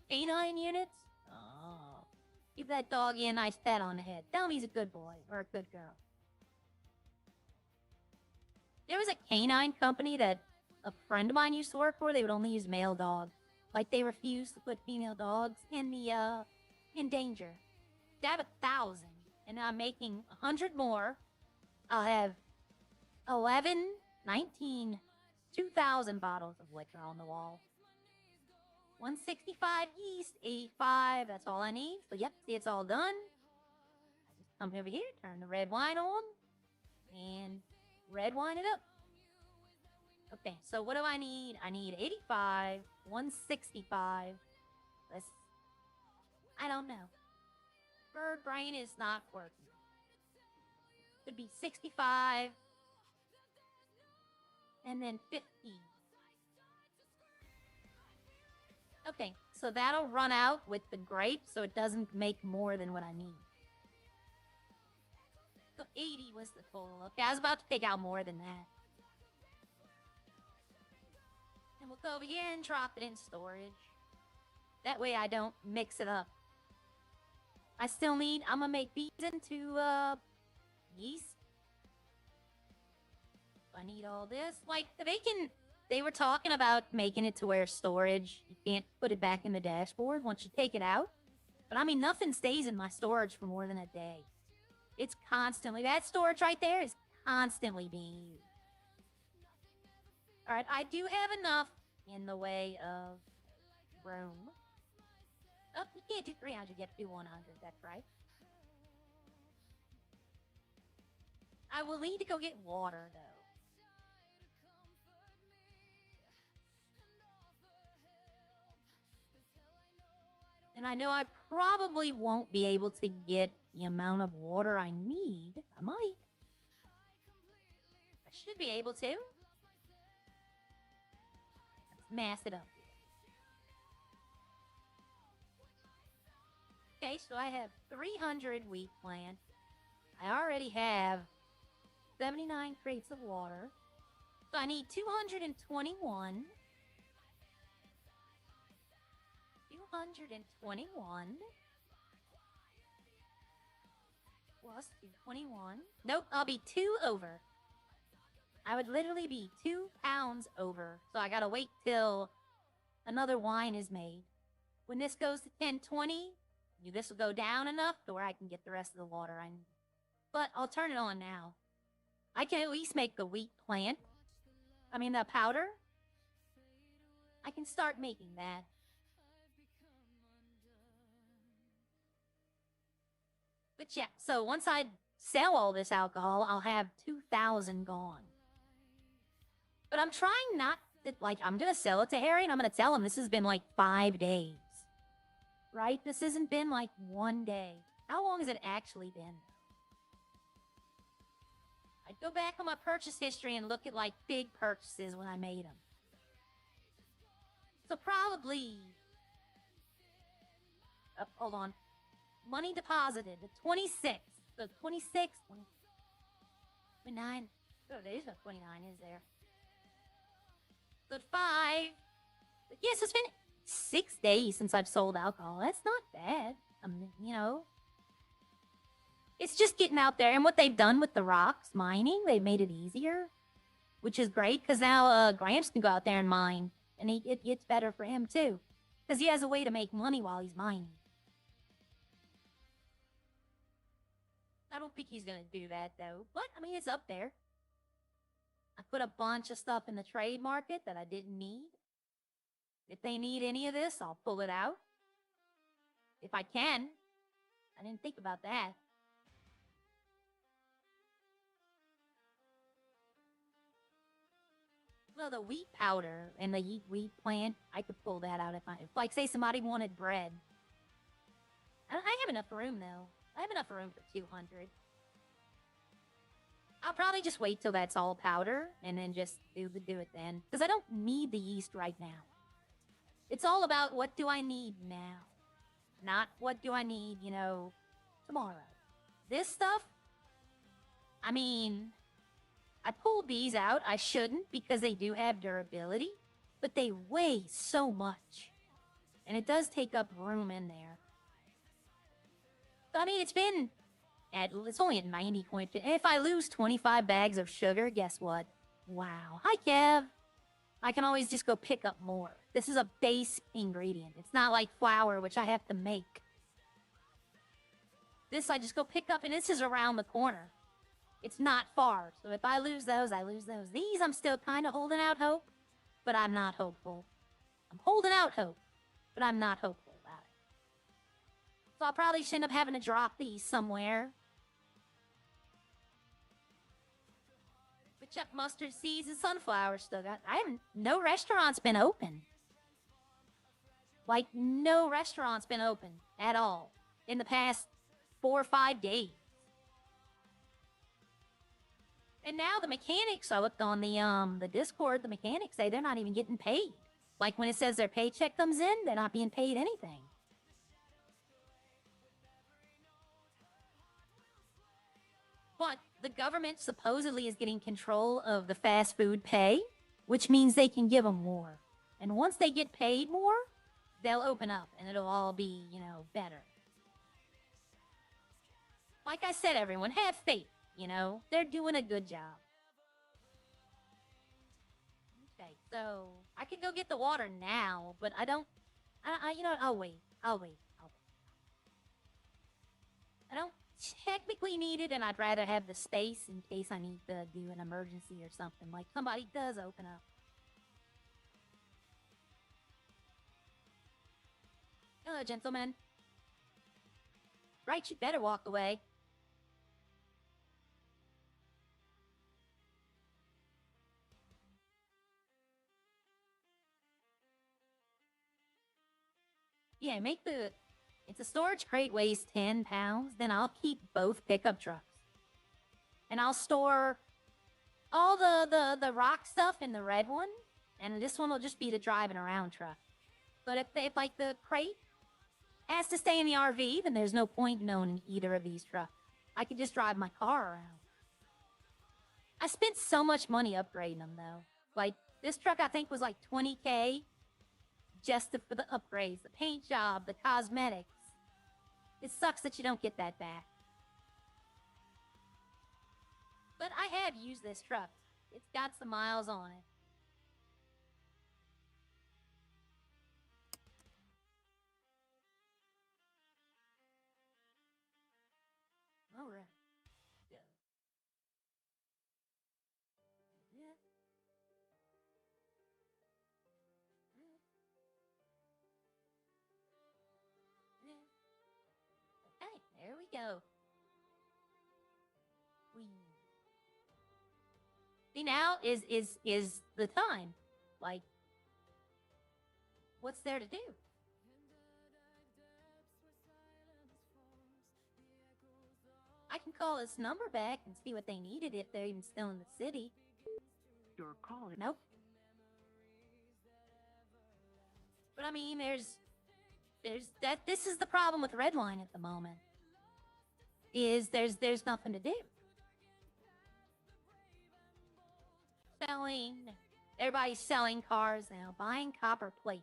Canine units? Oh. Give that doggy a nice pat on the head. Tell him he's a good boy or a good girl. There was a canine company that a friend of mine used to work for. They would only use male dogs. Like, they refused to put female dogs in danger. They have 1,000, and I'm making 100 more. I'll have 11, 19, 2,000 bottles of liquor on the wall. 165 yeast, 85, that's all I need. So yep, see, it's all done. I just come over here, turn the red wine on, and red wine it up. Okay, so what do I need? I need 85, 165. I don't know. Bird brain is not working. Could be 65, and then 50. Okay, so that'll run out with the grape, so it doesn't make more than what I need. So 80 was the total. Okay, I was about to take out more than that. And we'll go over here and drop it in storage. That way I don't mix it up. I'm gonna make these into, yeast. I need all this. Like, the bacon... They were talking about making it to where storage, you can't put it back in the dashboard once you take it out. But I mean, nothing stays in my storage for more than a day. It's constantly, that storage right there is constantly being used. Alright, I do have enough in the way of room. Oh, you can't do 300, you have to do 100, that's right. I will need to go get water, though. And I know I probably won't be able to get the amount of water I need. I might. I should be able to. Let's mass it up. Okay, so I have 300 wheat plant. I already have 79 crates of water. So I need 221. 221 plus 221. Nope, I'll be 2 over. I would literally be 2 pounds over. So I gotta wait till another wine is made. When this goes to 1020, this will go down enough to where I can get the rest of the water I need. But I'll turn it on now. I can at least make the wheat plant. I mean, the powder. I can start making that. But yeah, so once I sell all this alcohol, I'll have 2,000 gone. But I'm trying not to, like, I'm going to sell it to Harry, and I'm going to tell him this has been like 5 days. Right? This hasn't been like 1 day. How long has it actually been? I'd go back on my purchase history and look at, like, big purchases when I made them. So probably... Oh, hold on. Money deposited, the 26th. The 26th. 29. Oh, there's no 29, is there? So 5. Yes, it's been 6 days since I've sold alcohol. That's not bad. You know. It's just getting out there. And what they've done with the rocks mining, they've made it easier. Which is great, because now Gramps can go out there and mine. And it gets better for him, too. Because he has a way to make money while he's mining. I don't think he's going to do that, though. But, I mean, it's up there. I put a bunch of stuff in the trade market that I didn't need. If they need any of this, I'll pull it out. If I can. I didn't think about that. Well, the wheat powder and the wheat plant, I could pull that out if like, say somebody wanted bread. I have enough room, though. I have enough room for 200. I'll probably just wait till that's all powder and then just do it then. Because I don't need the yeast right now. It's all about what do I need now. Not what do I need, you know, tomorrow. This stuff, I mean, I pulled these out. I shouldn't because they do have durability. But they weigh so much. And it does take up room in there. I mean, it's only at 90.5. If I lose 25 bags of sugar, guess what? Wow. Hi, Kev. I can always just go pick up more. This is a base ingredient. It's not like flour, which I have to make. This I just go pick up, and this is around the corner. It's not far. So if I lose those, I lose those. These, I'm still kind of holding out hope, but I'm not hopeful. I'm holding out hope, but I'm not hopeful. So I probably should end up having to drop these somewhere. But chuck mustard seeds and sunflower still got... no restaurant's been open. Like, no restaurant's been open at all in the past 4 or 5 days. And now the mechanics, I looked on the Discord, the mechanics say they're not even getting paid. Like when it says their paycheck comes in, they're not being paid anything. But the government supposedly is getting control of the fast food pay, which means they can give them more. And once they get paid more, they'll open up and it'll all be, you know, better. Like I said, everyone, have faith, you know. They're doing a good job. Okay, so I could go get the water now, but I don't... you know what, I'll wait. I don't technically need it, and I'd rather have the space in case I need to do an emergency or something. Like, somebody does open up. Hello, gentlemen. Right, you better walk away. Yeah, make the... If the storage crate weighs 10 pounds, then I'll keep both pickup trucks. And I'll store all the rock stuff in the red one, and this one will just be the driving around truck. But if like, the crate has to stay in the RV, then there's no point in owning either of these trucks. I could just drive my car around. I spent so much money upgrading them, though. Like, this truck, I think, was like $20K just for the upgrades, the paint job, the cosmetics. It sucks that you don't get that back. But I have used this truck. It's got some miles on it. All right. Yeah. Yeah. Yeah. Okay, there we go. See, now is the time. Like, what's there to do? I can call this number back and see what they needed if they're even still in the city. Your call. Nope. But I mean, there's that. This is the problem with Redline at the moment. Is there's nothing to do. Selling. Everybody's selling cars now, buying copper plates.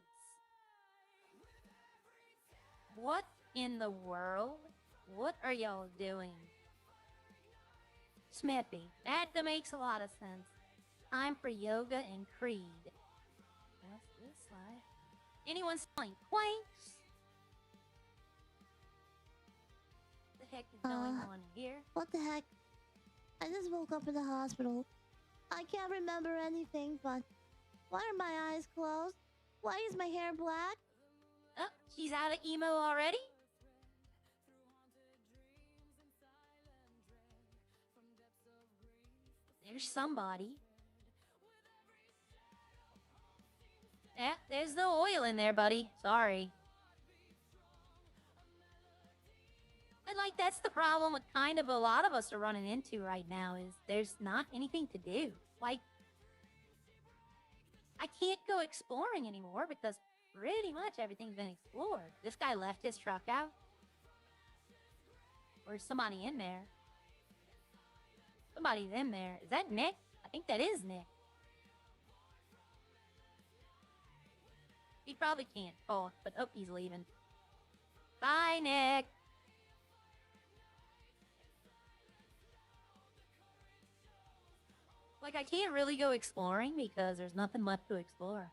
What in the world? What are y'all doing? Smithy. That makes a lot of sense. Time for yoga and Creed. What's this side? Anyone selling planks? What the heck is going on here? What the heck? I just woke up in the hospital. I can't remember anything, but why are my eyes closed? Why is my hair black? Oh, she's out of emo already? There's somebody. Yeah, there's no oil in there, buddy. Sorry. And like, that's the problem with kind of a lot of us are running into right now, is there's not anything to do. Like, I can't go exploring anymore because pretty much everything's been explored. This guy left his truck out. Or somebody in there. Somebody's in there. Is that Nick? I think that is Nick. He probably can't talk, but oh, he's leaving. Bye, Nick. Like, I can't really go exploring because there's nothing left to explore.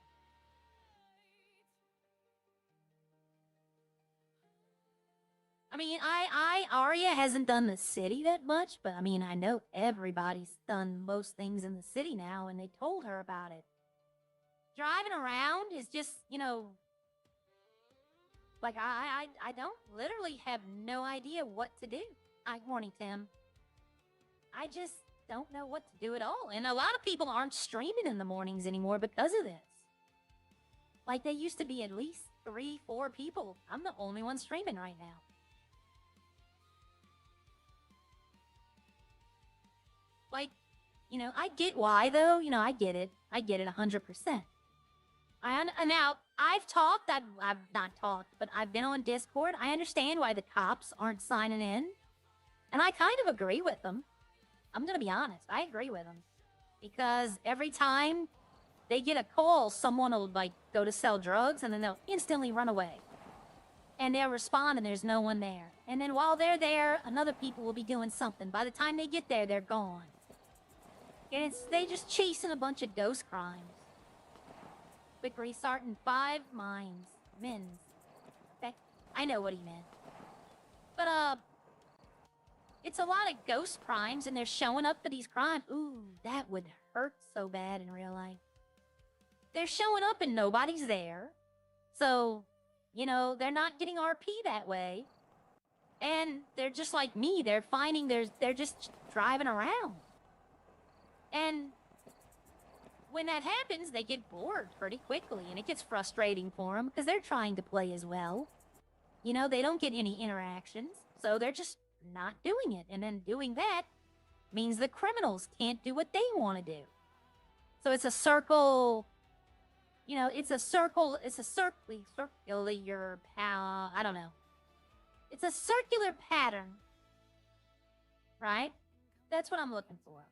I mean, Arya hasn't done the city that much, but I mean, I know everybody's done most things in the city now, and they told her about it. Driving around is just, you know, like, I don't literally have no idea what to do. Morning, Tim. I just don't know what to do at all. And a lot of people aren't streaming in the mornings anymore because of this. Like, they used to be at least 3-4 people. I'm the only one streaming right now. Like, you know, I get why, though. You know, I get it. I get it 100%. Now, I've talked, I've not talked, but I've been on Discord. I understand why the cops aren't signing in. And I kind of agree with them. I'm gonna be honest. I agree with them. Because every time they get a call, someone will, like, go to sell drugs, and then they'll instantly run away. And they'll respond, and there's no one there. And then while they're there, another people will be doing something. By the time they get there, they're gone. And they just chasing a bunch of ghost crimes. Quick restart in 5 mines. Mins. Okay, I know what he meant. But, it's a lot of ghost crimes, and they're showing up for these crimes. Ooh, that would hurt so bad in real life. They're showing up and nobody's there. So, you know, they're not getting RP that way. And they're just like me. They're finding they're just driving around. And when that happens, they get bored pretty quickly, and it gets frustrating for them because they're trying to play as well. You know, they don't get any interactions, so they're just not doing it. And then doing that means the criminals can't do what they want to do. So it's a circle, you know, it's a circular I don't know. It's a circular pattern, right? That's what I'm looking for.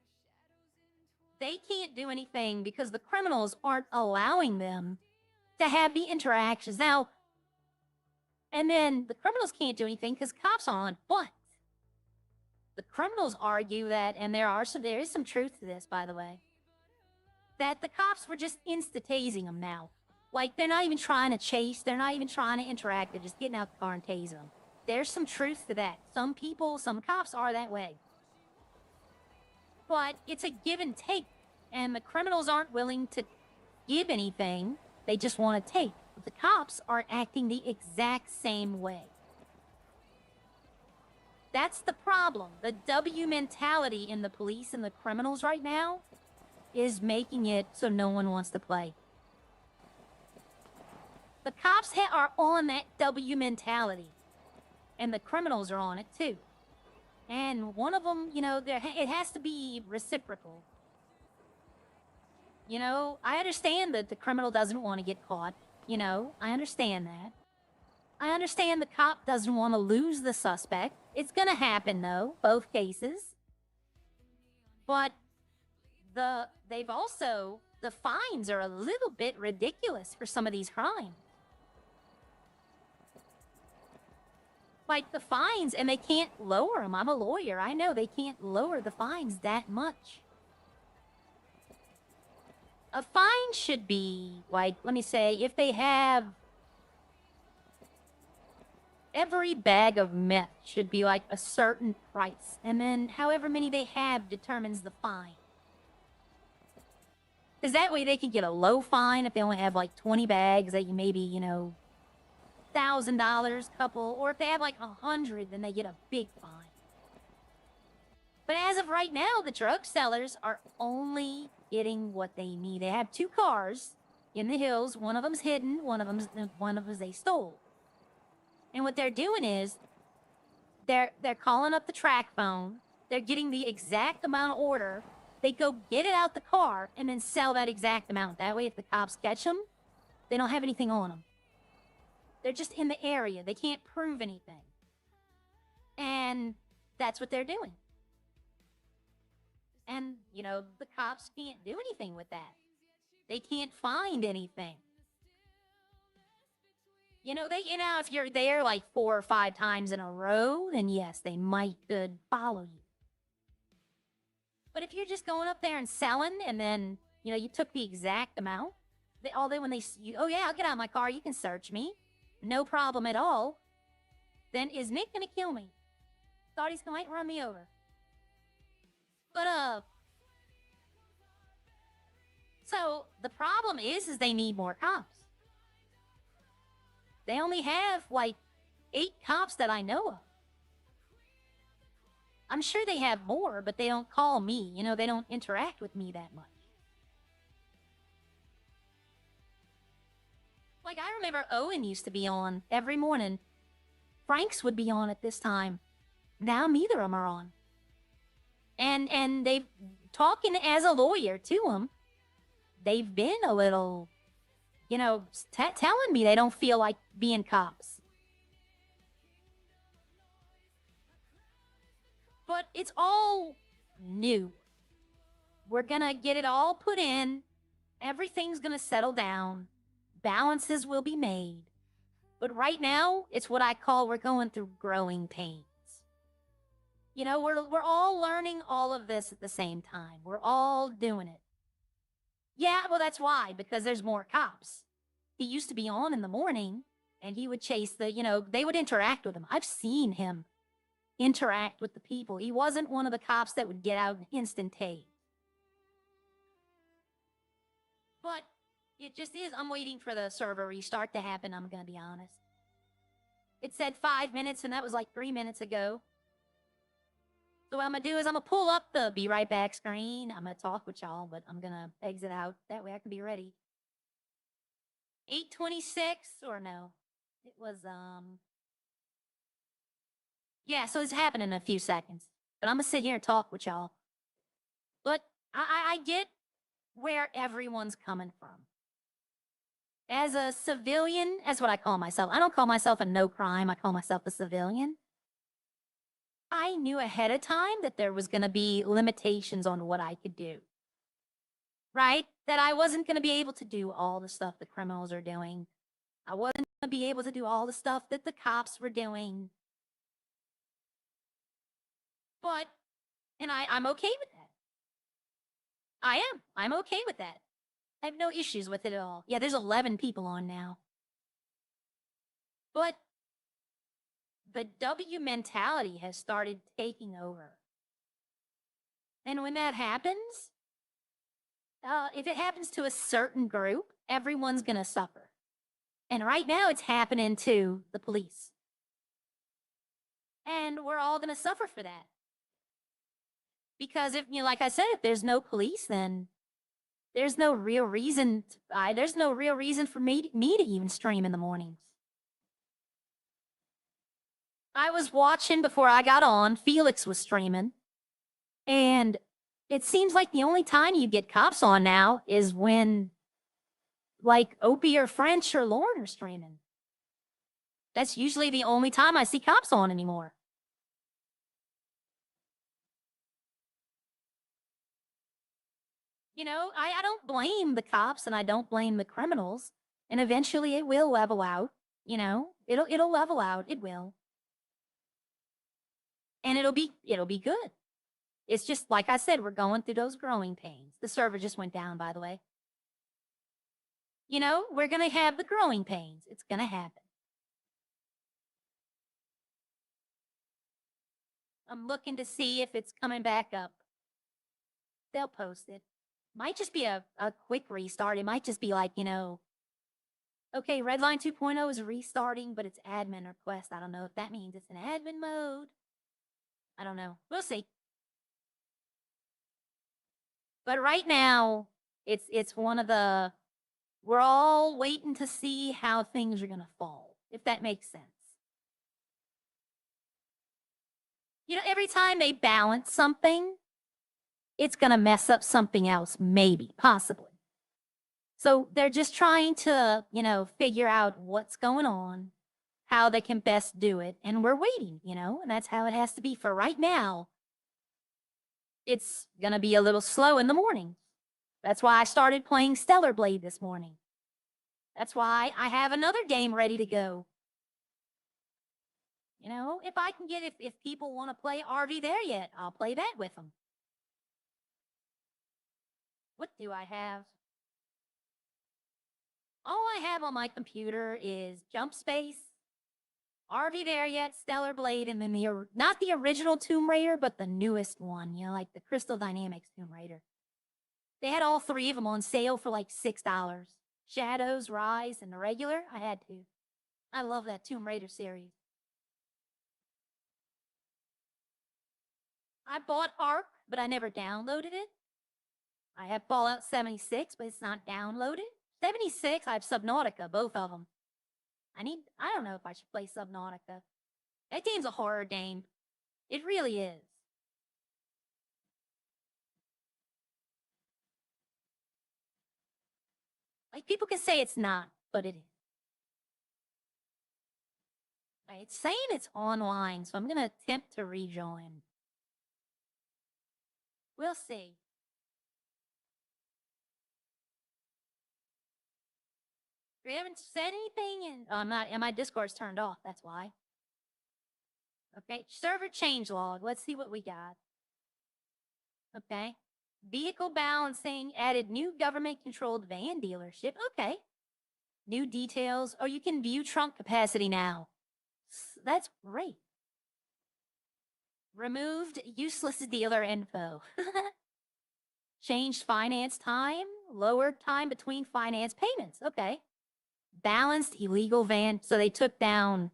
They can't do anything because the criminals aren't allowing them to have the interactions. Now, and then the criminals can't do anything because cops aren't, but the criminals argue that, and there is some truth to this, by the way, that the cops were just insta-tasing them now. Like, they're not even trying to chase, they're not even trying to interact, they're just getting out the car and tasing them. There's some truth to that. Some people, some cops are that way. But it's a give and take, and the criminals aren't willing to give anything, they just want to take. But the cops are acting the exact same way. That's the problem. The W mentality in the police and the criminals right now is making it so no one wants to play. The cops are on that W mentality, and the criminals are on it too. And one of them, you know, it has to be reciprocal. You know, I understand that the criminal doesn't want to get caught. You know, I understand that. I understand the cop doesn't want to lose the suspect. It's gonna happen though, both cases. But the fines are a little bit ridiculous for some of these crimes. Like the fines, and they can't lower them. I'm a lawyer, I know they can't lower the fines that much. A fine should be, like, let me say, if they have... Every bag of meth should be like a certain price, and then however many they have determines the fine. Because that way they can get a low fine if they only have like 20 bags, that you maybe, you know, $1,000 couple, or if they have like 100, then they get a big fine. But as of right now, the drug sellers are only getting what they need. They have 2 cars in the hills. One of them's hidden, one of them's they stole. And what they're doing is they're calling up the track phone. They're getting the exact amount of order. They go get it out the car and then sell that exact amount. That way, if the cops catch them, they don't have anything on them. They're just in the area. They can't prove anything. And that's what they're doing. And, you know, the cops can't do anything with that. They can't find anything. You know, if you're there like 4 or 5 times in a row, then yes, they might could follow you. But if you're just going up there and selling, and then, you know, you took the exact amount, oh yeah, I'll get out of my car, you can search me. No problem at all. Then is Nick gonna kill me? Thought he might run me over. But, so the problem is they need more cops. They only have, like, 8 cops that I know of. I'm sure they have more, but they don't call me. You know, they don't interact with me that much. Like, I remember Owen used to be on every morning. Franks would be on at this time. Now neither of them are on. And they've, talking as a lawyer to them, they've been a little... you know, telling me they don't feel like being cops. But it's all new. We're gonna get it all put in. Everything's gonna settle down. Balances will be made. But right now, it's what I call we're going through growing pains. You know, we're all learning all of this at the same time. We're all doing it. Yeah, well, that's why, because there's more cops. He used to be on in the morning, and he would chase they would interact with him. I've seen him interact with the people. He wasn't one of the cops that would get out and instant tase. But it just is. I'm waiting for the server restart to happen, I'm gonna be honest. It said 5 minutes, and that was like 3 minutes ago. So what I'm gonna do is I'm gonna pull up the be right back screen. I'm gonna talk with y'all, but I'm gonna exit out. That way I can be ready. 8:26 or no? It was yeah, so it's happening in a few seconds. But I'm gonna sit here and talk with y'all. But I get where everyone's coming from. As a civilian, that's what I call myself. I don't call myself a no crime, I call myself a civilian. I knew ahead of time that there was gonna be limitations on what I could do. right? That I wasn't going to be able to do all the stuff the criminals are doing. I wasn't going to be able to do all the stuff that the cops were doing. But, and I'm okay with that. I am. I'm okay with that. I have no issues with it at all. Yeah, there's 11 people on now. But the W mentality has started taking over. And when that happens, if it happens to a certain group, everyone's going to suffer. And right now it's happening to the police. And we're all going to suffer for that. Because if, you know, like I said, if there's no police, then there's no real reason there's no real reason for me to even stream in the mornings. I was watching before I got on, Felix was streaming, and it seems like the only time you get cops on now is when, like, Opie or French or Lauren are streaming. That's usually the only time I see cops on anymore. You know, I don't blame the cops and I don't blame the criminals. And eventually it will level out. You know, it'll level out. It will. And it'll be good. It's just like I said, we're going through those growing pains. The server just went down, by the way. You know, we're gonna have the growing pains. It's gonna happen. I'm looking to see if it's coming back up. They'll post it. Might just be a quick restart. It might just be like, you know, okay, Redline 2.0 is restarting, but it's admin request. I don't know if that means it's in admin mode. I don't know. We'll see. But right now, it's one of the, we're all waiting to see how things are going to fall, if that makes sense. You know, every time they balance something, it's going to mess up something else, maybe, possibly. So they're just trying to, you know, figure out what's going on, how they can best do it, and we're waiting, you know, and that's how it has to be for right now. It's going to be a little slow in the morning. That's why I started playing Stellar Blade this morning. That's why I have another game ready to go. You know, if I can get, if people want to play RV there yet, I'll play that with them. What do I have? All I have on my computer is Jump Space, RV there yet, Stellar Blade, and then not the original Tomb Raider, but the newest one, you know, like the Crystal Dynamics Tomb Raider. They had all three of them on sale for like $6. Shadows, Rise, and the regular. I had to. I love that Tomb Raider series. I bought Ark, but I never downloaded it. I have Fallout 76, but it's not downloaded. 76, I have Subnautica, both of them. I don't know if I should play Subnautica. That game's a horror game. It really is. Like, people can say it's not, but it is. It's saying it's online, so I'm going to attempt to rejoin. We'll see. We haven't said anything, and my Discord's turned off. That's why. Okay, server changelog. Let's see what we got. Okay, vehicle balancing added new government-controlled van dealership. Okay, new details. Oh, you can view trunk capacity now. That's great. Removed useless dealer info. Changed finance time. Lowered time between finance payments. Okay. Balanced illegal van. So they took down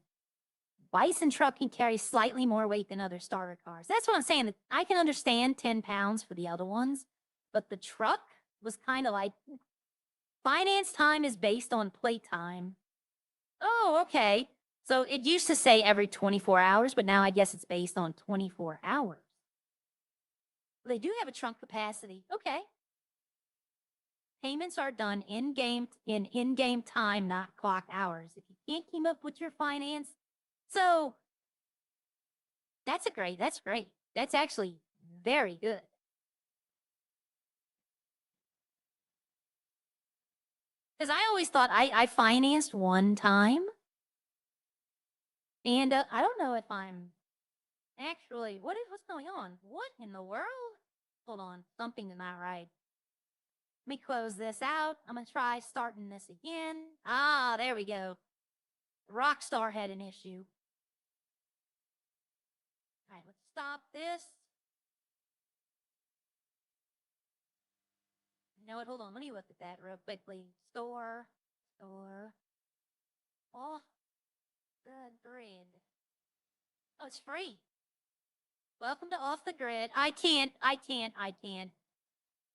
Bison truck can carry slightly more weight than other starter cars. That's what I'm saying. I can understand 10 pounds for the other ones, but the truck was kind of like, finance time is based on play time. Oh, okay. So it used to say every 24 hours, but now I guess it's based on 24 hours. They do have a trunk capacity. Okay. Payments are done in-game time, not clock hours. If you can't keep up with your finance, so that's great. That's actually very good. Because I always thought I financed one time. And I don't know if I'm actually, what's going on? What in the world? Hold on, something's not right. Let me close this out. I'm gonna try starting this again. Ah, there we go. Rockstar had an issue. All right, let's stop this. You know what? Hold on. Let me look at that real quickly. Store. Off the grid. Oh, it's free. Welcome to Off the Grid. I can't.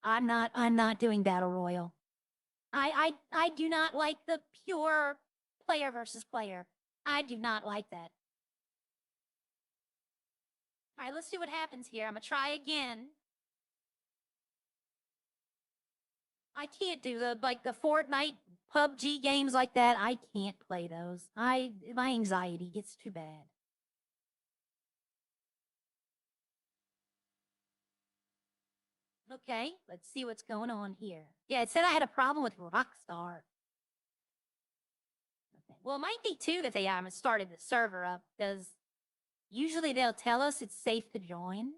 I'm not doing Battle Royal. I do not like the pure player versus player. I do not like that. All right, let's see what happens here. I'm gonna try again. I can't do the Fortnite, PUBG games like that. I can't play those. My anxiety gets too bad. Okay, let's see what's going on here. Yeah, it said I had a problem with Rockstar. Okay. Well, it might be too that they started the server up, because usually they'll tell us it's safe to join.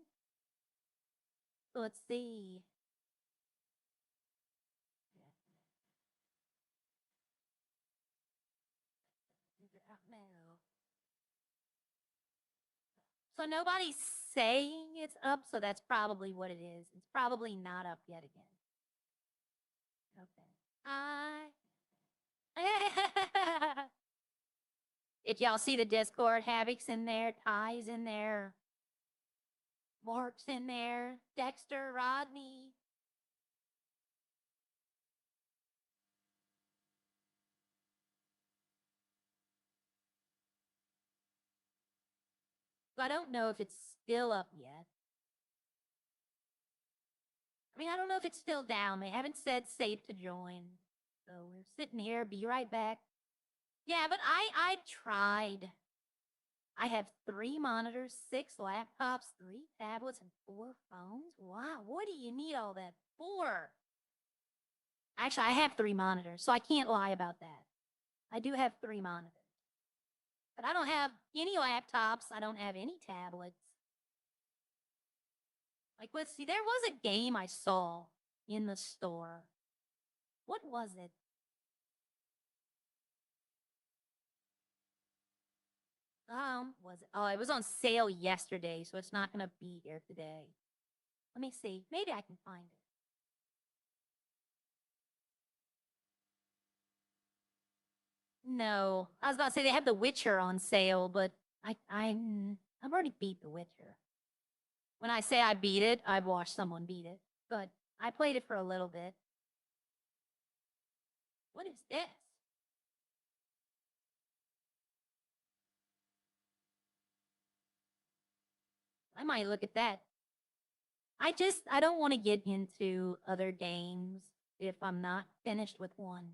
So let's see. So nobody's saying it's up, so that's probably what it is. It's probably not up yet again. Okay. Did y'all see the Discord? Havoc's in there, Ty's in there, Mark's in there, Dexter, Rodney. So I don't know if it's still up yet. I mean, I don't know if it's still down. They haven't said safe to join. So we're sitting here, be right back. Yeah, but I tried. I have 3 monitors, 6 laptops, 3 tablets, and 4 phones. Wow, what do you need all that for? Actually, I have 3 monitors, so I can't lie about that. I do have 3 monitors. But I don't have any laptops. I don't have any tablets. Like, let's see, there was a game I saw in the store. What was it? Was it? Oh, it was on sale yesterday, so it's not gonna be here today. Let me see. Maybe I can find it. No, I was about to say they have The Witcher on sale, but I've already beat The Witcher. When I say I beat it, I've watched someone beat it, but I played it for a little bit. What is this? I might look at that. I don't want to get into other games if I'm not finished with one.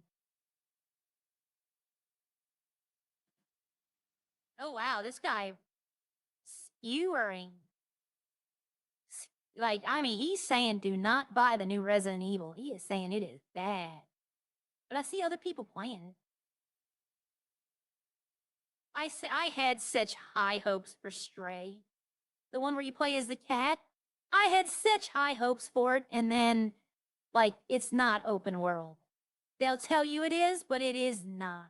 Oh wow, this guy skewering. Like, I mean, he's saying do not buy the new Resident Evil. He is saying it is bad. But I see other people playing it. I had such high hopes for Stray. The one where you play as the cat. I had such high hopes for it, and then, like, it's not open world. They'll tell you it is, but it is not.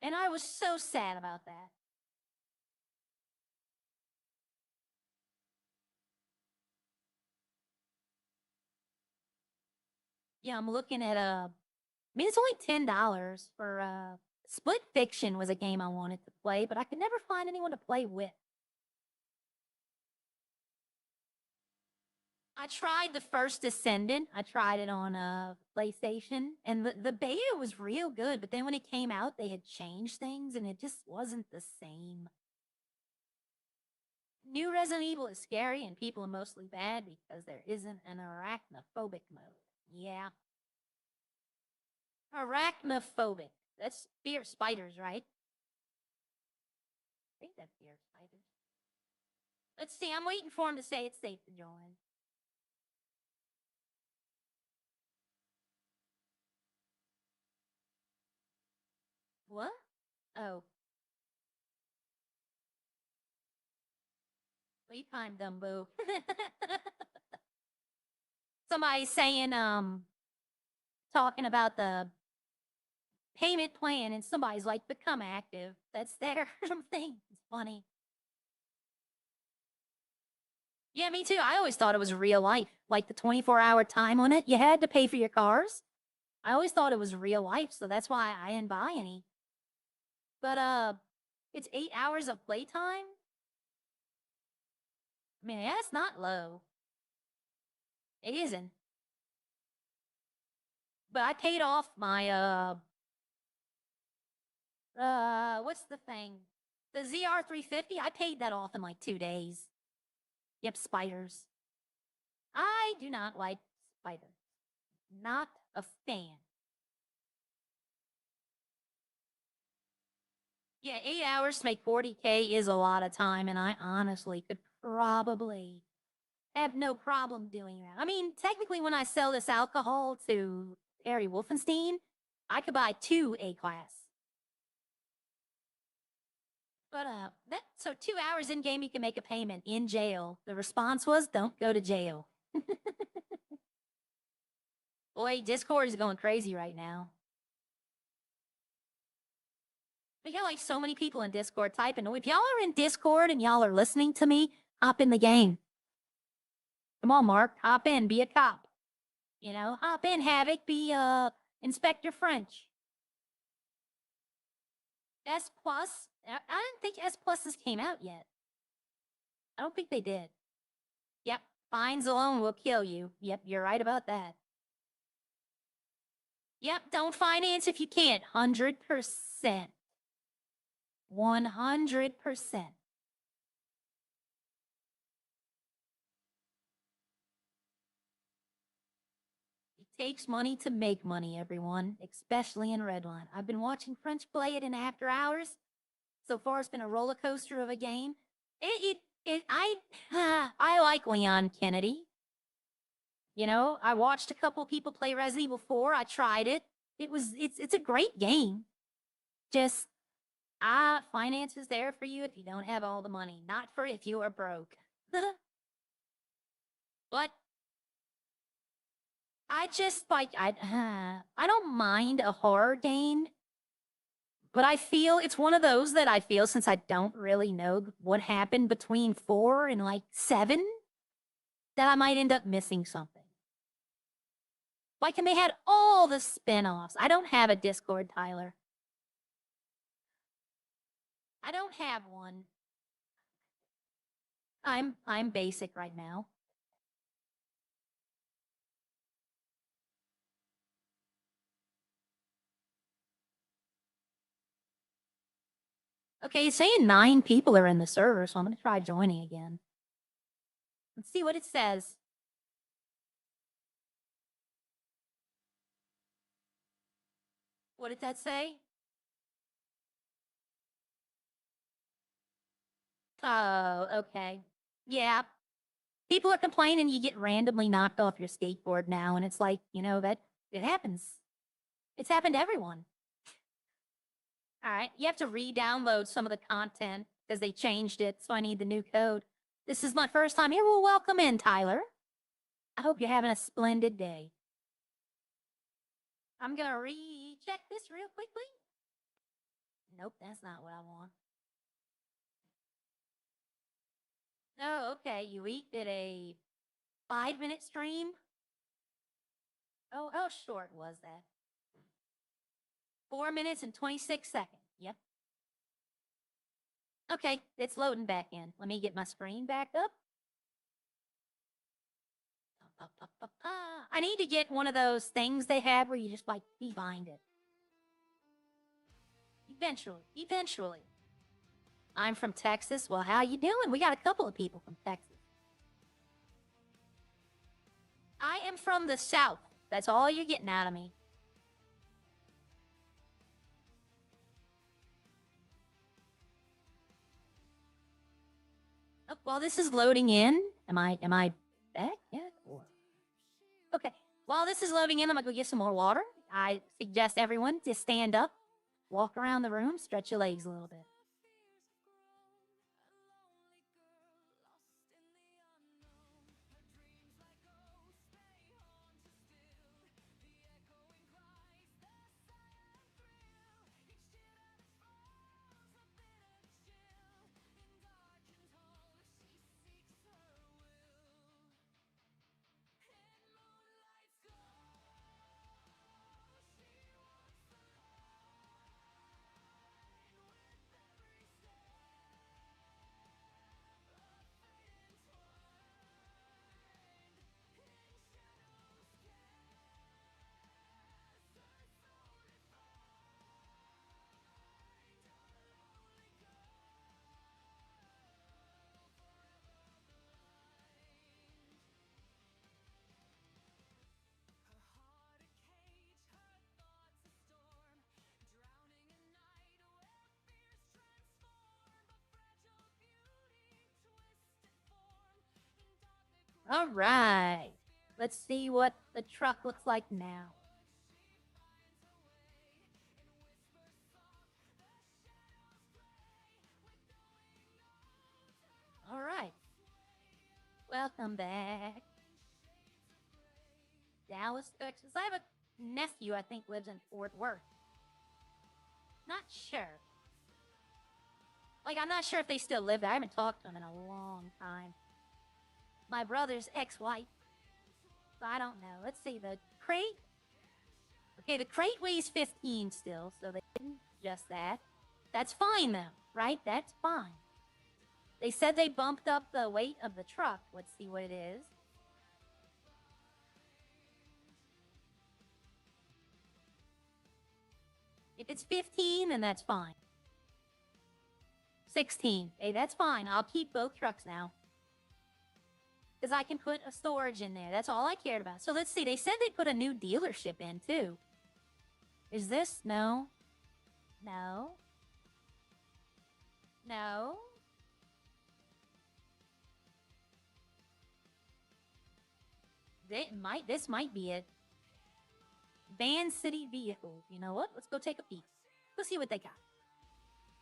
And I was so sad about that. Yeah, I'm looking at I mean, it's only $10 for Split Fiction was a game I wanted to play, but I could never find anyone to play with. I tried the first Descendant. I tried it on PlayStation, and the beta was real good, but then when it came out, they had changed things, and it just wasn't the same. New Resident Evil is scary, and people are mostly bad because there isn't an arachnophobic mode. Yeah. Arachnophobic. That's fear spiders, right? I think that's fear spiders. Let's see, I'm waiting for him to say it's safe to join. What? Oh. Wait time, Dumbo. Somebody's saying, talking about the payment plan, and somebody's like, become active. That's their thing. It's funny. Yeah, me too. I always thought it was real life. Like the 24-hour time on it, you had to pay for your cars. I always thought it was real life, so that's why I didn't buy any. But, it's 8 hours of playtime? I mean, that's not low. It isn't. But I paid off my, what's the thing? The ZR350, I paid that off in like 2 days. Yep, spiders. I do not like spiders. Not a fan. Yeah, 8 hours to make 40K is a lot of time, and I honestly could probably have no problem doing that. I mean, technically, when I sell this alcohol to Harry Wolfenstein, I could buy 2 A-class. But, so 2 hours in game, you can make a payment in jail. The response was, don't go to jail. Boy, Discord is going crazy right now. We got like so many people in Discord typing. If y'all are in Discord and y'all are listening to me, hop in the game. Come on, Mark, hop in, be a cop. You know, hop in, Havoc, be Inspector French. S Plus, I didn't think S Pluses came out yet. I don't think they did. Yep, fines alone will kill you. Yep, you're right about that. Yep, don't finance if you can't. 100%. 100%. It takes money to make money, everyone, especially in Redline. I've been watching French play it in after hours. So far, it's been a roller coaster of a game. I like Leon Kennedy. You know, I watched a couple people play Resident Evil 4. I tried it. It's a great game. Just, finance is there for you if you don't have all the money, not for if you are broke. But I just like I don't mind a horror game, but I feel it's one of those that I feel since I don't really know what happened between 4 and like 7, that I might end up missing something. Like, and they had all the spin-offs. I don't have a Discord, Tyler. I don't have one. I'm basic right now. Okay, it's saying 9 people are in the server, so I'm gonna try joining again. Let's see what it says. What did that say? Oh, okay. Yeah. People are complaining you get randomly knocked off your skateboard now, and it's like, you know, that it happens. It's happened to everyone. All right, you have to re-download some of the content because they changed it, so I need the new code. This is my first time here. Well, welcome in, Tyler. I hope you're having a splendid day. I'm gonna recheck this real quickly. Nope, that's not what I want. Oh, okay. You did a 5-minute stream. Oh, how short was that? 4 minutes and 26 seconds. Yep. Okay, it's loading back in. Let me get my screen back up. I need to get one of those things they have where you just like bind it. Eventually. I'm from Texas. Well, how you doing? We got a couple of people from Texas. I am from the South. That's all you're getting out of me. Oh, while this is loading in, am I back yet? Or... Okay, while this is loading in, I'm gonna go get some more water. I suggest everyone to stand up walk around the room, stretch your legs a little bit. All right. Let's see what the truck looks like now. All right. Welcome back. Dallas, Texas. I have a nephew I think lives in Fort Worth. Not sure. Like, I'm not sure if they still live there. I haven't talked to them in a long time. My brother's ex-wife. So I don't know. Let's see, the crate. Okay, the crate weighs 15 still, so they didn't adjust that. That's fine, though, right? That's fine. They said they bumped up the weight of the truck. Let's see what it is. If it's 15, then that's fine. 16. Hey, that's fine. I'll keep both trucks now. Because I can put a storage in there. That's all I cared about. So let's see. They said they put a new dealership in, too. Is this? No. No. No. This might be it. Van City Vehicles. You know what? Let's go take a peek. Let's see what they got.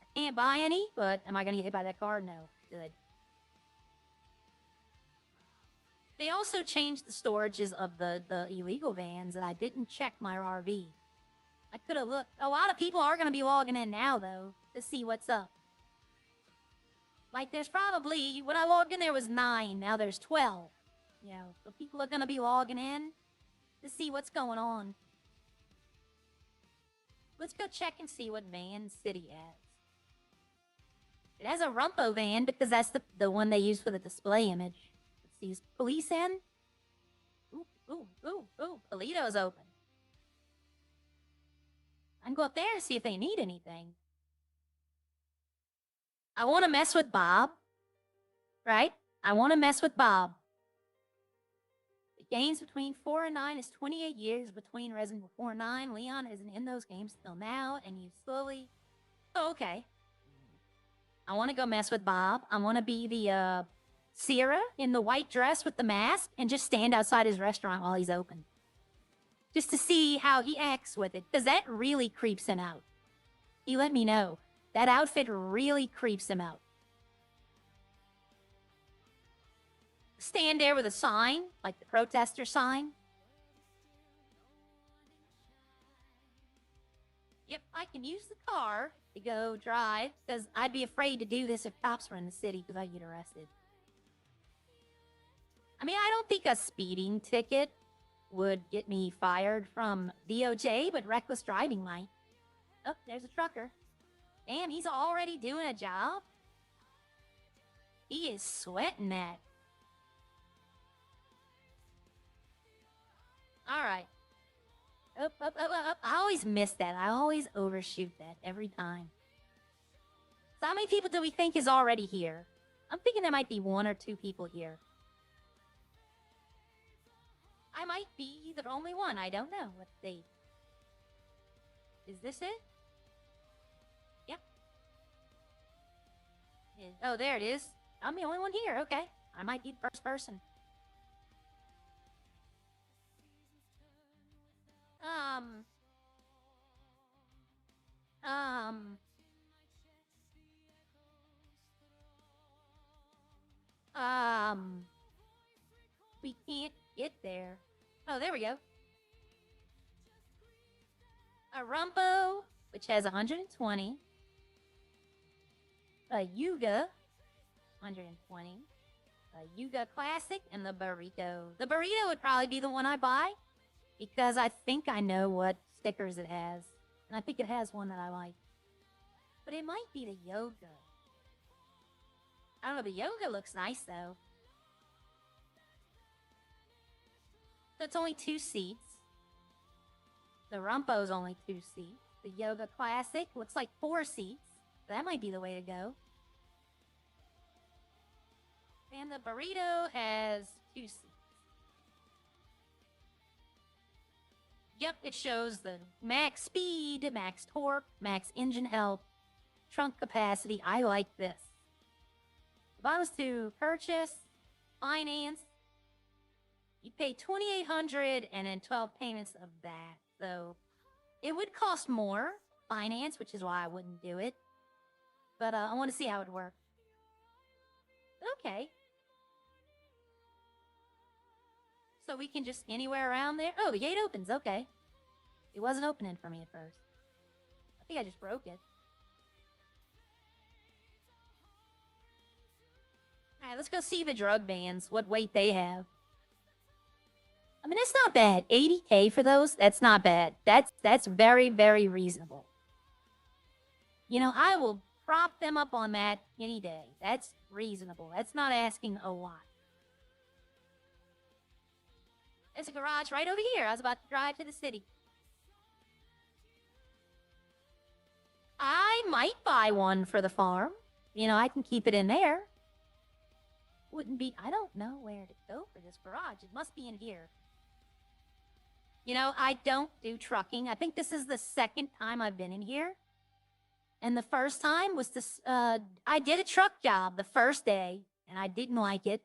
I can't buy any, but am I going to get hit by that car? No. Good. They also changed the storages of the illegal vans, and I didn't check my RV. I could have looked. A lot of people are going to be logging in now, though, to see what's up. Like, there's probably, when I logged in, there was 9. Now there's 12. You know, so people are going to be logging in to see what's going on. Let's go check and see what Van City has. It has a Rumpo van because that's the one they use for the display image. Let's see, is police in? Ooh, Polito's open. I can go up there and see if they need anything. I want to mess with Bob. Right? I want to mess with Bob. The games between 4 and 9 is 28 years between Resident Evil 4 and 9. Leon isn't in those games till now, and you slowly... Oh, okay. I want to go mess with Bob. I want to be the, Sierra in the white dress with the mask and just stand outside his restaurant while he's open. Just to see how he acts with it, because that really creeps him out. He let me know. That outfit really creeps him out. Stand there with a sign, like the protester sign. Yep, I can use the car to go drive, because I'd be afraid to do this if cops were in the city, because I'd get arrested. I mean, I don't think a speeding ticket would get me fired from DOJ, but reckless driving might. Oh, there's a trucker. Damn, he's already doing a job? He is sweating that. Alright. Up. I always miss that. I always overshoot that every time. So how many people do we think is already here? I'm thinking there might be 1 or 2 people here. I might be the only one. I don't know. Let's see. Is this it? Yep. Oh, there it is. I'm the only one here. Okay. I might be the first person. Oh, there we go. A Rumpo, which has 120. A Yuga, 120. A Yuga Classic, and the Burrito. The Burrito would probably be the one I buy, because I think I know what stickers it has. And I think it has one that I like. But it might be the Yoga. I don't know, the Yoga looks nice, though. So it's only 2 seats. The Rumpo's only 2 seats. The Yoga Classic looks like 4 seats. That might be the way to go. And the Burrito has 2 seats. Yep, it shows the max speed, max torque, max engine health, trunk capacity. I like this. If I was to purchase, finance, you pay $2,800 and then 12 payments of that. So it would cost more finance, which is why I wouldn't do it. But I want to see how it works. Okay. So we can just anywhere around there. Oh, the gate opens. Okay. It wasn't opening for me at first. I think I just broke it. Alright, let's go see the drug bans, what weight they have. I mean, it's not bad. 80K for those, that's not bad. That's very, very reasonable. You know, I will prop them up on that any day. That's reasonable. That's not asking a lot. There's a garage right over here. I was about to drive to the city. I might buy one for the farm. You know, I can keep it in there. Wouldn't be... I don't know where to go for this garage. It must be in here. You know, I don't do trucking. I think this is the second time I've been in here. And the first time was this... I did a truck job the first day, and I didn't like it.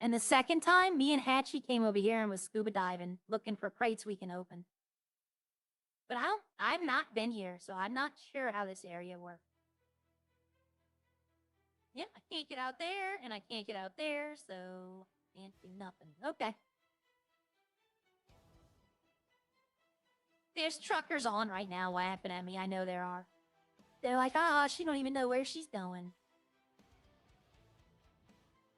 And the second time, me and Hatchie came over here and was scuba diving, looking for crates we can open. But I've not been here, so I'm not sure how this area works. Yeah, I can't get out there, and I can't get out there, so can't do nothing. Okay. There's truckers on right now laughing at me. I know there are. They're like, ah, she don't even know where she's going.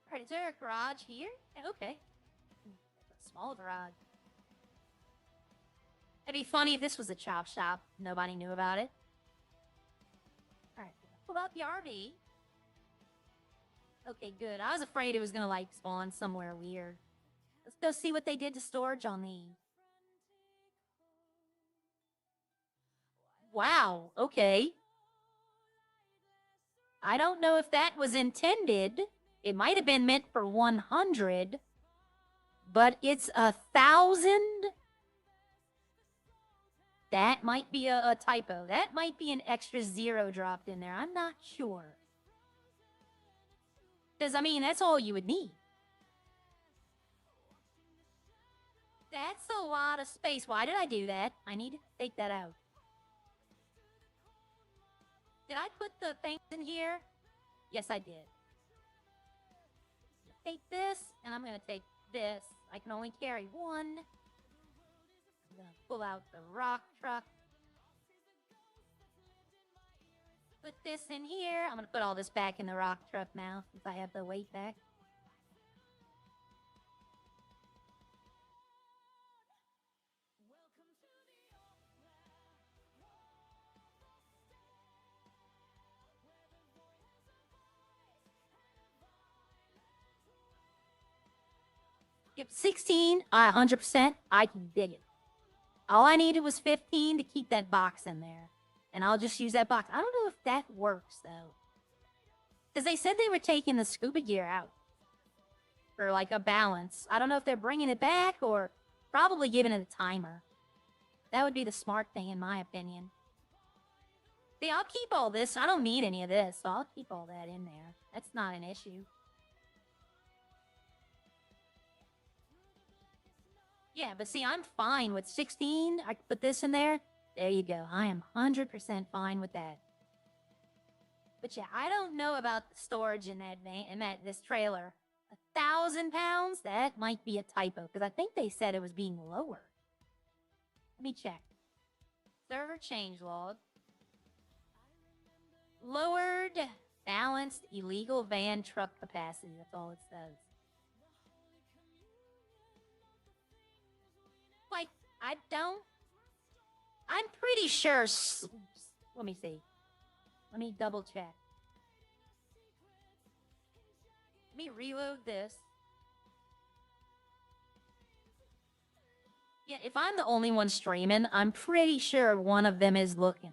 Alright, is there a garage here? Yeah, okay. A small garage. It'd be funny if this was a chop shop. Nobody knew about it. Alright, pull out the RV. Okay, good. I was afraid it was gonna, like, spawn somewhere weird. Let's go see what they did to storage on these. Wow, okay. I don't know if that was intended. It might have been meant for 100, but it's 1,000. That might be a typo. That might be an extra 0 dropped in there. I'm not sure. Because, I mean, that's all you would need. That's a lot of space. Why did I do that? I need to take that out. Did I put the things in here? Yes, I did. Take this, and I'm going to take this. I can only carry one. I'm going to pull out the rock truck. Put this in here. I'm going to put all this back in the rock truck now, since I have the weight back. Yep, 16, 100%, I can dig it. All I needed was 15 to keep that box in there. And I'll just use that box. I don't know if that works, though. Because they said they were taking the scuba gear out. For, like, a balance. I don't know if they're bringing it back or probably giving it a timer. That would be the smart thing, in my opinion. See, I'll keep all this. I don't need any of this, so I'll keep all that in there. That's not an issue. Yeah, but see, I'm fine with 16. I can put this in there. There you go. I am 100% fine with that. But yeah, I don't know about the storage in that van, this trailer. 8,000 pounds? That might be a typo, because I think they said it was being lowered. Let me check. Server changelog. Lowered, balanced, illegal van truck capacity. That's all it says. Like, I don't... I'm pretty sure... Let me see. Let me double check. Let me reload this. Yeah, if I'm the only one streaming, I'm pretty sure one of them is looking.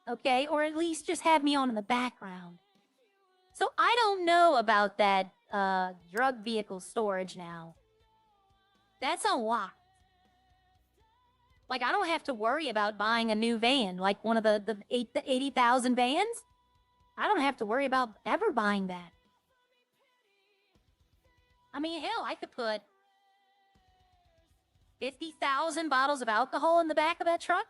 Okay? Or at least just have me on in the background. So I don't know about that drug vehicle storage now. That's unlocked. Like, I don't have to worry about buying a new van, like one of the 80,000 vans. I don't have to worry about ever buying that. I mean, hell, I could put 50,000 bottles of alcohol in the back of that truck.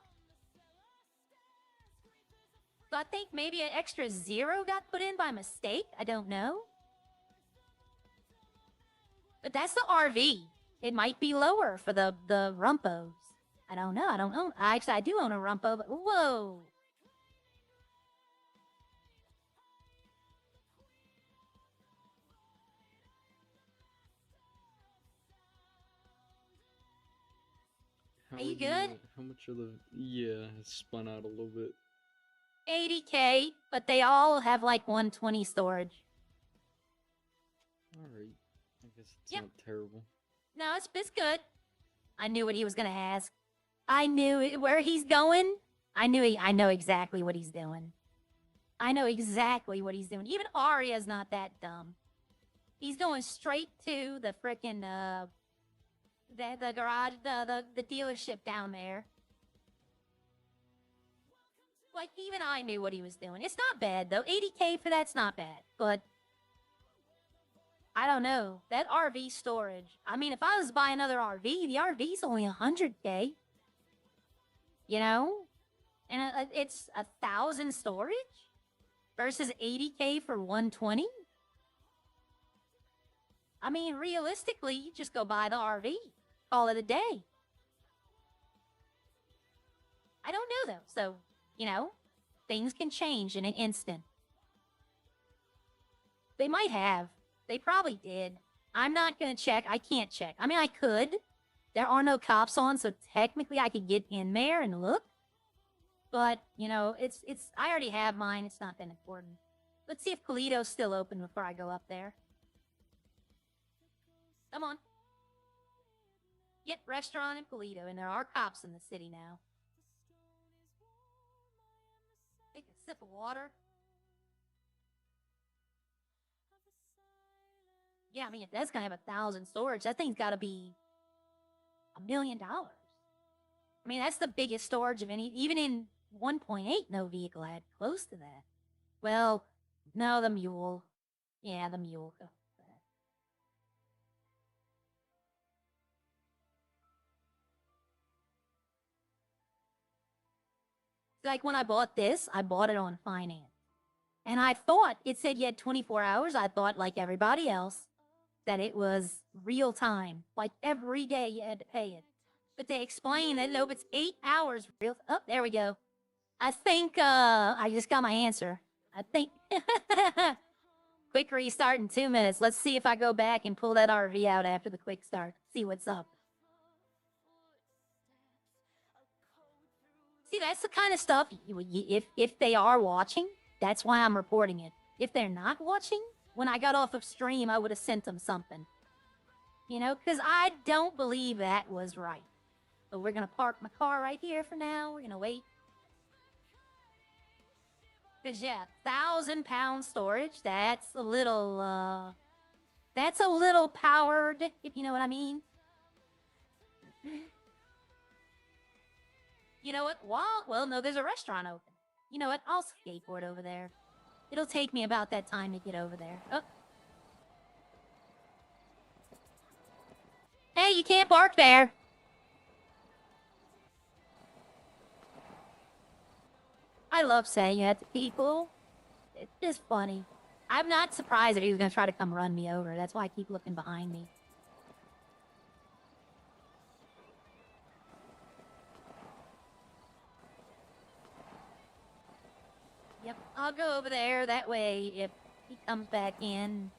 So I think maybe an extra 0 got put in by mistake. I don't know. But that's the RV. It might be lower for the Rumpos. I don't know. I don't own... Actually, I do own a Rumpo, but... Whoa! Are you good? How much are the... Yeah, it spun out a little bit. 80K, but they all have like 120 storage. Alright. I guess it's Yep. not terrible. No, it's good. I knew what he was gonna ask. I knew where he's going. I know exactly what he's doing. I know exactly what he's doing. Even Arya's not that dumb. He's going straight to the frickin' the garage, the dealership down there. Like, even I knew what he was doing. It's not bad, though. 80K for that's not bad. But I don't know. That RV storage. I mean, if I was to buy another RV, the RV's only 100K. You know? And it's 1,000 storage? Versus 80K for 120? I mean, realistically, you just go buy the RV. Call it a day. I don't know, though. So, you know, things can change in an instant. They might have. They probably did. I'm not gonna check. I can't check. I mean, I could. There are no cops on, so technically I could get in there and look. But, you know, I already have mine. It's not that important. Let's see if Polito's still open before I go up there. Come on. Get restaurant in Polito, and there are cops in the city now. Take a sip of water. Yeah, I mean, if that's gonna have 1,000 storage, that thing's gotta be $1 million. I mean, that's the biggest storage of any, even in 1.8, no vehicle had close to that. Well, no, the mule. Yeah, the mule. Like, when I bought this, I bought it on finance. And I thought, it said you had 24 hours. I thought, like everybody else, that it was real time. Like, every day you had to pay it. But they explained that, nope, it's 8 hours real... Oh, there we go. I think, I just got my answer. I think... Quick restart in 2 minutes. Let's see if I go back and pull that RV out after the quick start. See what's up. See, that's the kind of stuff, if they are watching, that's why I'm reporting it. If they're not watching, when I got off of stream, I would have sent them something. You know, because I don't believe that was right. So we're going to park my car right here for now. We're going to wait. Because, yeah, 1,000 pound storage, that's a little powered, if you know what I mean. You know what? Well, no, there's a restaurant open. You know what? I'll skateboard over there. It'll take me about that time to get over there. Oh. Hey, you can't park there. I love saying that to people. It's just funny. I'm not surprised if he's gonna try to come run me over. That's why I keep looking behind me. Yep, I'll go over there. That way, if he comes back in,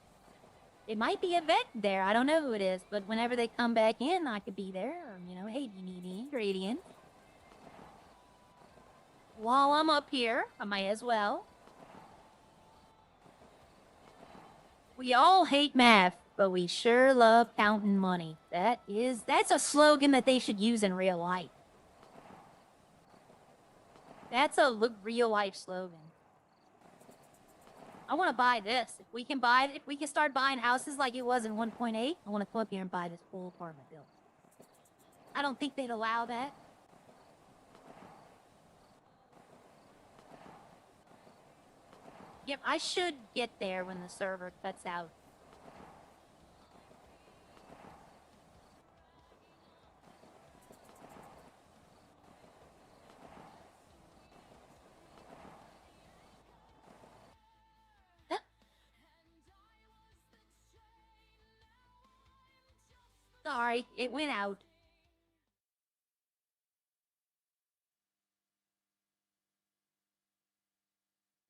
it might be a vet there. I don't know who it is, but whenever they come back in, I could be there. Or, you know, hey, do you need any ingredients? While I'm up here, I might as well. We all hate math, but we sure love counting money. That's a slogan that they should use in real life. That's a real life slogan. I want to buy this. If we can start buying houses like it was in 1.8, I want to come up here and buy this full apartment building. I don't think they'd allow that. Yep, I should get there when the server cuts out. Sorry, it went out.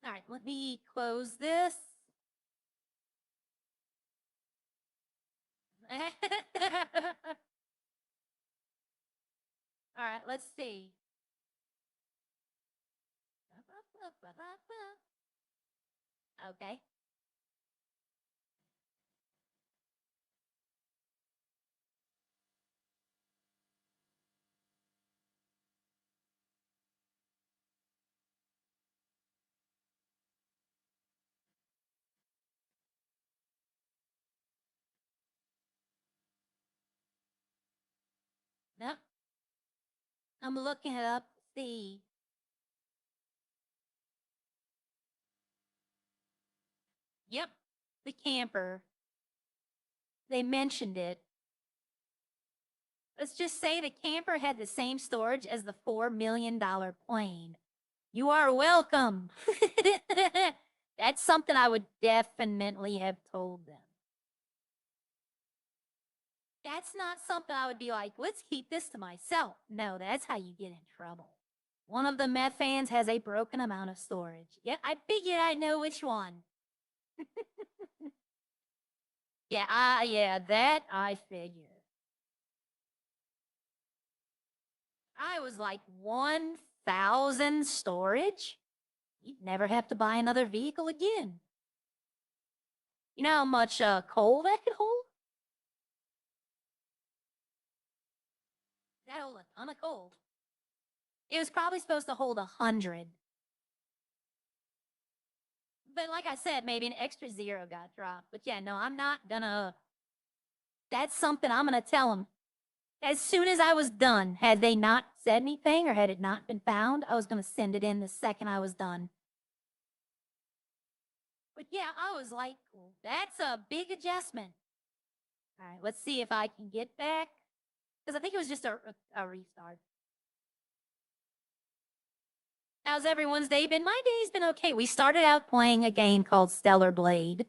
Alright, let me close this. Alright, let's see. Okay. Nope. I'm looking it up to see. Yep, the camper. They mentioned it. Let's just say the camper had the same storage as the $4 million plane. You are welcome. That's something I would definitely have told them. That's not something I would be like, let's keep this to myself. No, that's how you get in trouble. One of the meth fans has a broken amount of storage. Yeah, I figured I know which one. Yeah, that I figured. I was like 1,000 storage? You'd never have to buy another vehicle again. You know how much coal that could hold? That hold a ton of coal. It was probably supposed to hold 100. But like I said, maybe an extra zero got dropped. But yeah, no, I'm not gonna... That's something I'm gonna tell them. As soon as I was done, had they not said anything or had it not been found, I was gonna send it in the second I was done. But yeah, I was like, that's a big adjustment. All right, let's see if I can get back. Because I think it was just a restart. How's everyone's day been? My day's been okay. We started out playing a game called Stellar Blade.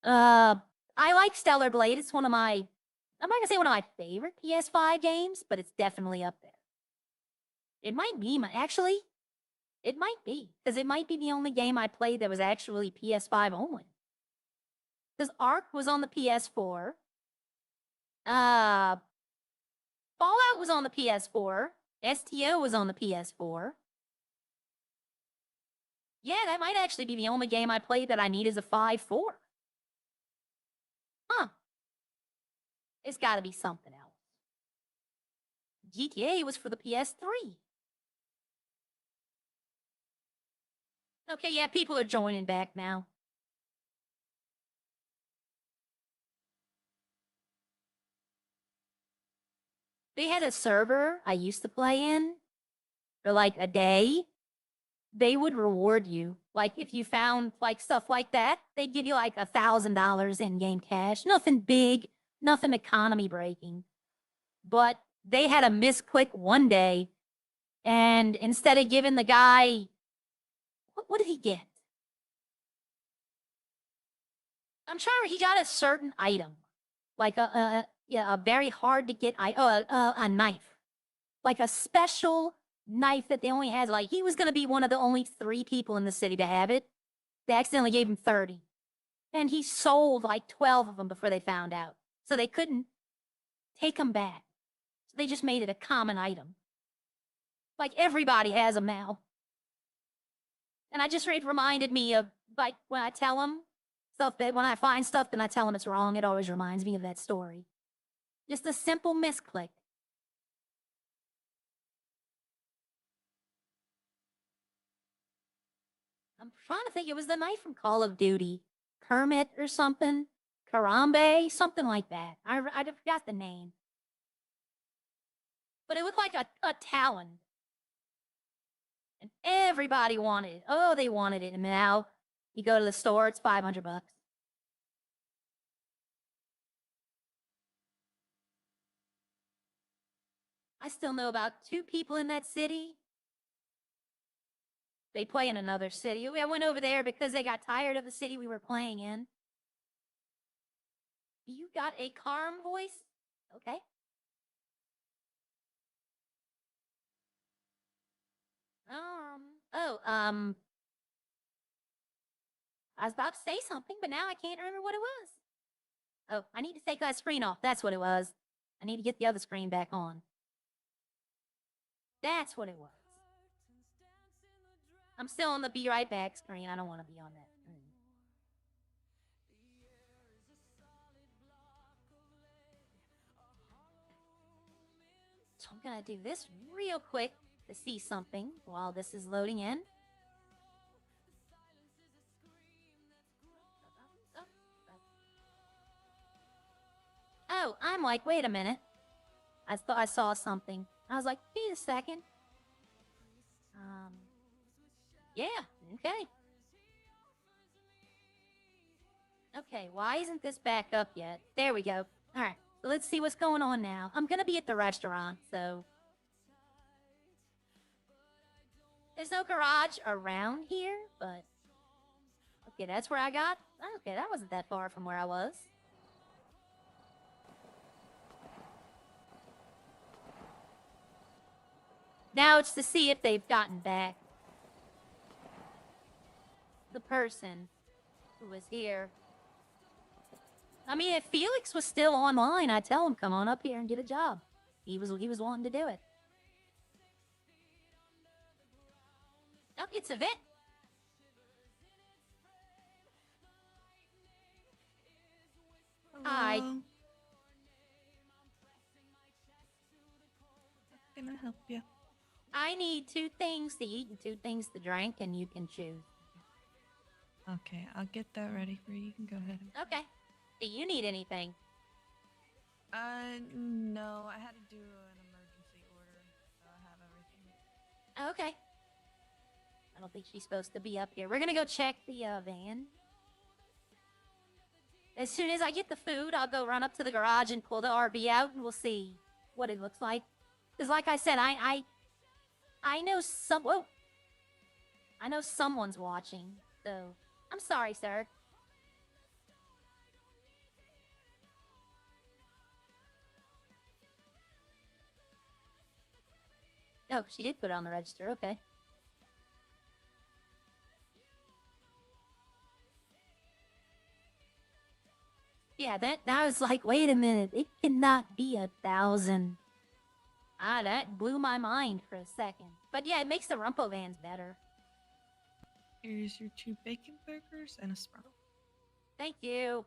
I like Stellar Blade. It's one of my, I'm not gonna say one of my favorite PS5 games, but it's definitely up there. It might be actually, it might be. Because it might be the only game I played that was actually PS5 only. Because Ark was on the PS4. Fallout was on the PS4. STO was on the PS4. Yeah, that might actually be the only game I played that I need as a 5.4. Huh. It's gotta be something else. GTA was for the PS3. Okay, yeah, people are joining back now. They had a server I used to play in for like a day. They would reward you. Like if you found like stuff like that, they'd give you like $1,000 in-game cash. Nothing big, nothing economy breaking. But they had a misclick one day, and instead of giving the guy, what did he get? I'm sure he got a certain item. Like a very hard to get a knife. Like a special knife that they only had. Like, he was going to be one of the only 3 people in the city to have it. They accidentally gave him 30. And he sold like 12 of them before they found out. So they couldn't take them back. So they just made it a common item. Like, everybody has them now. And it reminded me of, like, when I tell them stuff, that when I find stuff and I tell them it's wrong, it always reminds me of that story. Just a simple misclick. I'm trying to think, it was the knife from Call of Duty. Kermit or something. Karambe, something like that. I forgot the name. But it looked like a talon. And everybody wanted it. Oh, they wanted it. And now you go to the store, it's $500. I still know about 2 people in that city. They play in another city. I went over there because they got tired of the city we were playing in. You got a calm voice? Okay. I was about to say something, but now I can't remember what it was. Oh, I need to take that screen off. That's what it was. I need to get the other screen back on. That's what it was. I'm still on the be right back screen. I don't want to be on that. So I'm gonna do this real quick to see something while this is loading in. Oh, I'm like, wait a minute. I thought I saw something. I was like, wait a second. Yeah, okay. Okay, why isn't this back up yet? There we go. Alright, so let's see what's going on now. I'm gonna be at the restaurant, so... There's no garage around here, but... Okay, that's where I got... Okay, that wasn't that far from where I was. Now it's to see if they've gotten back the person who was here. I mean, if Felix was still online, I'd tell him, come on up here and get a job. He was wanting to do it. Oh, it's a vet. Hi. How can I help you? I need 2 things to eat and 2 things to drink, and you can choose. Okay, I'll get that ready for you. You can go ahead. Okay. Do you need anything? No. I had to do an emergency order, so I have everything. Okay. I don't think she's supposed to be up here. We're gonna go check the van. As soon as I get the food, I'll go run up to the garage and pull the RV out, and we'll see what it looks like. Because like I said, I know I know someone's watching, so... I'm sorry, sir. Oh, she did put it on the register, okay. Yeah, that was like, wait a minute, it cannot be 1,000. That blew my mind for a second. But yeah, it makes the Rumpo vans better. Here's your 2 bacon burgers and a Sprite. Thank you.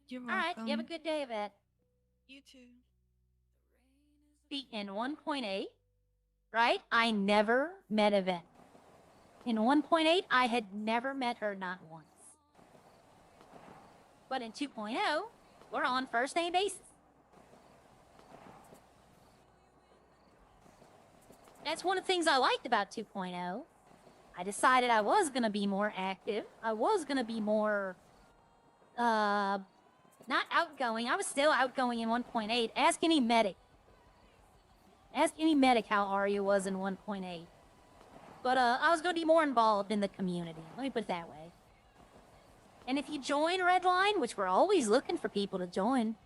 You're welcome. Alright, you have a good day, Yvette. You too. See, in 1.8, right, I never met Yvette. In 1.8, I had never met her, not once. But in 2.0, we're on first name basis. That's one of the things I liked about 2.0. I decided I was going to be more active. I was going to be more, not outgoing. I was still outgoing in 1.8. Ask any medic. Ask any medic how Arya was in 1.8. But, I was going to be more involved in the community. Let me put it that way. And if you join Redline, which we're always looking for people to join,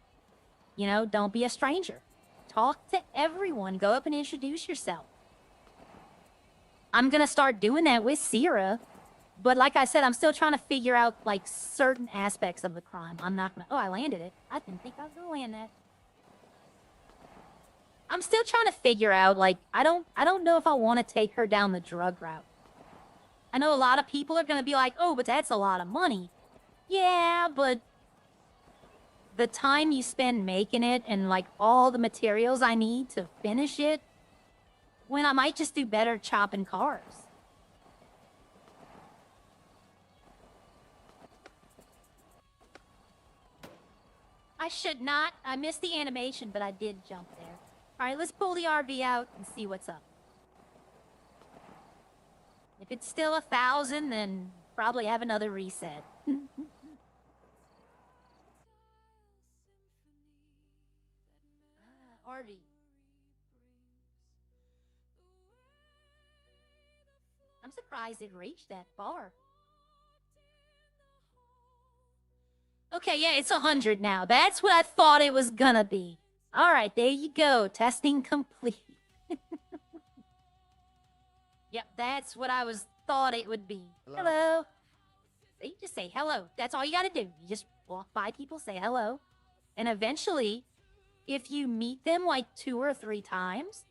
you know, don't be a stranger. Talk to everyone. Go up and introduce yourself. I'm gonna start doing that with Sierra. But like I said, I'm still trying to figure out, like, certain aspects of the crime. I'm not gonna... Oh, I landed it. I didn't think I was gonna land that. I'm still trying to figure out, like, I don't know if I want to take her down the drug route. I know a lot of people are gonna be like, oh, but that's a lot of money. Yeah, but... the time you spend making it and, like, all the materials I need to finish it, when I might just do better chopping cars. I should not. I missed the animation, but I did jump there. Alright, let's pull the RV out and see what's up. If it's still 1,000, then probably have another reset. RV. I'm surprised it reached that far. Okay, yeah, it's 100 now. That's what I thought it was gonna be. Alright, there you go. Testing complete. Yep, that's what I thought it would be. Hello. So you just say hello. That's all you gotta do. You just walk by people, say hello. And eventually, if you meet them like 2 or 3 times,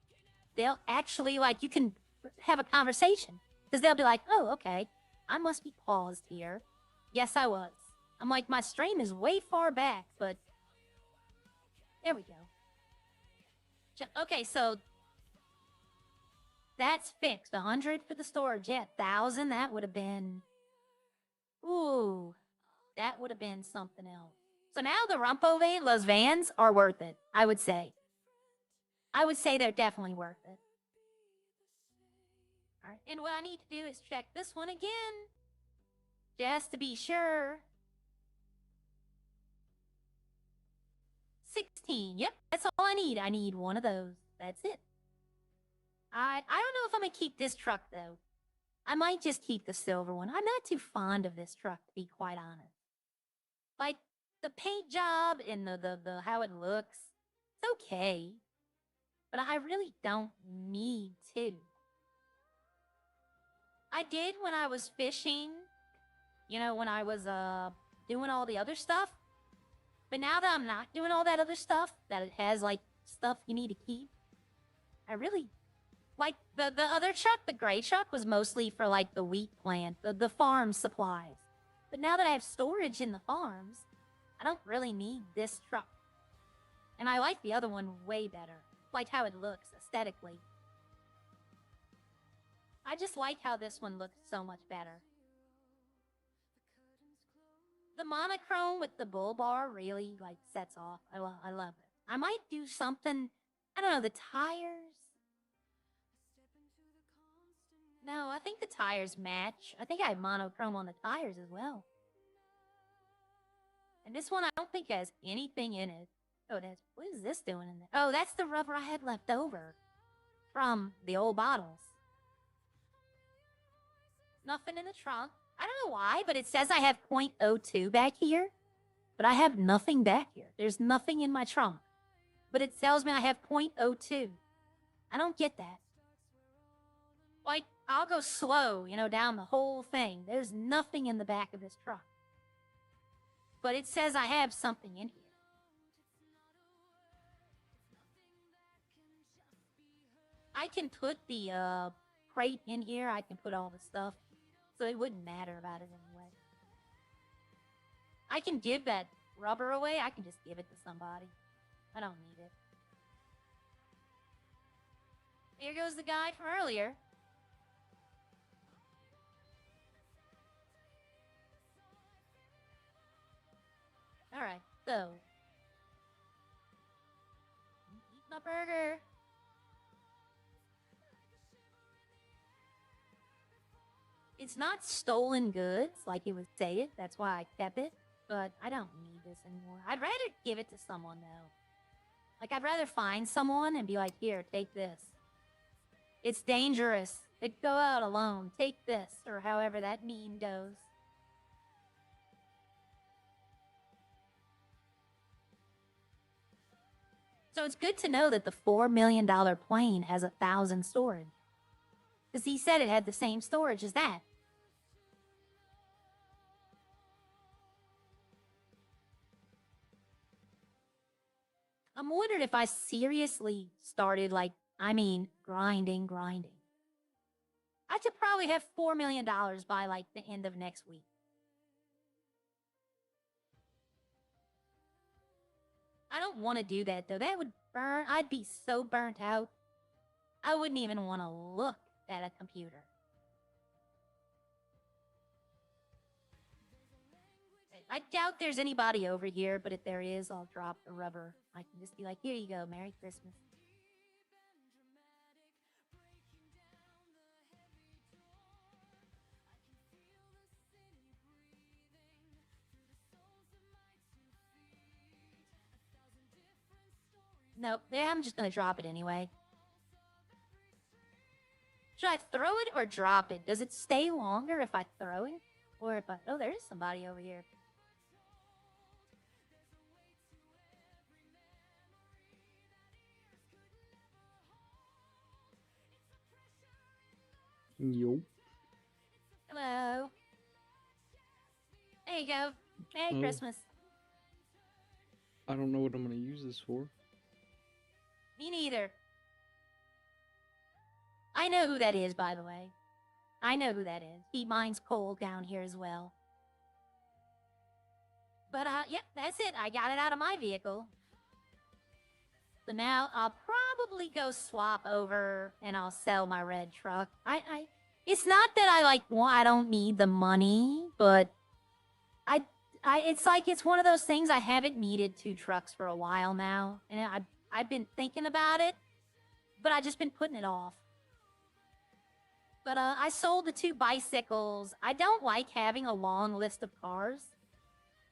they'll actually, like, you can have a conversation. Because they'll be like, oh, okay, I must be paused here. Yes, I was. I'm like, my stream is way far back, but... there we go. Okay, so... that's fixed. 100 for the storage. Yeah, 1,000, that would have been... ooh. That would have been something else. So now the Rumpovlos vans are worth it, I would say. I would say they're definitely worth it. Alright, and what I need to do is check this one again. Just to be sure. 16. Yep, that's all I need. I need one of those. That's it. I don't know if I'm gonna keep this truck, though. I might just keep the silver one. I'm not too fond of this truck, to be quite honest. Like, the paint job and the how it looks, it's okay. But I really don't need to. I did when I was fishing, you know, when I was doing all the other stuff. But now that I'm not doing all that other stuff, that it has, like, stuff you need to keep, I really... like, the other truck, the gray truck, was mostly for, like, the wheat plant, the farm supplies. But now that I have storage in the farms, I don't really need this truck. And I like the other one way better. Like how it looks, aesthetically. I just like how this one looks so much better. The monochrome with the bull bar really, like, sets off. I love it. I might do something... I don't know, the tires... no, I think the tires match. I think I have monochrome on the tires as well. And this one I don't think has anything in it. Oh, it has... what is this doing in there? Oh, that's the rubber I had left over from the old bottles. Nothing in the trunk. I don't know why, but it says I have .02 back here. But I have nothing back here. There's nothing in my trunk. But it tells me I have .02. I don't get that. Like, I'll go slow, you know, down the whole thing. There's nothing in the back of this truck. But it says I have something in here. I can put the crate in here. I can put all the stuff. So it wouldn't matter about it anyway. I can give that rubber away. I can just give it to somebody. I don't need it. Here goes the guy from earlier. Alright, so. Eat my burger. It's not stolen goods, like it would say it. That's why I kept it. But I don't need this anymore. I'd rather give it to someone, though. Like, I'd rather find someone and be like, here, take this. It's dangerous. Go out alone. Take this. Or however that meme goes. So it's good to know that the $4 million plane has 1,000 storage. Because he said it had the same storage as that. I'm wondering if I seriously started, like, grinding. I should probably have $4 million by, like, the end of next week. I don't want to do that, though. That would burn. I'd be so burnt out. I wouldn't even want to look at a computer. I doubt there's anybody over here, but if there is, I'll drop the rubber. I can just be like, here you go, Merry Christmas. Nope, I'm just gonna drop it anyway. Should I throw it or drop it? Does it stay longer if I throw it? Or if I... Oh, there is somebody over here. Yo. Hello. There you go. Merry Christmas. I don't know what I'm gonna use this for. Me neither. I know who that is, by the way. I know who that is. He mines coal down here as well. But, yep, that's it. I got it out of my vehicle. So now I'll probably go swap over and I'll sell my red truck. It's not that I don't need the money, but it's like it's one of those things. I haven't needed 2 trucks for a while now, and I've been thinking about it, but I've just been putting it off. But I sold the 2 bicycles. I don't like having a long list of cars.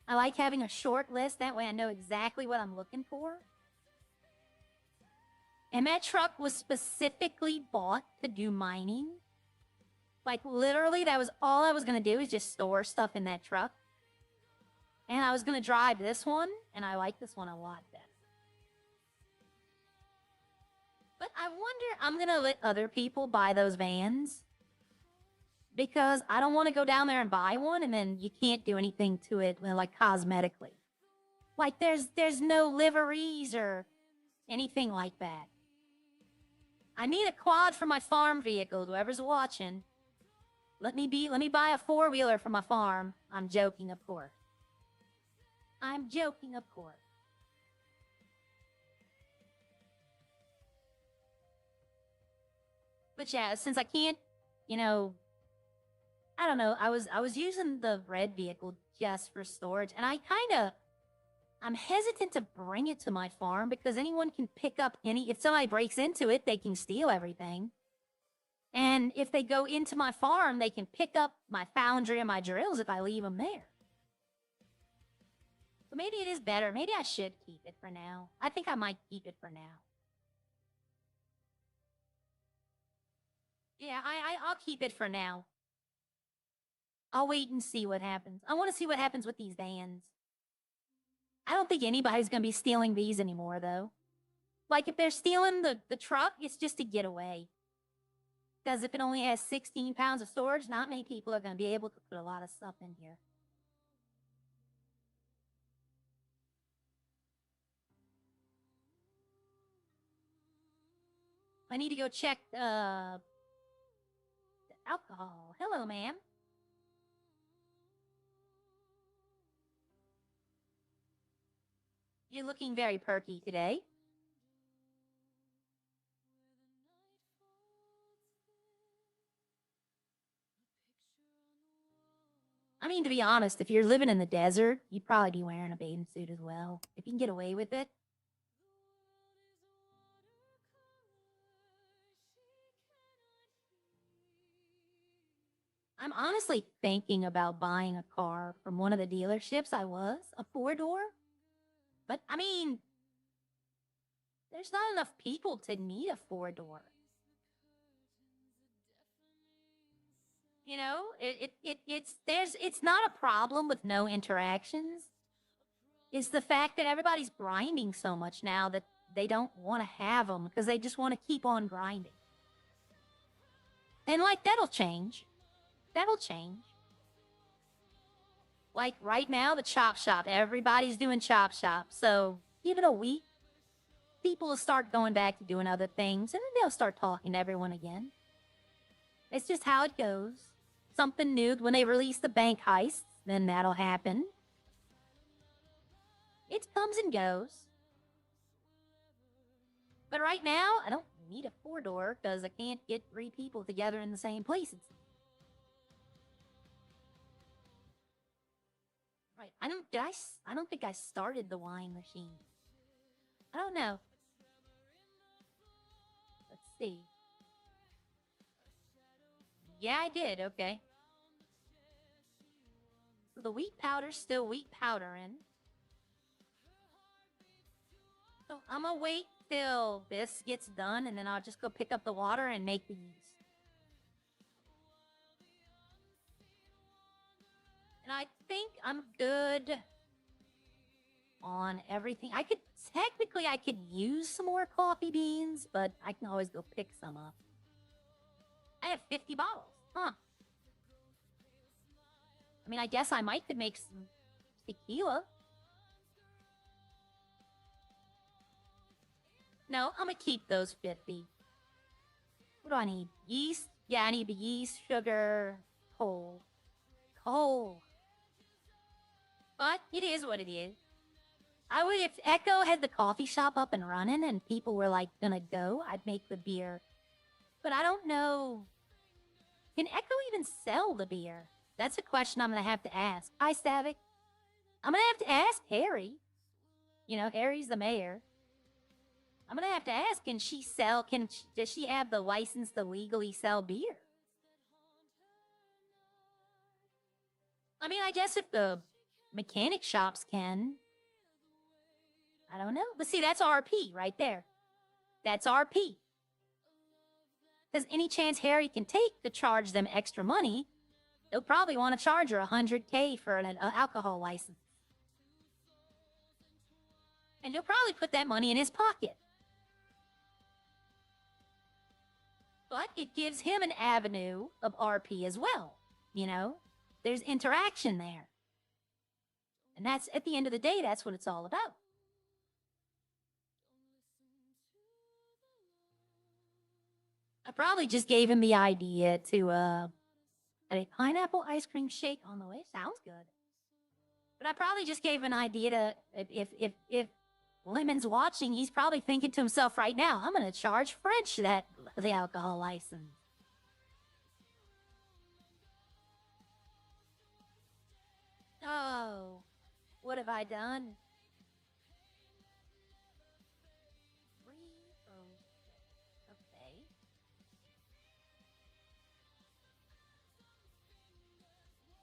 I like having a short list. That way I know exactly what I'm looking for. And that truck was specifically bought to do mining. Like, literally, that was all I was going to do, is just store stuff in that truck. And I was going to drive this one, and I like this one a lot better. But I wonder, I'm going to let other people buy those vans. Because I don't want to go down there and buy one, and then you can't do anything to it, like, cosmetically. Like, there's no liveries or anything like that. I need a quad for my farm vehicle, whoever's watching. Let me buy a 4-wheeler for my farm. I'm joking, of course. I'm joking, of course. But yeah, since I can't, I don't know, I was using the red vehicle just for storage, and I'm hesitant to bring it to my farm because anyone can pick up if somebody breaks into it, they can steal everything. And if they go into my farm, they can pick up my foundry and my drills if I leave them there. So maybe it is better. Maybe I should keep it for now. I think I might keep it for now. Yeah, I'll keep it for now. I'll wait and see what happens. I want to see what happens with these vans. I don't think anybody's going to be stealing these anymore, though. Like, if they're stealing the truck, it's just to get away. Because if it only has 16 pounds of storage, not many people are going to be able to put a lot of stuff in here. I need to go check the alcohol. Hello, ma'am. You're looking very perky today. I mean, to be honest, if you're living in the desert, you'd probably be wearing a bathing suit as well. If you can get away with it. I'm honestly thinking about buying a car from one of the dealerships a 4-door. But, I mean, there's not enough people to need a 4-door. You know, it's not a problem with no interactions. It's the fact that everybody's grinding so much now that they don't want to have them because they just want to keep on grinding. And like, that'll change. That'll change. Like right now, the chop shop, everybody's doing chop shop. So give it a week, people will start going back to doing other things, and then they'll start talking to everyone again. It's just how it goes. Something new, when they release the bank heists, then that'll happen. It comes and goes. But right now, I don't need a 4-door because I can't get 3 people together in the same place. Right, I don't think I started the wine machine. I don't know. Let's see. Yeah, I did, okay. So the wheat powder's still wheat powdering. So I'm gonna wait till this gets done, and then I'll just go pick up the water and make the yeast. And I think I'm good on everything. I could use some more coffee beans, but I can always go pick some up. I have 50 bottles, huh? I mean, I guess I could make some tequila. No, I'm gonna keep those 50. What do I need? Yeast? Yeah, I need the yeast, sugar, coal. Coal. But it is what it is. I would, if Echo had the coffee shop up and running and people were like gonna go, I'd make the beer. But I don't know. Can Echo even sell the beer? That's a question I'm gonna have to ask. Hi, Stavic. I'm gonna have to ask Harry. You know, Harry's the mayor. I'm gonna have to ask, does she have the license to legally sell beer? I mean, I guess if the mechanic shops can. I don't know. But see, that's RP right there. That's RP. There's any chance Harry can take to charge them extra money, they'll probably want to charge her $100K for an alcohol license. And he'll probably put that money in his pocket. But it gives him an avenue of RP as well. You know, there's interaction there. And that's, at the end of the day, that's what it's all about. I probably just gave him the idea to, a pineapple ice cream shake on the way. Sounds good. But I probably just gave an idea to, if Lemon's watching, he's probably thinking to himself right now, I'm going to charge French the alcohol license. Oh, what have I done? Okay.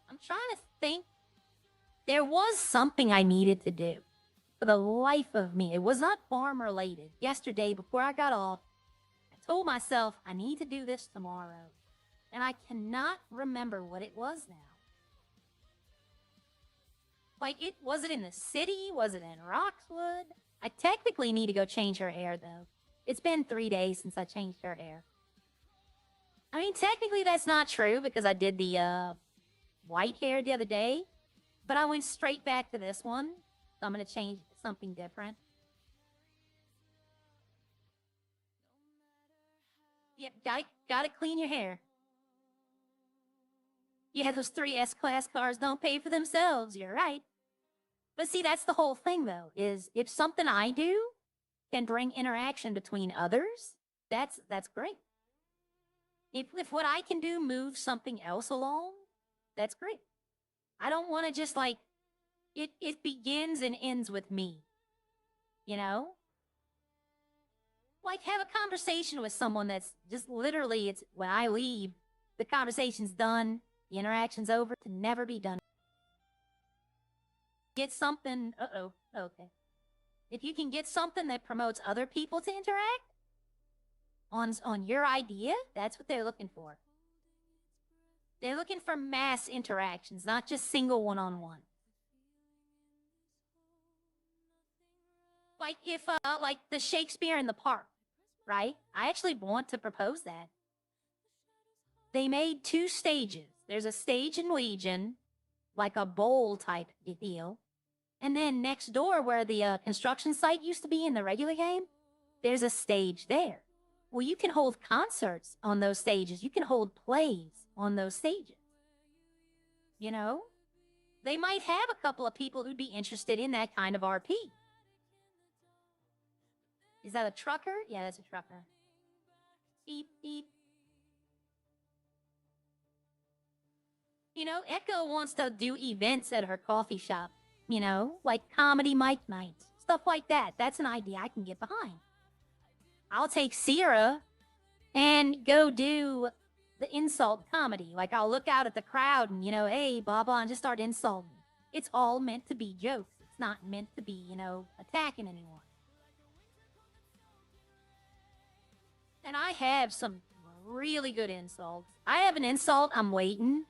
I'm trying to think. There was something I needed to do. For the life of me, it was not farm related. Yesterday, before I got off, I told myself I need to do this tomorrow. And I cannot remember what it was now. Like, was it in the city? Was it in Roxwood? I technically need to go change her hair, though. It's been 3 days since I changed her hair. I mean, technically that's not true because I did the white hair the other day. But I went straight back to this one. So I'm going to change something different. Yep, gotta clean your hair. Yeah, those 3 S-Class cars don't pay for themselves. You're right. But see, that's the whole thing, though, is if something I do can bring interaction between others, that's great. If what I can do moves something else along, that's great. I don't want to just, like, it begins and ends with me. You know? Like, have a conversation with someone that's just literally, it's when I leave, the conversation's done, the interaction's over, to never be done. Get something, okay. If you can get something that promotes other people to interact on your idea, that's what they're looking for. They're looking for mass interactions, not just single one-on-one. Like if, like the Shakespeare in the Park, right? I actually want to propose that. They made 2 stages. There's a stage in Legion, like a bowl type deal. And then next door where the construction site used to be in the regular game, there's a stage there. Well, you can hold concerts on those stages. You can hold plays on those stages. You know? They might have a couple of people who'd be interested in that kind of RP. Is that a trucker? Yeah, that's a trucker. Beep, beep. You know, Echo wants to do events at her coffee shop. You know, like comedy mic nights. Stuff like that. That's an idea I can get behind. I'll take Sierra and go do the insult comedy. Like, I'll look out at the crowd and, you know, hey, Baba, and just start insulting. It's all meant to be jokes. It's not meant to be, you know, attacking anyone. And I have some really good insults. I have an insult. I'm waiting.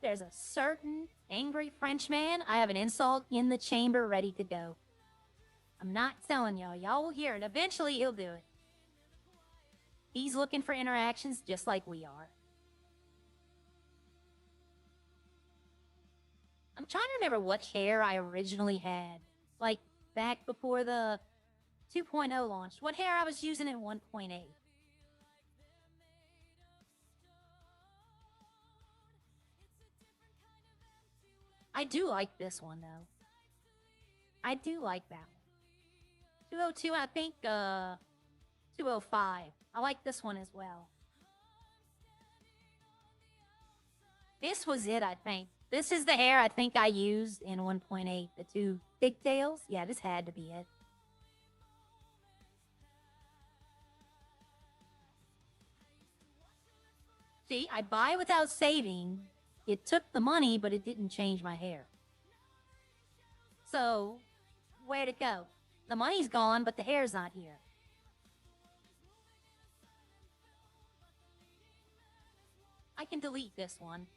There's a certain angry Frenchman. I have an insult in the chamber ready to go. I'm not telling y'all. Y'all will hear it. Eventually, he'll do it. He's looking for interactions just like we are. I'm trying to remember what hair I originally had. Like, back before the 2.0 launched. What hair I was using in 1.8. I do like this one, though. I do like that one. 202, I think, 205. I like this one as well. This was it, I think. This is the hair I think I used in 1.8. The 2 pigtails. Yeah, this had to be it. See, I buy without saving. It took the money, but it didn't change my hair. So, where'd it go? The money's gone, but the hair's not here. I can delete this one.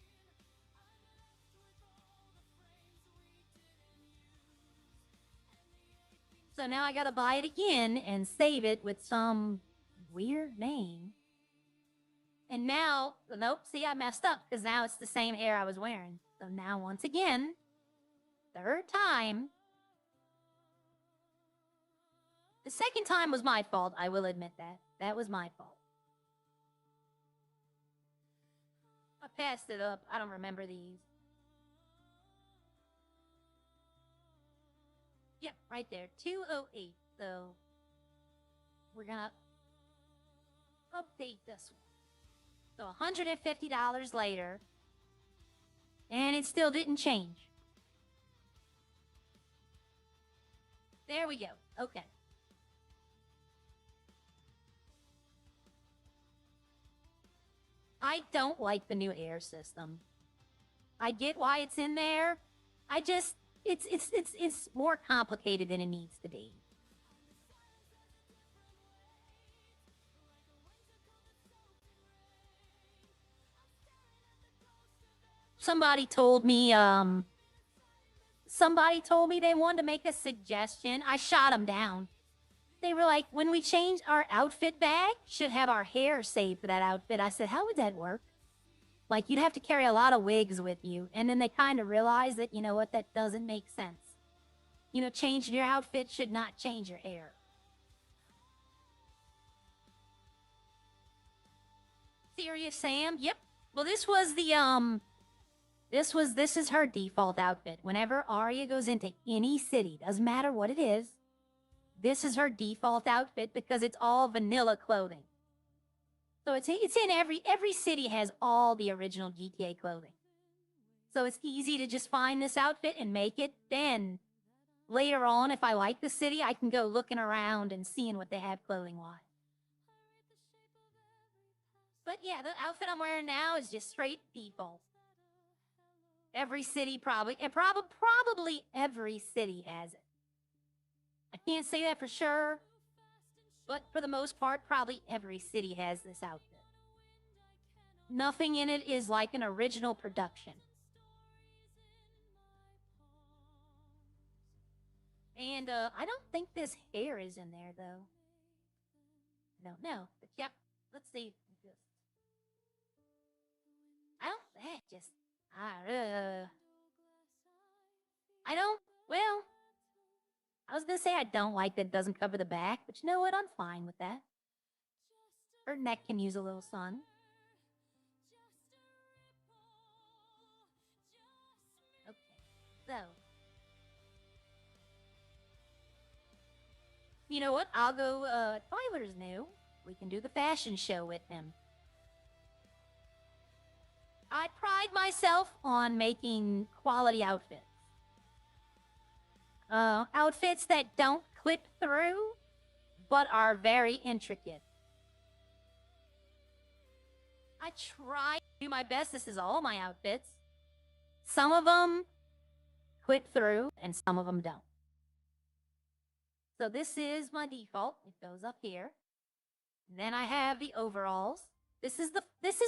So now I gotta buy it again and save it with some weird name. And now, nope, see, I messed up because now it's the same hair I was wearing. So now, once again, 3rd time. The 2nd time was my fault, I will admit that. That was my fault. I passed it up. I don't remember these. Yep, right there. 208. So, we're gonna update this one. So $150 later, and it still didn't change. There we go. Okay. I don't like the new air system. I get why it's in there. I just, it's more complicated than it needs to be. Somebody told me they wanted to make a suggestion. I shot them down. They were like, when we change our outfit bag, should have our hair saved for that outfit. I said, how would that work? Like, you'd have to carry a lot of wigs with you. And then they kind of realized that, you know what, that doesn't make sense. You know, changing your outfit should not change your hair. Serious Sam? Yep. Well, this was the, this is her default outfit. Whenever Arya goes into any city, doesn't matter what it is, this is her default outfit because it's all vanilla clothing. So it's in every city has all the original GTA clothing. So it's easy to just find this outfit and make it. Then later on, if I like the city, I can go looking around and seeing what they have clothing-wise. But yeah, the outfit I'm wearing now is just straight default. Every city probably every city has it. I can't say that for sure, but for the most part, probably every city has this outfit. Nothing in it is like an original production. And I don't think this hair is in there though. I don't know. But yep, let's see. I don't just I don't well I was gonna say I don't like that it doesn't cover the back, but you know what? I'm fine with that. Her neck can use a little sun. Okay, so you know what? I'll go, Tyler's new. We can do the fashion show with him. I pride myself on making quality outfits. Outfits that don't clip through, but are very intricate. I try to do my best. This is all my outfits. Some of them clip through, and some of them don't. So this is my default. It goes up here. Then I have the overalls. This is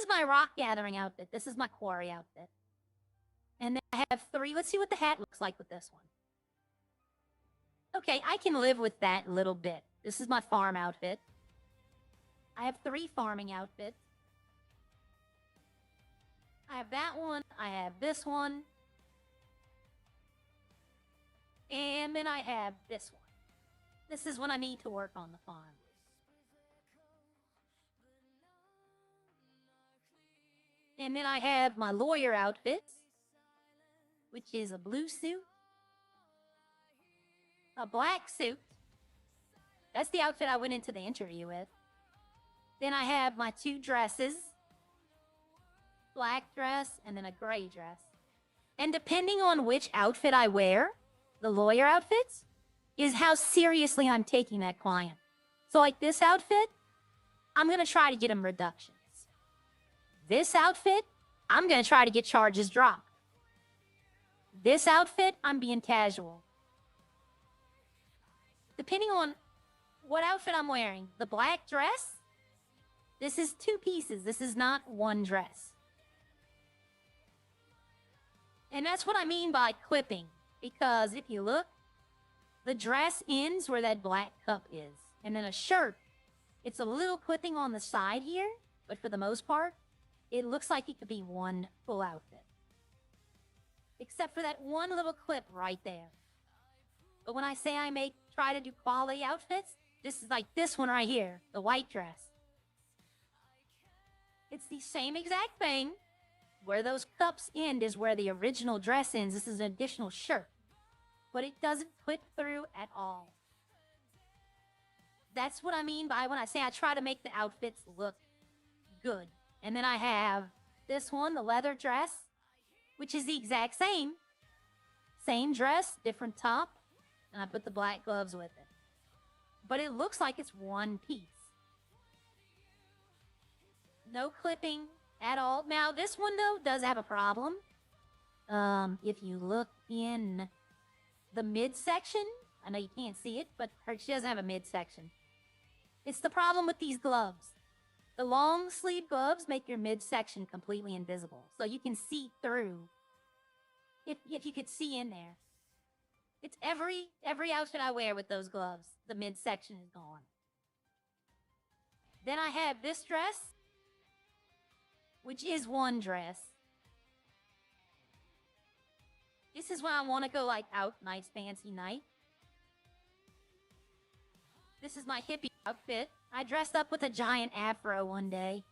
my rock gathering outfit. This is my quarry outfit. And then I have 3. Let's see what the hat looks like with this one. Okay, I can live with that a little bit. This is my farm outfit. I have 3 farming outfits. I have that one. I have this one. And then I have this one. This is when I need to work on the farm. And then I have my lawyer outfit, which is a blue suit, a black suit. That's the outfit I went into the interview with. Then I have my 2 dresses, black dress and then a gray dress. And depending on which outfit I wear, the lawyer outfits, is how seriously I'm taking that client. So like this outfit, I'm going to try to get him reductions. This outfit, I'm going to try to get charges dropped. This outfit, I'm being casual. Depending on what outfit I'm wearing, the black dress, this is 2 pieces. This is not 1 dress. And that's what I mean by clipping. Because if you look, the dress ends where that black cup is. And then a shirt, it's a little clipping on the side here, but for the most part, it looks like it could be 1 full outfit. Except for that 1 little clip right there. But when I say I try to do quality outfits, this is like this one right here, the white dress. It's the same exact thing. Where those cups end is where the original dress ends. This is an additional shirt. But it doesn't clip through at all. That's what I mean by when I say I try to make the outfits look good. And then I have this one, the leather dress, which is the exact same. Same dress, different top, and I put the black gloves with it. But it looks like it's 1 piece. No clipping at all. Now, this one, though, does have a problem. If you look in the midsection, I know you can't see it, but she doesn't have a midsection. It's the problem with these gloves. The long sleeve gloves make your midsection completely invisible, so you can see through. If you could see in there. It's every outfit I wear with those gloves. The midsection is gone. Then I have this dress, which is 1 dress. This is when I want to go like out, nice fancy night. This is my hippie outfit. I dressed up with a giant afro one day.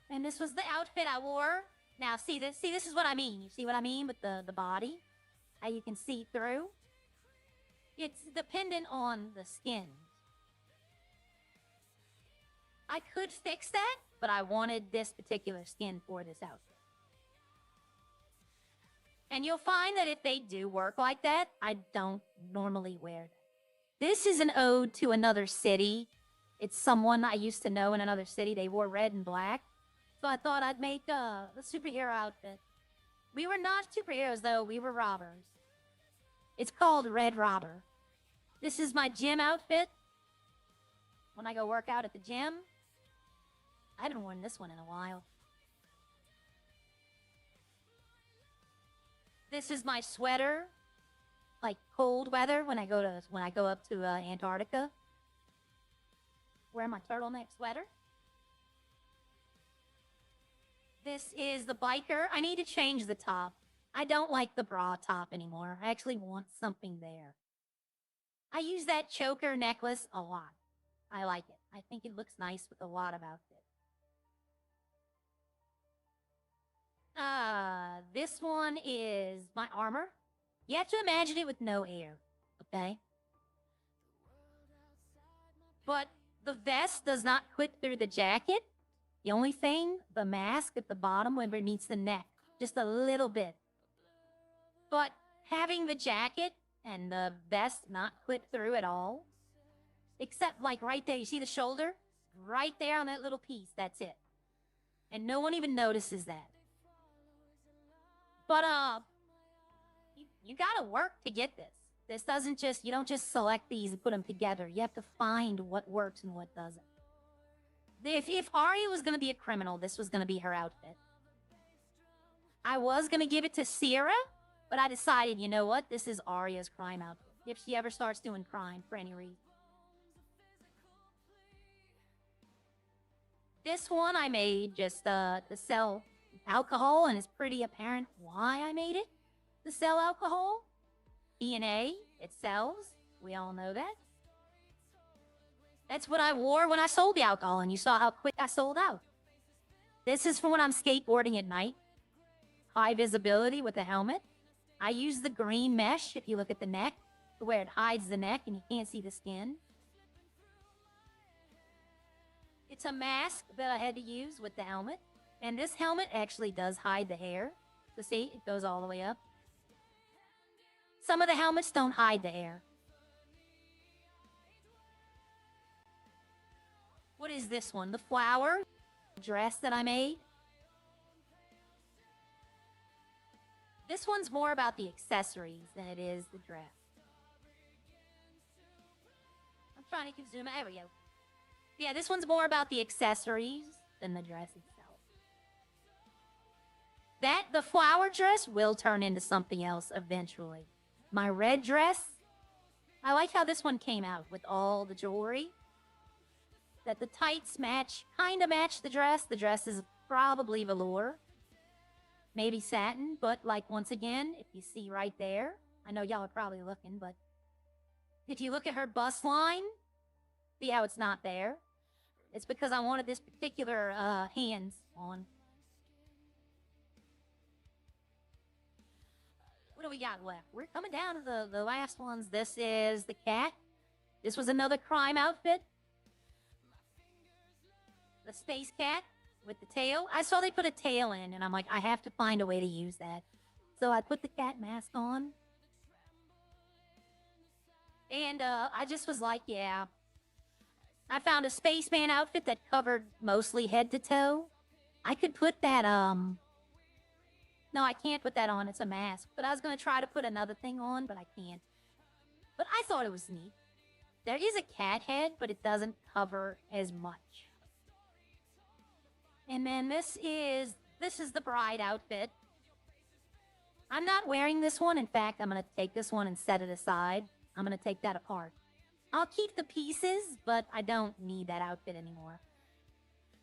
And this was the outfit I wore. Now, see, this is what I mean. You see what I mean with the body? How you can see through? It's dependent on the skin. I could fix that, but I wanted this particular skin for this outfit. And you'll find that if they do work like that, I don't normally wear them. This is an ode to another city. It's someone I used to know in another city. They wore red and black. So I thought I'd make a superhero outfit. We were not superheroes, though. We were robbers. It's called Red Robber. This is my gym outfit. When I go work out at the gym. I haven't worn this one in a while. This is my sweater. like cold weather when I go up to Antarctica. Wear my turtleneck sweater. This is the biker. I need to change the top. I don't like the bra top anymore. I actually want something there. I use that choker necklace a lot. I like it. I think it looks nice with a lot of outfits. This one is my armor. You have to imagine it with no hair, okay? But the vest does not clip through the jacket. The only thing, the mask at the bottom where it meets the neck, just a little bit. But having the jacket and the vest not clip through at all, except like right there, you see the shoulder? Right there on that little piece, that's it. And no one even notices that. But, you gotta work to get this. This doesn't just, you don't just select these and put them together. You have to find what works and what doesn't. If Arya was gonna be a criminal, this was gonna be her outfit. I was gonna give it to Sierra, but I decided, you know what? This is Arya's crime outfit. If she ever starts doing crime for any reason. This one I made just to sell alcohol, and it's pretty apparent why I made it. To sell alcohol. DNA, it sells. We all know that. That's what I wore when I sold the alcohol, and you saw how quick I sold out. This is for when I'm skateboarding at night. High visibility with a helmet. I use the green mesh, if you look at the neck, where it hides the neck and you can't see the skin. It's a mask that I had to use with the helmet. And this helmet actually does hide the hair. So see, it goes all the way up. Some of the helmets don't hide the hair. What is this one? The flower dress that I made. This one's more about the accessories than it is the dress. I'm trying to zoom out. There we go. Yeah, this one's more about the accessories than the dress itself. The flower dress will turn into something else eventually. My red dress, I like how this one came out with all the jewelry. That the tights kinda match the dress. The dress is probably velour. Maybe satin, but like once again, if you see right there, I know y'all are probably looking, but if you look at her bust line, see how it's not there? It's because I wanted this particular hands on. What do we got left? We're coming down to the last ones. This is the cat. This was another crime outfit. The space cat with the tail. I saw they put a tail in, and I'm like, I have to find a way to use that. So I put the cat mask on. And I just was like, yeah. I found a spaceman outfit that covered mostly head to toe. I could put that, no, I can't put that on. It's a mask. But I was going to try to put another thing on, but I can't. But I thought it was neat. There is a cat head, but it doesn't cover as much. And then this is the bride outfit. I'm not wearing this one. In fact, I'm going to take this one and set it aside. I'm going to take that apart. I'll keep the pieces, but I don't need that outfit anymore.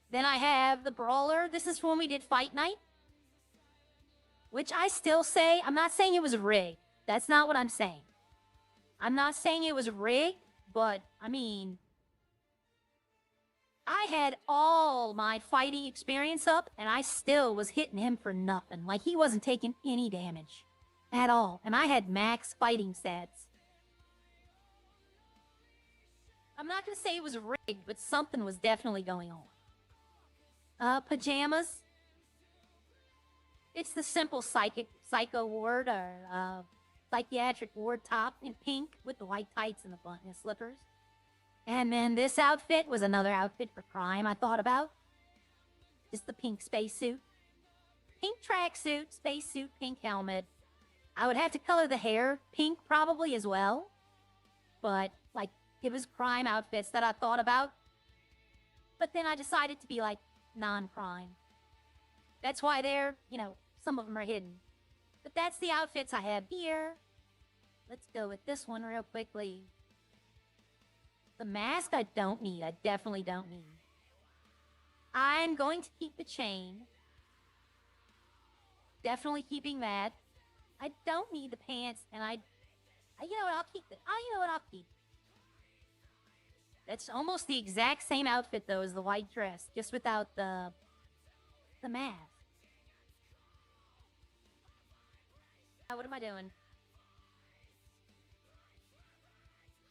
Then I have the brawler. This is when we did fight night. Which I still say, I'm not saying it was rigged. That's not what I'm saying. I'm not saying it was rigged, but, I mean, I had all my fighting experience up, and I still was hitting him for nothing. Like, he wasn't taking any damage at all. And I had max fighting stats. I'm not going to say it was rigged, but something was definitely going on. Pajamas. It's the simple psycho ward or psychiatric ward top in pink with the white tights and the slippers. And then this outfit was another outfit for crime I thought about. Just the pink spacesuit. Pink tracksuit, spacesuit, pink helmet. I would have to color the hair pink probably as well. But, like, it was crime outfits that I thought about. But then I decided to be, like, non-crime. That's why they're, some of them are hidden. But that's the outfits I have here. let's go with this one real quickly. The mask I don't need. I definitely don't need. I'm going to keep the chain. Definitely keeping that. I don't need the pants, and you know what, I'll keep it. You know what, I'll keep. That's almost the exact same outfit, though, as the white dress, just without the mask. What am I doing?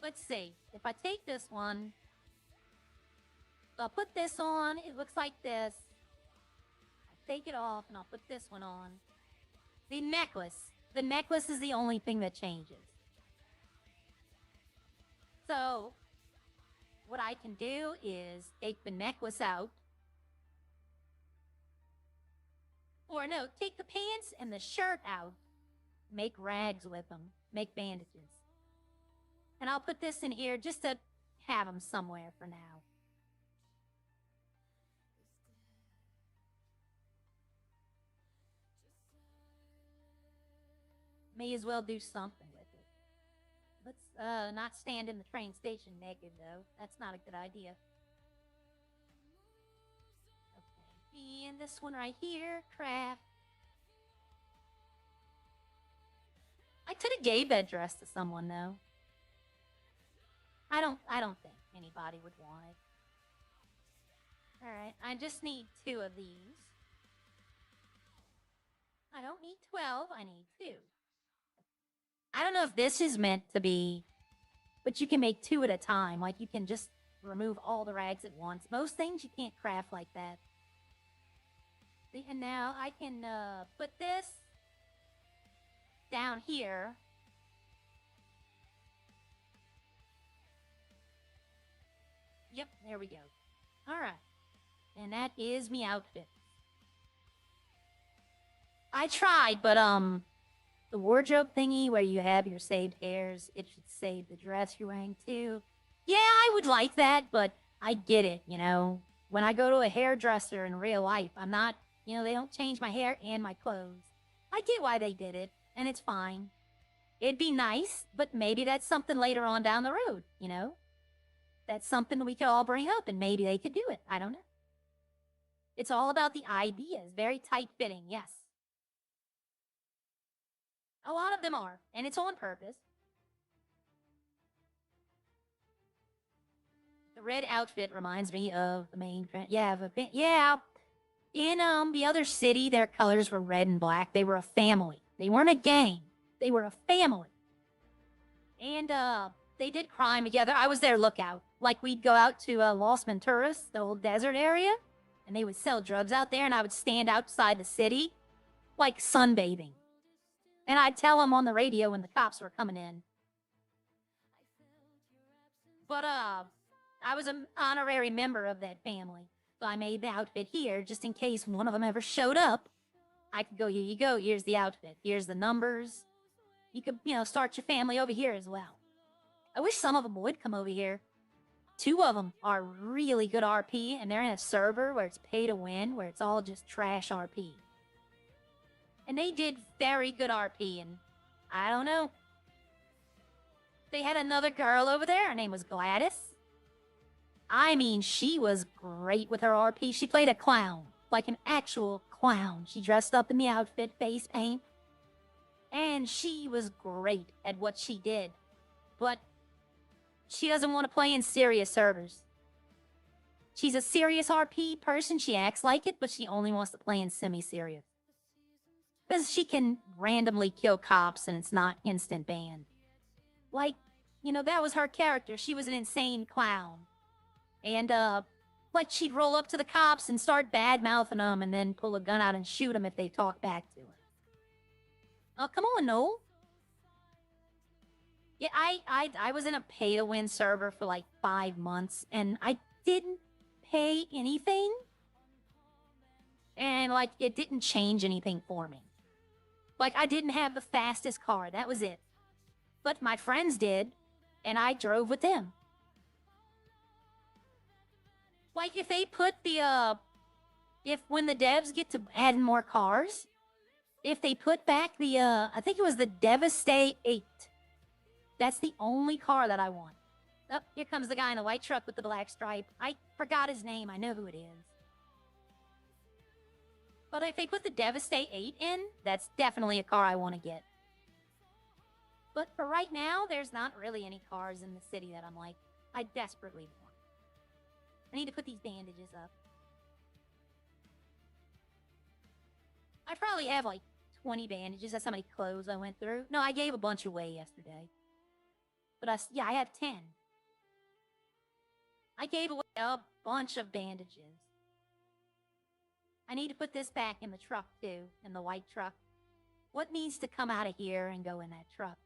Let's see. If I take this one, so I'll put this on. It looks like this. I'll take it off, and I'll put this one on. The necklace. The necklace is the only thing that changes. So, what I can do is take the necklace out. Or no, take the pants and the shirt out. Make rags with them. Make bandages. And I'll put this in here just to have them somewhere for now. May as well do something with it. Let's not stand in the train station naked, though. That's not a good idea. Okay, and this one right here, craft. I could have gave that dress to someone, though. I don't think anybody would want it. Alright, I just need 2 of these. I don't need 12, I need 2. I don't know if this is meant to be, but you can make 2 at a time. Like, you can just remove all the rags at once. Most things you can't craft like that. See, and now I can put this down here. Yep, there we go. Alright. And that is me outfit. I tried, but the wardrobe thingy where you have your saved hairs, it should save the dress you're wearing too. Yeah, I would like that, but I get it, you know. When I go to a hairdresser in real life, I'm not, you know, they don't change my hair and my clothes. I get why they did it, and it's fine. It'd be nice, but maybe that's something later on down the road, you know? That's something we could all bring up, and maybe they could do it. I don't know. It's all about the ideas. Very tight-fitting, yes. A lot of them are, and it's on purpose. The red outfit reminds me of the main... Yeah, in the other city, their colors were red and black. They were a family. They weren't a gang. They were a family. And, they did crime together. I was their lookout. Like, we'd go out to Los Venturas, the old desert area, and they would sell drugs out there, and I would stand outside the city, like sunbathing. And I'd tell them on the radio when the cops were coming in. But, I was an honorary member of that family. So I made the outfit here, just in case one of them ever showed up. I could go, here you go, here's the outfit, here's the numbers. You could, you know, start your family over here as well. I wish some of them would come over here. 2 of them are really good RP, and they're in a server where it's pay to win, where it's all just trash RP. And they did very good RP, and I don't know. They had another girl over there, her name was Gladys. I mean, she was great with her RP. She played a clown, like an actual clown. She dressed up in the outfit, face paint, and she was great at what she did. But she doesn't want to play in serious servers. She's a serious RP person. She acts like it, but she only wants to play in semi-serious. Because she can randomly kill cops and it's not instant banned. Like, you know, that was her character. She was an insane clown. And, like, she'd roll up to the cops and start bad-mouthing them and then pull a gun out and shoot them if they talk back to her. Oh, come on, Noel. Yeah, I was in a pay-to-win server for like 5 months, and I didn't pay anything. And, like, it didn't change anything for me. Like, I didn't have the fastest car, that was it. But my friends did, and I drove with them. Like, if they put the, when the devs get to adding more cars, if they put back the, I think it was the Devastate 8. That's the only car that I want. Oh, here comes the guy in the white truck with the black stripe. I forgot his name. I know who it is. But if they put the Devastate 8 in, that's definitely a car I want to get. But for right now, there's not really any cars in the city that I'm like, I desperately want. I need to put these bandages up. I probably have like 20 bandages. That's how many clothes I went through. No, I gave a bunch away yesterday. But I have 10. I gave away a bunch of bandages. I need to put this back in the truck too, in the white truck. What needs to come out of here and go in that truck?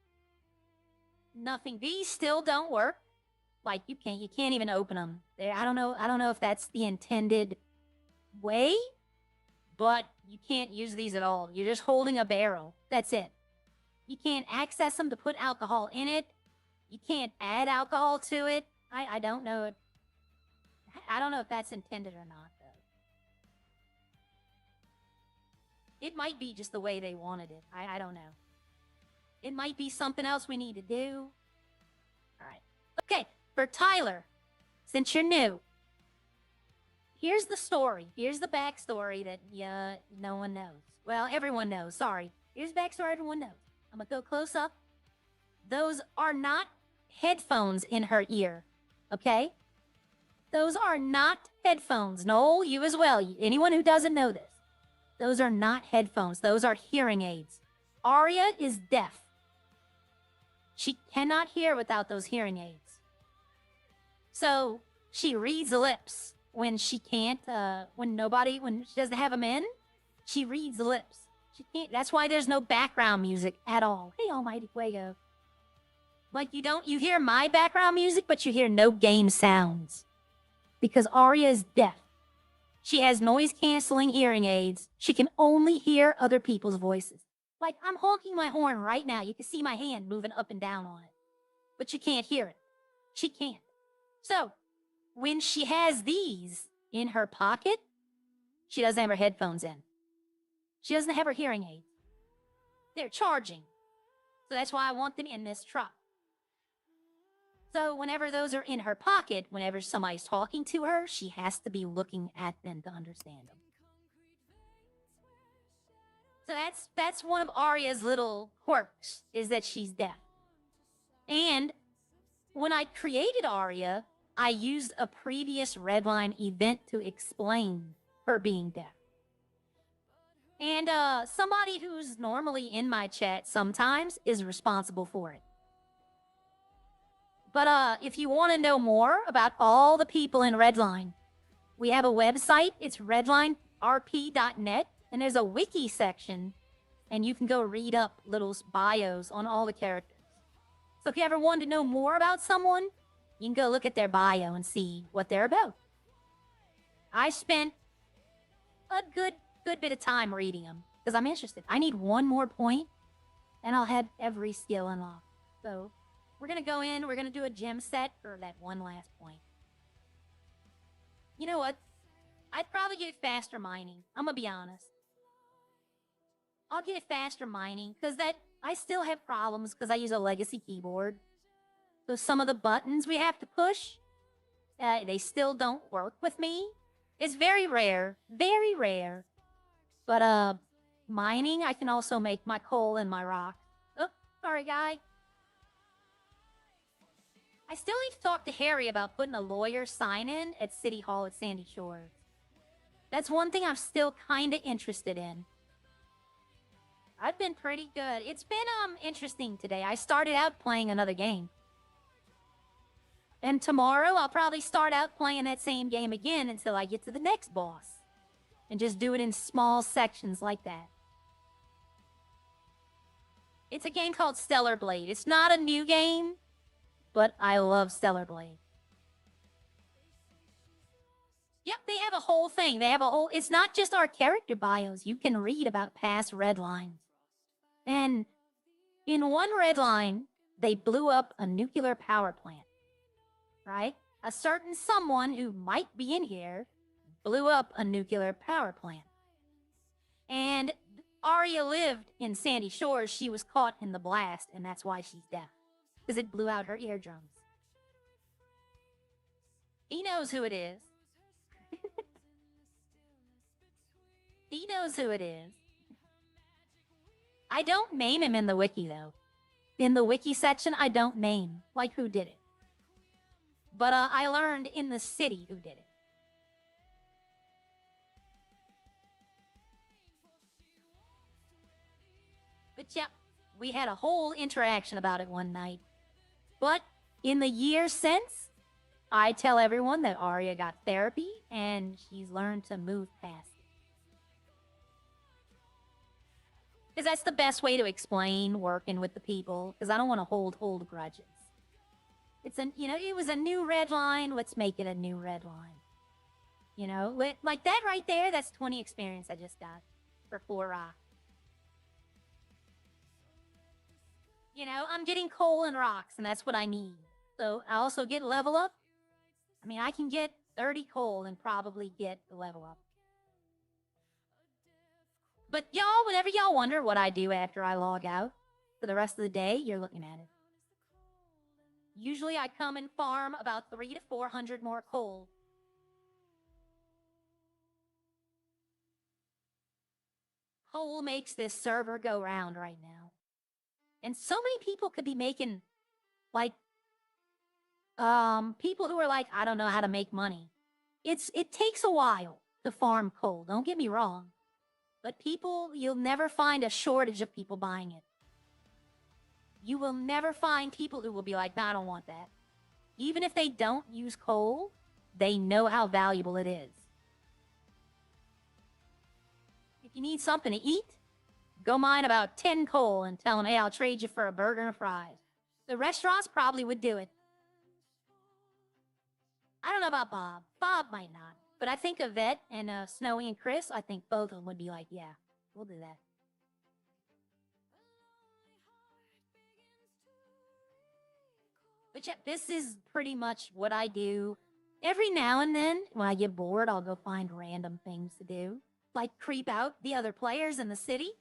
Nothing. These still don't work. Like you can't even open them. I don't know if that's the intended way, but you can't use these at all. You're just holding a barrel. That's it. You can't access them to put alcohol in it. You can't add alcohol to it. I don't know. I don't know if that's intended or not, though. It might be just the way they wanted it. I don't know. It might be something else we need to do. All right. Okay, for Tyler, since you're new, here's the story. Here's the backstory that no one knows. Well, everyone knows. Sorry. Here's the backstory everyone knows. I'm going to go close up. Those are not headphones in her ear, okay? Those are not headphones. Noel, you as well. Anyone who doesn't know this. Those are not headphones. Those are hearing aids. Arya is deaf. She cannot hear without those hearing aids. So she reads lips when she can't, when she doesn't have them in, she reads lips. She can't, that's why there's no background music at all. Hey, almighty Fuego. Like you hear my background music, but you hear no game sounds. Because Arya is deaf. She has noise-canceling hearing aids. She can only hear other people's voices. Like, I'm honking my horn right now. You can see my hand moving up and down on it. But you can't hear it. She can't. So, when she has these in her pocket, she doesn't have her headphones in. She doesn't have her hearing aids. They're charging. So that's why I want them in this truck. So whenever those are in her pocket, whenever somebody's talking to her, she has to be looking at them to understand them. So that's one of Arya's little quirks, is that she's deaf. And when I created Arya, I used a previous Redline event to explain her being deaf. And somebody who's normally in my chat sometimes is responsible for it. But if you want to know more about all the people in Redline, we have a website. It's RedlineRP.net, and there's a wiki section, and you can go read up little bios on all the characters. So if you ever want to know more about someone, you can go look at their bio and see what they're about. I spent a good bit of time reading them because I'm interested. I need one more point, and I'll have every skill unlocked. So we're going to go in, we're going to do a gem set for that one last point. You know what? I'd probably get faster mining. I'm going to be honest. I'll get faster mining because I still have problems because I use a legacy keyboard. So some of the buttons we have to push, they still don't work with me. It's very rare. Very rare. But mining, I can also make my coal and my rock. Oh, sorry, guy. I still need to talk to Harry about putting a lawyer sign-in at City Hall at Sandy Shores. That's one thing I'm still kind of interested in. I've been pretty good. It's been interesting today. I started out playing another game. And tomorrow I'll probably start out playing that same game again until I get to the next boss. And just do it in small sections like that. It's a game called Stellar Blade. It's not a new game, but I love Stellar Blade. Yep, they have a whole thing. They have a whole... It's not just our character bios. You can read about past Redlines. And in one Redline, they blew up a nuclear power plant. Right? A certain someone who might be in here blew up a nuclear power plant. And Arya lived in Sandy Shores. She was caught in the blast, and that's why she's deaf. because it blew out her eardrums. He knows who it is. He knows who it is. I don't name him in the wiki, though. In the wiki section, I don't name, like, who did it. But I learned in the city who did it. But yeah, we had a whole interaction about it one night. But in the years since, I tell everyone that Arya got therapy and she's learned to move past it. Because that's the best way to explain working with the people, because I don't want to hold grudges. It's it was a new red line, let's make it a new red line. You know, like that right there, that's 20 experience I just got for 4 rock. You know, I'm getting coal and rocks, and that's what I need. So I also get level up. I mean, I can get 30 coal and probably get the level up. But y'all, whenever y'all wonder what I do after I log out for the rest of the day, you're looking at it. Usually I come and farm about 300 to 400 more coal. Coal makes this server go round right now. And so many people could be making, like, people who are like, I don't know how to make money. It takes a while to farm coal, don't get me wrong. But people, you'll never find a shortage of people buying it. You will never find people who will be like, nah, I don't want that. Even if they don't use coal, they know how valuable it is. If you need something to eat, go mine about 10 coal and tell them, hey, I'll trade you for a burger and fries. The restaurants probably would do it. I don't know about Bob. Bob might not. But I think Yvette and Snowy and Chris, I think both of them would be like, yeah, we'll do that. But yeah, this is pretty much what I do. Every now and then, when I get bored, I'll go find random things to do. Like creep out the other players in the city.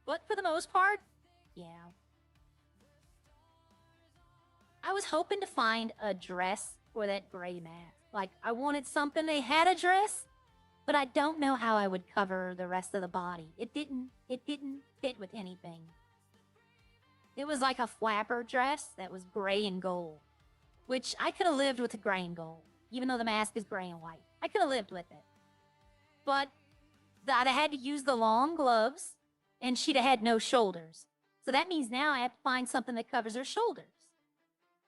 But for the most part, yeah. I was hoping to find a dress for that gray mask. Like, I wanted something, they had a dress, but I don't know how I would cover the rest of the body. It didn't fit with anything. It was like a flapper dress that was gray and gold, which I could have lived with the gray and gold, even though the mask is gray and white. I could have lived with it. But I had to use the long gloves, and she'd have had no shoulders. So that means now I have to find something that covers her shoulders.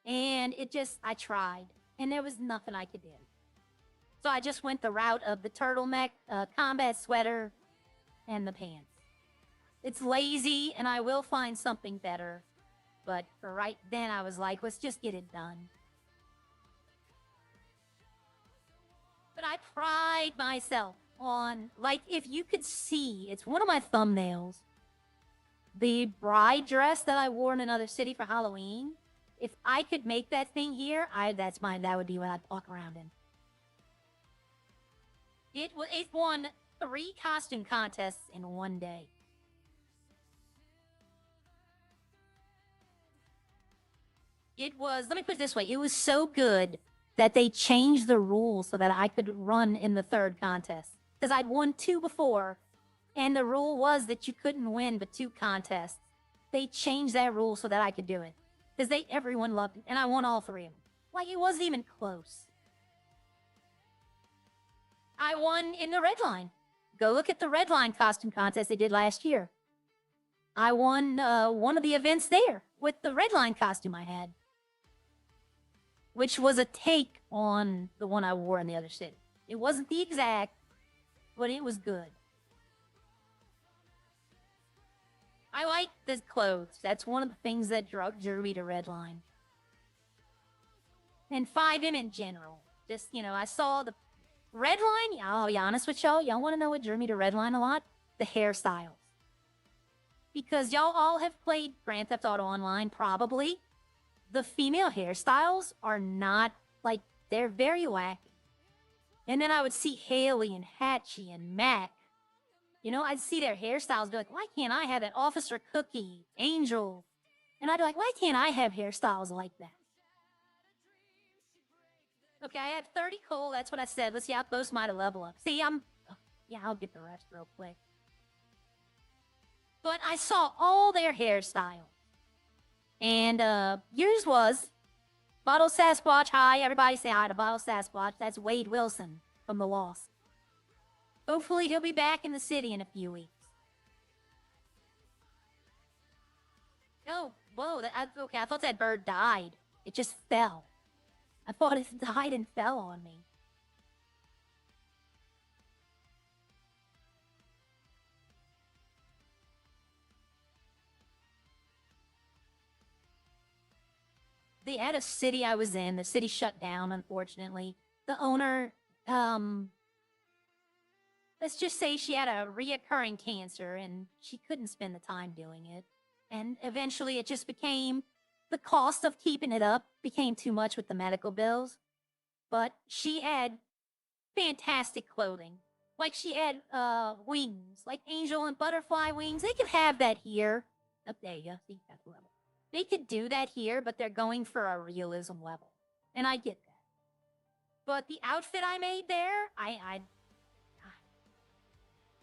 And I tried, and there was nothing I could do. So I just went the route of the turtleneck, combat sweater, and the pants. It's lazy, and I will find something better. But for right then, I was like, let's just get it done. But I pride myself on, like, if you could see, it's one of my thumbnails. The bride dress that I wore in another city for Halloween. If I could make that thing here, that's mine. That would be what I'd walk around in. It won 3 costume contests in one day. It was, let me put it this way, it was so good that they changed the rules so that I could run in the 3rd contest. Because I'd won 2 before, and the rule was that you couldn't win but 2 contests. They changed that rule so that I could do it. Because everyone loved it, and I won all 3 of them. Like, it wasn't even close. I won in the Redline. Go look at the Redline costume contest they did last year. I won one of the events there with the Redline costume I had. Which was a take on the one I wore in the other city. It wasn't the exact, but it was good. I like the clothes. That's one of the things that drew me to Redline. And 5M in general. Just, I saw the Redline. I'll be honest with y'all. Y'all want to know what drew me to Redline a lot? The hairstyles. Because y'all all have played Grand Theft Auto Online, probably. The female hairstyles are not, like, they're very wacky. And then I would see Haley and Hatchie and Mac. I'd see their hairstyles, be like, why can't I have that? Officer Cookie, Angel. And I'd be like, why can't I have hairstyles like that? Okay, I have 30 coal. That's what I said. Let's see how close am I to level up. See, yeah, I'll get the rest real quick. But I saw all their hairstyles. And yours was Bottle Sasquatch. Hi, everybody say hi to Bottle Sasquatch. That's Wade Wilson from The Lost. Hopefully he'll be back in the city in a few weeks. Oh, whoa, okay, I thought that bird died. It just fell. I thought it died and fell on me. They had a city I was in. The city shut down, unfortunately. The owner, let's just say she had a reoccurring cancer and she couldn't spend the time doing it. And eventually it just became, the cost of keeping it up became too much with the medical bills. But she had fantastic clothing. Like she had wings, like angel and butterfly wings. They could have that here. Up there you go. See, that's the level. They could do that here, but they're going for a realism level. And I get that. But the outfit I made there,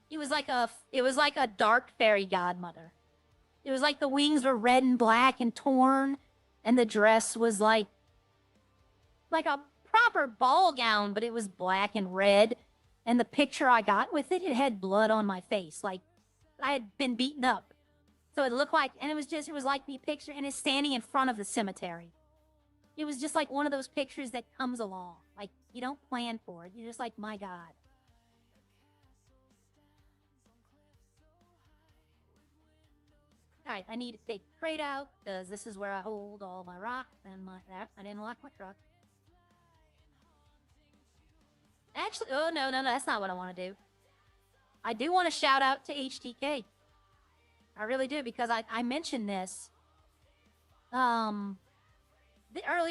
it was like a dark fairy godmother. It was like the wings were red and black and torn, and the dress was like a proper ball gown, but it was black and red. And the picture I got with it, it had blood on my face, like I had been beaten up. So it looked like, and it was like the picture, and it's standing in front of the cemetery. It was just like one of those pictures that comes along. Like, you don't plan for it. You're just like, my God. All right, I need to take the crate out, because this is where I hold all my rocks and I didn't lock my truck. Actually, oh, no, that's not what I want to do. I do want to shout out to HTK. I really do, because I mentioned this earlier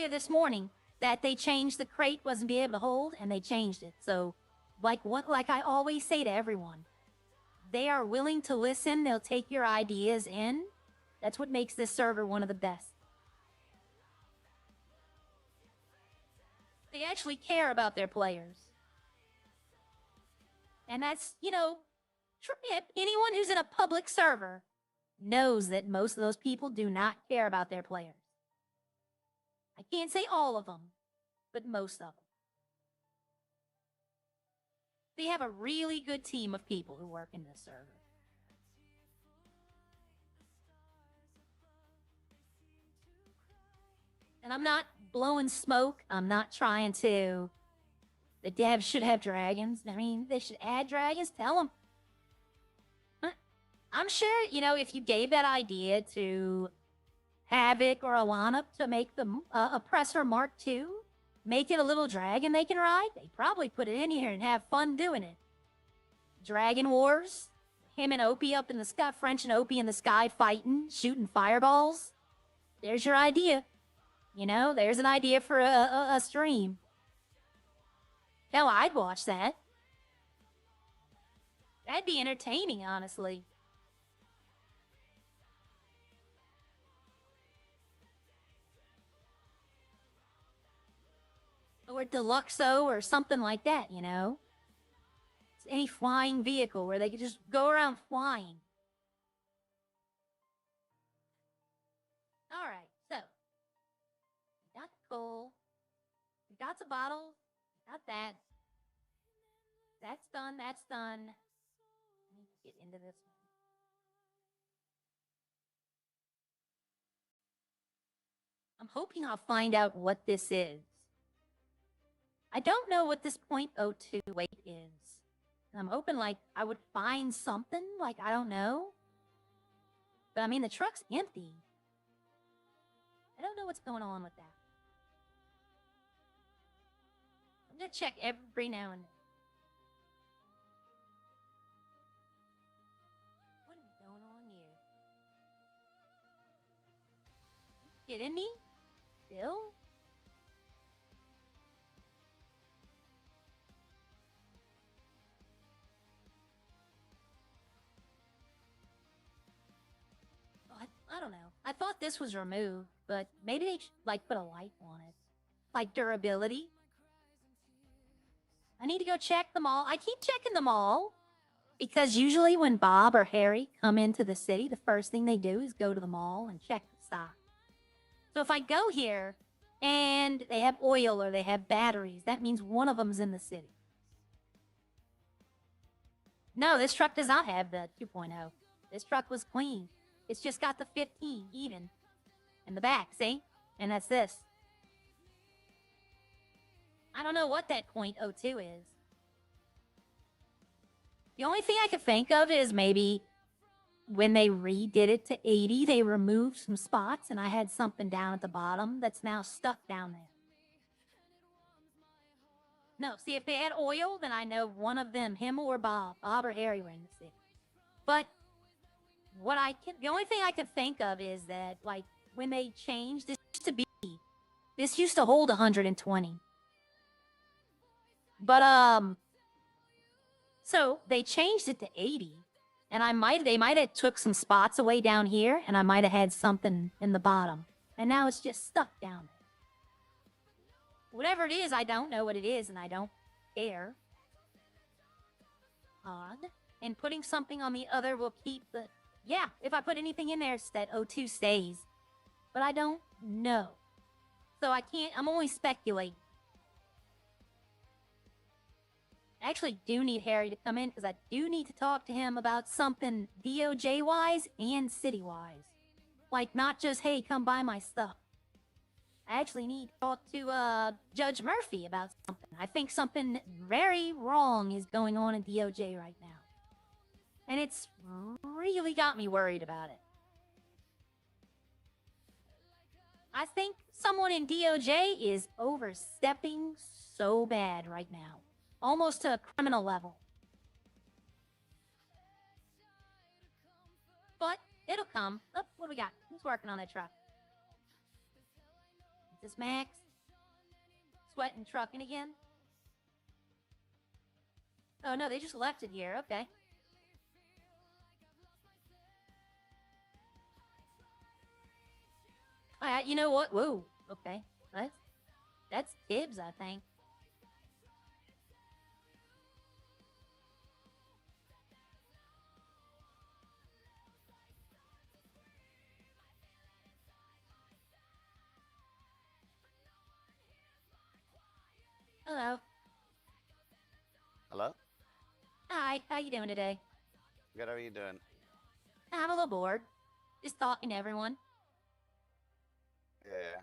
this morning, that they changed the crate wasn't be able to hold, and they changed it. So, like I always say to everyone, they are willing to listen. They'll take your ideas in. That's what makes this server one of the best. They actually care about their players. And that's, anyone who's in a public server knows that most of those people do not care about their players. I can't say all of them, but most of them. They have a really good team of people who work in this server. And I'm not blowing smoke. I'm not trying to... The devs should have dragons. I mean, they should add dragons. Tell them. I'm sure, if you gave that idea to Havoc or Alana to make the Oppressor Mark II, make it a little dragon they can ride, they probably put it in here and have fun doing it. Dragon Wars, him and Opie up in the sky, French and Opie in the sky fighting, shooting fireballs. There's your idea. There's an idea for a stream. Hell, I'd watch that. That'd be entertaining, honestly. Or Deluxo or something like that, It's any flying vehicle where they could just go around flying. Alright, so. We got the coal. We got the bottle. Got that. That's done, that's done. I need to get into this one. I'm hoping I'll find out what this is. I don't know what this .02 weight is. I'm hoping, I would find something, I don't know. But, I mean, the truck's empty. I don't know what's going on with that. I'm gonna check every now and then. What is going on here? Kidding me? Still? I don't know. I thought thought this was removed, but maybe they should, like, put a light on it. Like durability. I need to go check them all. I keep checking them all. Because usually when Bob or Harry come into the city, the first thing they do is go to the mall and check the stock. So if I go here and they have oil or they have batteries, that means one of them's in the city. No, this truck does not have the 2.0. This truck was clean. It's just got the 15 even in the back, see? And that's this. I don't know what that .02 is. The only thing I could think of is maybe when they redid it to 80, they removed some spots and I had something down at the bottom that's now stuck down there. No, see, if they had oil, then I know one of them, him or Bob or Harry were in the city. But the only thing I can think of is that, like, when they changed, this used to hold 120. But, so they changed it to 80, and they might have took some spots away down here, and I might have had something in the bottom, and now it's just stuck down there. Whatever it is, I don't know what it is, and I don't care. Odd. And putting something on the other will keep the... Yeah, if I put anything in there, that O2 stays. But I don't know. So I can't... I'm only speculating. I actually do need Harry to come in because I do need to talk to him about something DOJ-wise and city-wise. Like, not just, hey, come buy my stuff. I actually need to talk to Judge Murphy about something. I think something very wrong is going on in DOJ right now. And it's really got me worried about it. I think someone in DOJ is overstepping so bad right now. Almost to a criminal level. But it'll come. Oh, what do we got? Who's working on that truck? Is this Max? Sweating trucking again? Oh no, they just left it here. Okay. Alright, you know what? Whoa. Okay. That's Tibbs, I think. Hello. Hello? Hi, how you doing today? Good, how are you doing? I'm a little bored. Just talking to everyone. Yeah.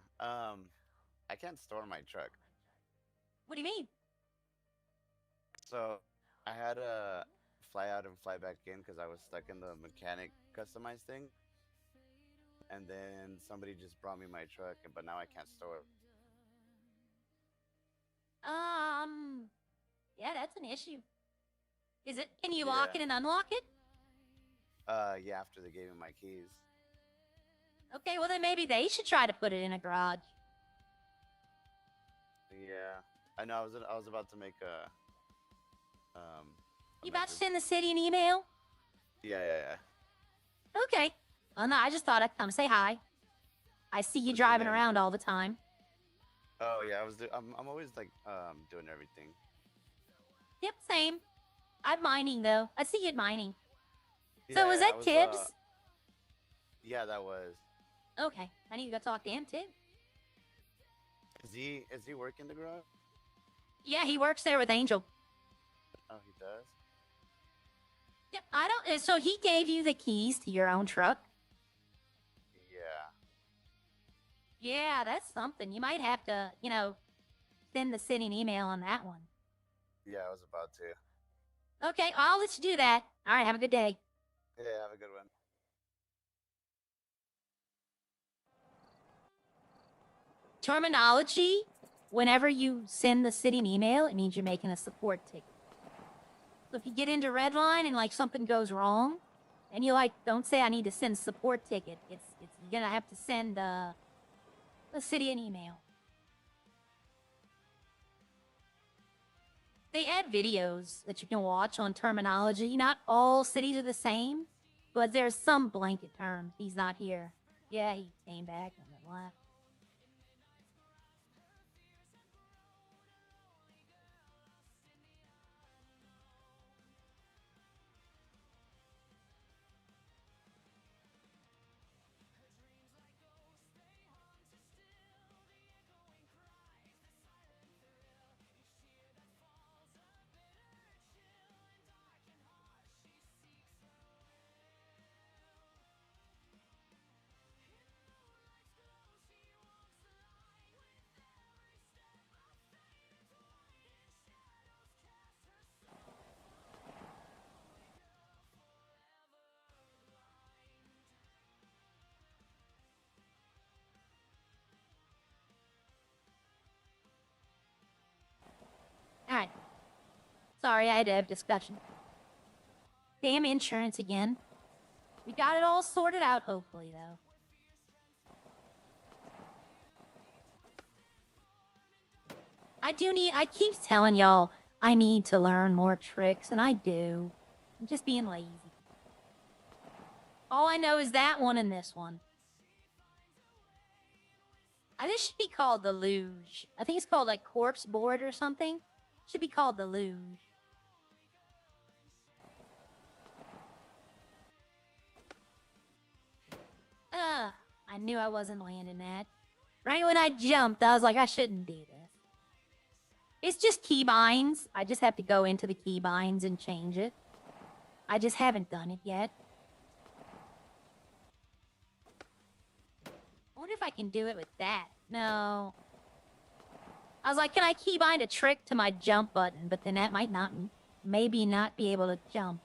I can't store my truck. What do you mean? So, I had to fly out and fly back in because I was stuck in the mechanic customized thing. And then somebody just brought me my truck, but now I can't store it. Yeah, that's an issue. Is it, can you lock it and unlock it? Yeah, after they gave me my keys. Okay, well then maybe they should try to put it in a garage. Yeah. I know, I was about to make a You about to message. send the city an email? Yeah. Okay. Well, no, I just thought I'd come say hi. I see you What's your driving name? around all the time. Oh, yeah, I'm always, like, doing everything. Yep, same. I'm mining, though. I see you at mining. Yeah, So was I that Tibbs? Yeah, that was. Okay, I need to go talk to him, too. Is he working the garage? Yeah, he works there with Angel. Oh, he does? Yep, I don't... So he gave you the keys to your own truck? Yeah. Yeah, that's something. You might have to, send the city an email on that one. Yeah, I was about to. Okay, I'll let you do that. All right, have a good day. Yeah, have a good one. Terminology, whenever you send the city an email, it means you're making a support ticket. So if you get into Redline and, like, something goes wrong, and you, like, don't say I need to send a support ticket, you're gonna have to send the city an email. They add videos that you can watch on terminology. Not all cities are the same, but there's some blanket terms. He's not here. Yeah, he came back and then left. Alright. Sorry, I had to have discussion. Damn insurance again. We got it all sorted out, hopefully, though. I keep telling y'all I need to learn more tricks, and I do. I'm just being lazy. All I know is that one and this one. This should be called the luge. I think it's called like corpse board or something. Should be called the luge. I knew I wasn't landing that. Right when I jumped, I was like, I shouldn't do this. It's just keybinds. I just have to go into the keybinds and change it. I just haven't done it yet. I wonder if I can do it with that. No. I was like, can I keybind a trick to my jump button? But then that might not, maybe not be able to jump.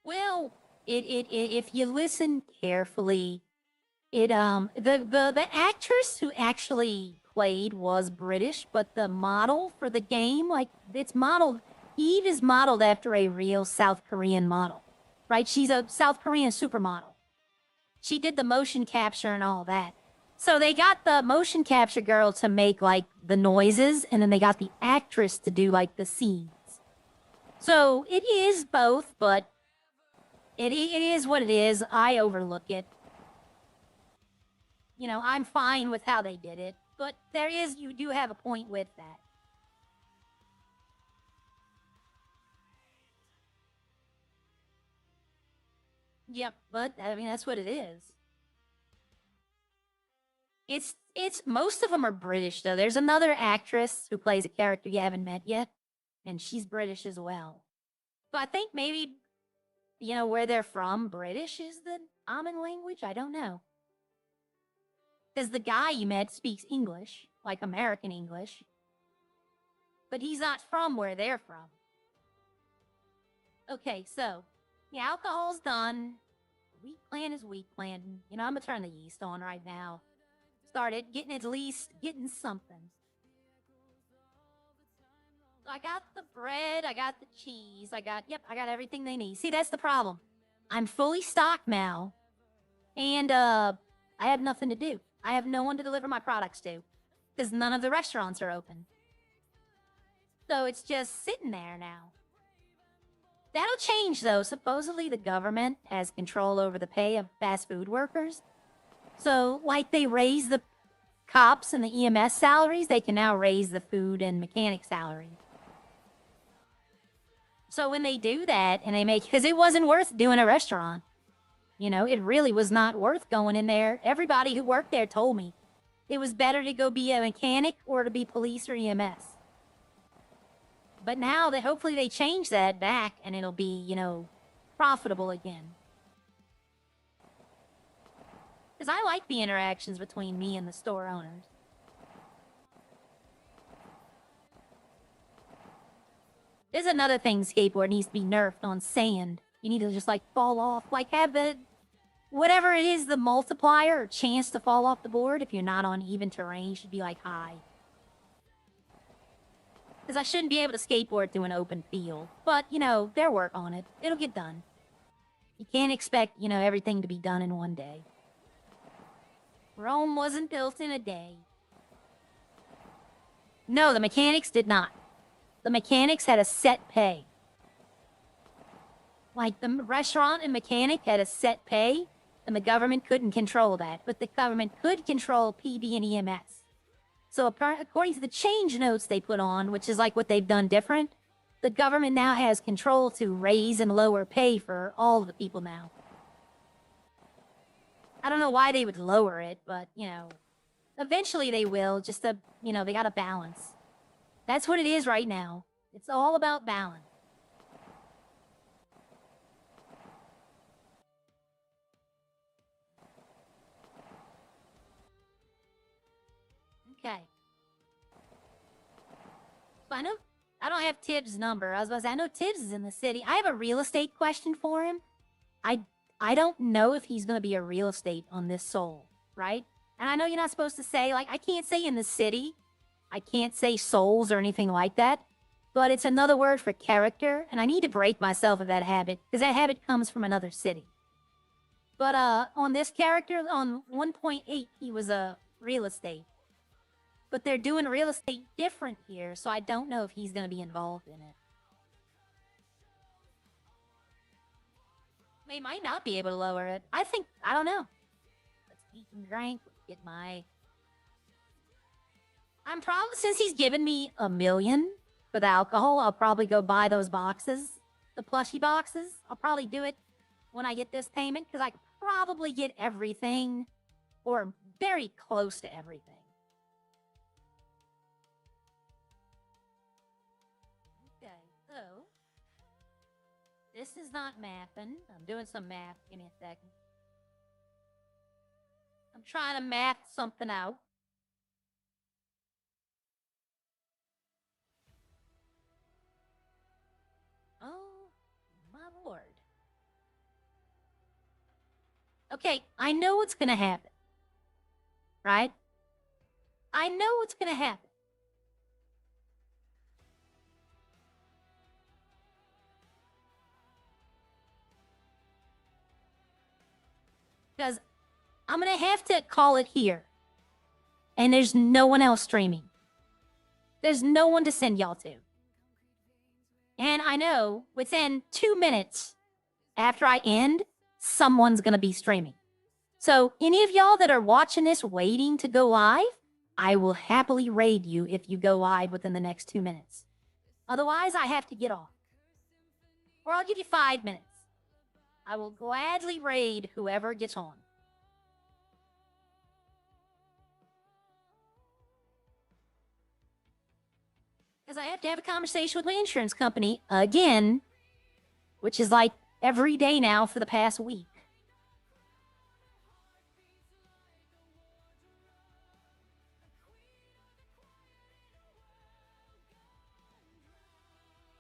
Well, if you listen carefully, the actress who actually played was British, but the model for the game, like, it's modeled, Eve is modeled after a real South Korean model, right? She's a South Korean supermodel. She did the motion capture and all that. So they got the motion capture girl to make, like, the noises, and then they got the actress to do, like, the scenes. So it is both, but it is what it is. I overlook it. You know, I'm fine with how they did it, but you do have a point with that. Yep, but, I mean, that's what it is. Most of them are British, though. There's another actress who plays a character you haven't met yet, and she's British as well. So I think maybe, you know, where they're from, British is the common language? I don't know. Because the guy you met speaks English, like American English. But he's not from where they're from. Okay, so, the alcohol's done. Wheat plan is wheat plan. You know, I'm gonna turn the yeast on right now. Started getting something. So I got the bread, I got the cheese, I got everything they need. See, that's the problem. I'm fully stocked now. And, I have nothing to do. I have no one to deliver my products to. Because none of the restaurants are open. So it's just sitting there now. That'll change, though. Supposedly the government has control over the pay of fast food workers. So, like they raise the cops and the EMS salaries, they can now raise the food and mechanic salaries. So when they do that, and they make... Because it wasn't worth doing a restaurant. You know, it really was not worth going in there. Everybody who worked there told me it was better to go be a mechanic or to be police or EMS. But now, hopefully they change that back, and it'll be, you know, profitable again. Because I like the interactions between me and the store owners. There's another thing skateboard needs to be nerfed on sand. You need to just, like, fall off. Like, have the... Whatever it is, the multiplier or chance to fall off the board, if you're not on even terrain, should be, like, high. Because I shouldn't be able to skateboard through an open field. But, you know, they'll work on it. It'll get done. You can't expect, everything to be done in one day. Rome wasn't built in a day. No, the mechanics did not. The mechanics had a set pay. Like, the restaurant and mechanic had a set pay, and the government couldn't control that. But the government could control PD and EMS. So according to the change notes they put on, which is like what they've done different, the government now has control to raise and lower pay for all the people now. I don't know why they would lower it, but, eventually they will, just to, they gotta balance. That's what it is right now. It's all about balance. Okay. So I don't have Tibbs' number. I was about to say, I know Tibbs is in the city. I have a real estate question for him. I don't know if he's going to be a real estate on this soul, right? And I know you're not supposed to say, like, I can't say in the city. I can't say souls or anything like that. But it's another word for character, and I need to break myself of that habit, because that habit comes from another city. But on this character, on 1.8, he was a real estate. But they're doing real estate different here, so I don't know if he's going to be involved in it. They might not be able to lower it. I don't know. Let's eat and drink. Get my... since he's given me $1 million for the alcohol, I'll probably go buy those boxes. The plushie boxes. I'll probably do it when I get this payment, because I could probably get everything, or very close to everything. Okay, so... this is not mathing. I'm doing some math. Give me a second. I'm trying to math something out. Oh, my lord. Okay, I know what's gonna happen. Right? I know what's gonna happen. Because I'm gonna have to call it here. And there's no one else streaming. There's no one to send y'all to. And I know within 2 minutes after I end, someone's gonna be streaming. So any of y'all that are watching this waiting to go live, I will happily raid you if you go live within the next 2 minutes. Otherwise, I have to get off. Or I'll give you 5 minutes. I will gladly raid whoever gets on. Because I have to have a conversation with my insurance company again, which is like every day now for the past week.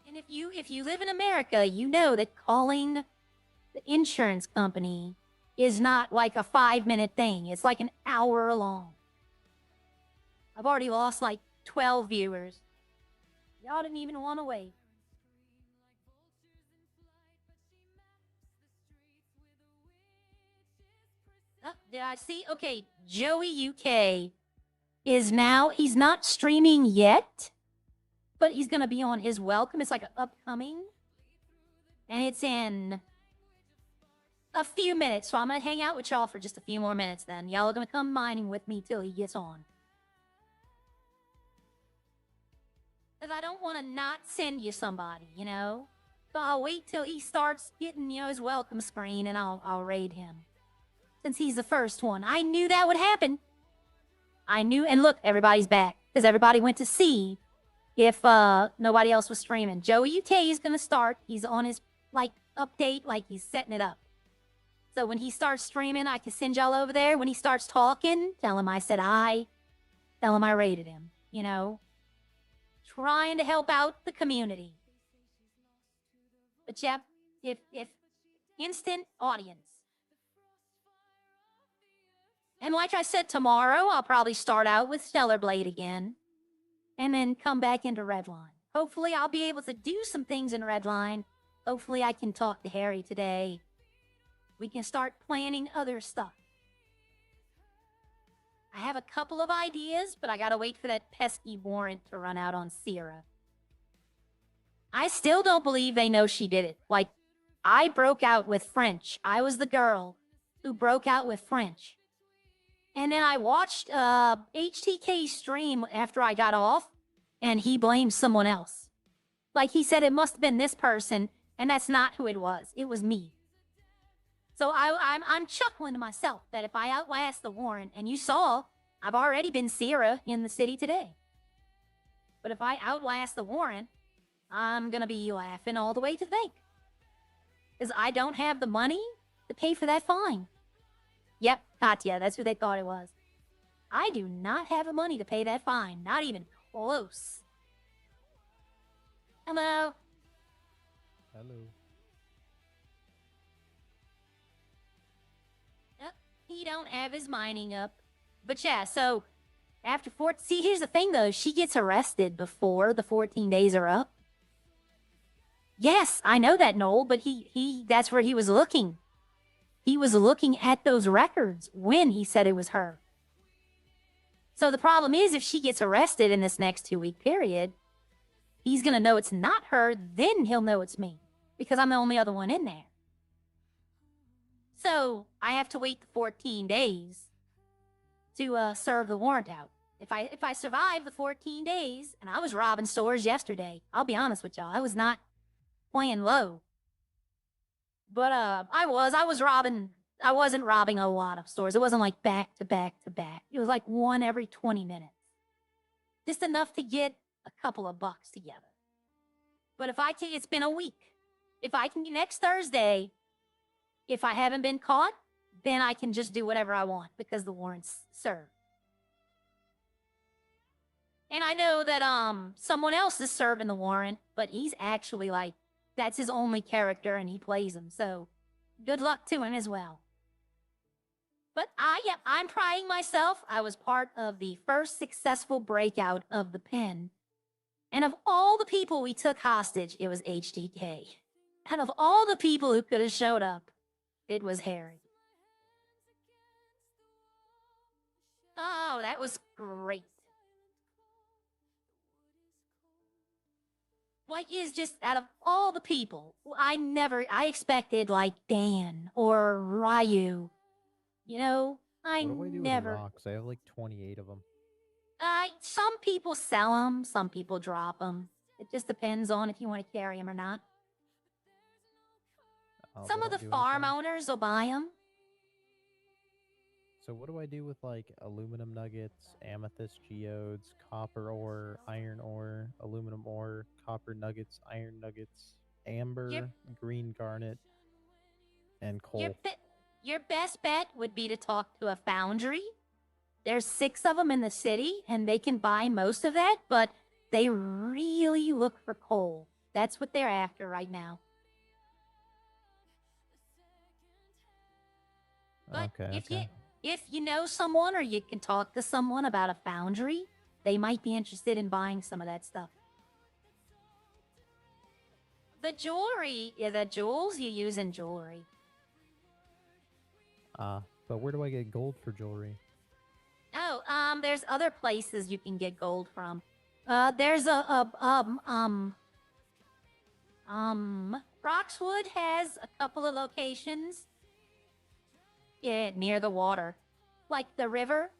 And if you live in America, you know that calling the insurance company is not like a 5-minute thing. It's like an hour long. I've already lost like 12 viewers. Y'all didn't even want to wait. Oh, did I see? Okay, Joey UK is now, he's not streaming yet, but he's going to be on his welcome. It's like an upcoming. And it's in a few minutes. So I'm going to hang out with y'all for just a few more minutes then. Y'all are going to come mining with me till he gets on. Because I don't want to not send you somebody, you know? So I'll wait till he starts getting, his welcome screen and I'll raid him. Since he's the first one. I knew that would happen. I knew, and look, everybody's back. Because everybody went to see if nobody else was streaming. Joey UK is going to start. He's on his, update, he's setting it up. So when he starts streaming, I can send y'all over there. When he starts talking, tell him I said hi. Tell him I rated him, Trying to help out the community. But yeah, if instant audience. And like I said, tomorrow I'll probably start out with Stellar Blade again. And then come back into Redline. Hopefully I'll be able to do some things in Redline. Hopefully I can talk to Harry today. we can start planning other stuff. I have a couple of ideas, but I gotta wait for that pesky warrant to run out on Sierra. I still don't believe they know she did it. Like, I broke out with French. I was the girl who broke out with French. And then I watched HTK's stream after I got off, and he blamed someone else. Like, he said it must have been this person, and that's not who it was. It was me. So I'm chuckling to myself that if I outlast the warrant, and you saw, I've already been Sierra in the city today. But if I outlast the warrant, I'm gonna be laughing all the way to the bank. Because I don't have the money to pay for that fine. Yep, Katya, that's who they thought it was. I do not have the money to pay that fine. Not even close. Hello? Hello. Yep, he don't have his mining up. But yeah, so after see, here's the thing though. She gets arrested before the 14 days are up. Yes, I know that, Noel, but that's where he was looking. He was looking at those records when he said it was her. So the problem is, if she gets arrested in this next 2-week period, he's going to know it's not her, then he'll know it's me, because I'm the only other one in there. So I have to wait the 14 days to serve the warrant out. If I survive the 14 days, and I was robbing stores yesterday, I'll be honest with y'all, I was not playing low. But I wasn't robbing a lot of stores. It wasn't like back to back to back. It was like one every 20 minutes. Just enough to get a couple of bucks together. But it's been a week. If I can, next Thursday, if I haven't been caught, then I can just do whatever I want because the warrant's served. And I know that someone else is serving the warrant, but he's actually like, that's his only character and he plays him, so good luck to him as well. But I'm priding myself. I was part of the first successful breakout of the pen. And of all the people we took hostage, it was HTK. And of all the people who could have showed up, it was Harry. Oh, that was great. Like, is just out of all the people, I expected like Dan or Ryu. You know, I What do I do never. with rocks? I have like 28 of them. Some people sell them, some people drop them. It just depends on if you want to carry them or not. Some of the farm owners will buy them. So what do I do with like aluminum nuggets, amethyst geodes, copper ore, iron ore, aluminum ore, copper nuggets, iron nuggets, amber, green garnet, and coal? Your best bet would be to talk to a foundry. There's 6 of them in the city, and they can buy most of that, but they really look for coal. That's what they're after right now. But if you know someone or you can talk to someone about a foundry, they might be interested in buying some of that stuff. The jewelry, the jewels you use in jewelry. But where do I get gold for jewelry? Oh, there's other places you can get gold from. There's Roxwood has a couple of locations. Yeah, near the water. Like the river.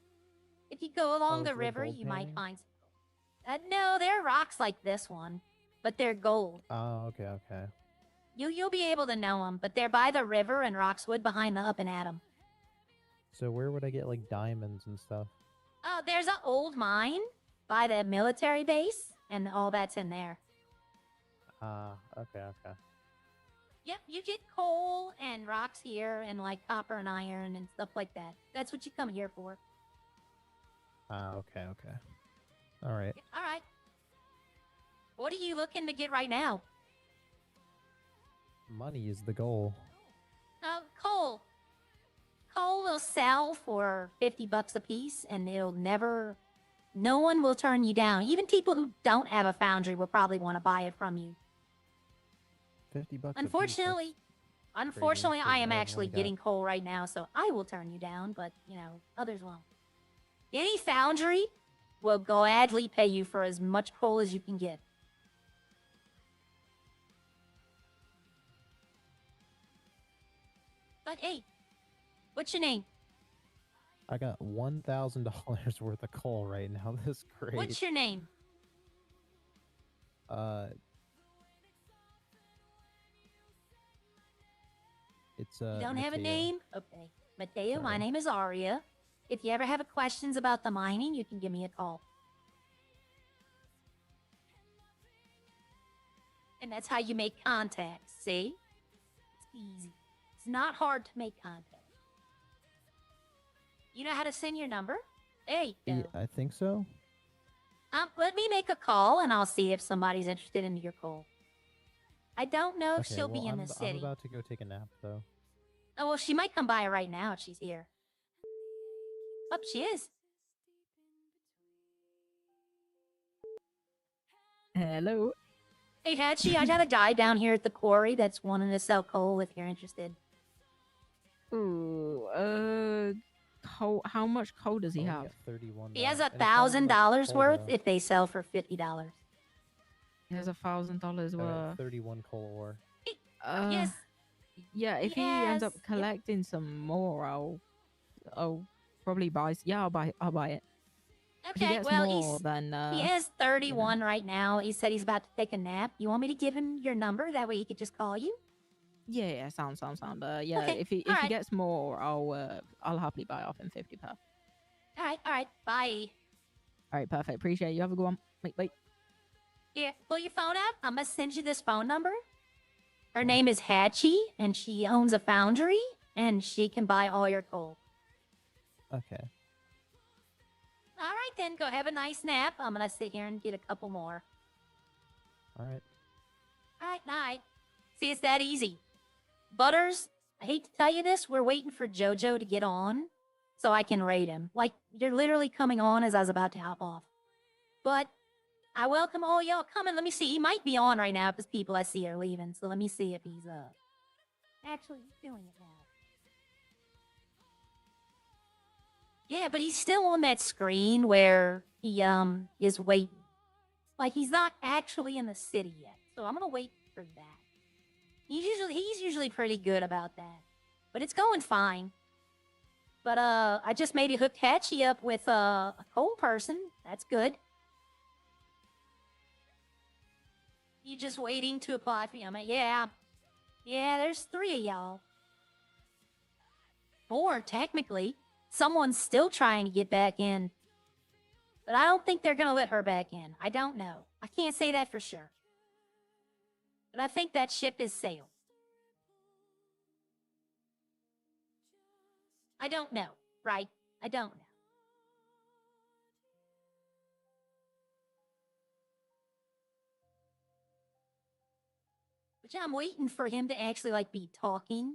If you go along the river, you might find some. No, they're rocks like this one, but they're gold. Oh, okay. You'll be able to know them, but they're by the river and Roxwood behind the Up and Atom. So where would I get like diamonds and stuff? There's an old mine by the military base, and all that's in there. Okay. Yep, you get coal and rocks here, and like copper and iron and stuff like that. That's what you come here for. Okay. All right. All right. What are you looking to get right now? Money is the goal. Coal. Coal will sell for $50 a piece, and no one will turn you down. Even people who don't have a foundry will probably want to buy it from you. $50 Unfortunately, Unfortunately, 'cause I am I've actually only got- getting coal right now, so I will turn you down, but, you know, others won't. Any foundry will gladly pay you for as much coal as you can get. But hey, what's your name? I got $1,000 worth of coal right now. This is great. What's your name? It's You don't have a Mateo. name? Okay. Mateo, my Sorry. name is Aria. If you ever have questions about the mining, you can give me a call. And that's how you make contacts, see? It's easy. It's not hard to make contact. You know how to send your number? There you go. Yeah, I think so. Let me make a call and I'll see if somebody's interested in your call. I don't know if Okay, she'll well, be in I'm the city. I'm about to go take a nap, though. Oh, well, she might come by right now if she's here. Oh, she is. Hello. Hey, Hatchie, I got a guy down here at the quarry that's wanting to sell coal if you're interested. Ooh, coal. How much coal does he have? 31. He has And it sounds like $1,000 coal, worth though. if they sell for $50. He has $1,000 I got worth. 31 coal ore. Yes. Yeah, if he ends up collecting some more, I'll probably buy. Yeah, I'll buy it. If he Okay, gets well, more, then he has 31 right now. He said he's about to take a nap. You want me to give him your number? That way he could just call you? yeah, sound. Yeah, Okay, if he alright. gets more, I'll happily buy off him 50 per. All right, bye. All right, perfect. Appreciate it. You have a good one. Wait. Here, pull your phone out. I'm gonna send you this phone number. Her name is Hatchie, and she owns a foundry, and she can buy all your coal. Okay. All right, then, go have a nice nap. I'm gonna sit here and get a couple more. All right. All right, night. See, it's that easy. Butters, I hate to tell you this, we're waiting for JoJo to get on so I can raid him. Like, you're literally coming on as I was about to hop off. But I welcome all y'all coming. Let me see. He might be on right now because people I see are leaving. So let me see if he's actually doing it now. Yeah, but he's still on that screen where he is waiting. Like he's not actually in the city yet. So I'm gonna wait for that. He's usually pretty good about that. But it's going fine. But I just maybe hooked Hatchie up with a coal person. That's good. You just waiting to apply for him? Yeah. Yeah, there's 3 of y'all. 4, technically. Someone's still trying to get back in. But I don't think they're gonna let her back in. I don't know. I can't say that for sure. But I think that ship is sailed. I don't know, right? I don't know. But yeah, I'm waiting for him to actually, like, be talking.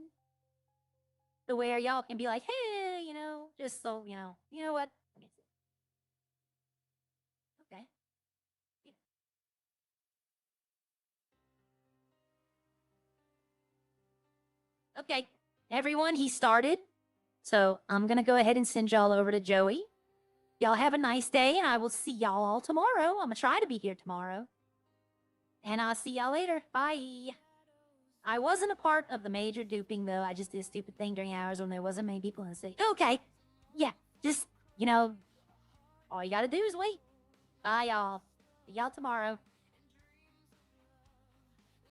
To where y'all can be like, hey, you know, just so, you know what? Okay. Okay, everyone, he started. So I'm gonna go ahead and send y'all over to Joey. Y'all have a nice day, and I will see y'all all tomorrow. I'm gonna try to be here tomorrow. And I'll see y'all later. Bye. I wasn't a part of the major duping, though. I just did a stupid thing during hours when there wasn't many people in the city. Okay. Yeah, just, all you gotta do is wait. Bye, y'all. See y'all tomorrow.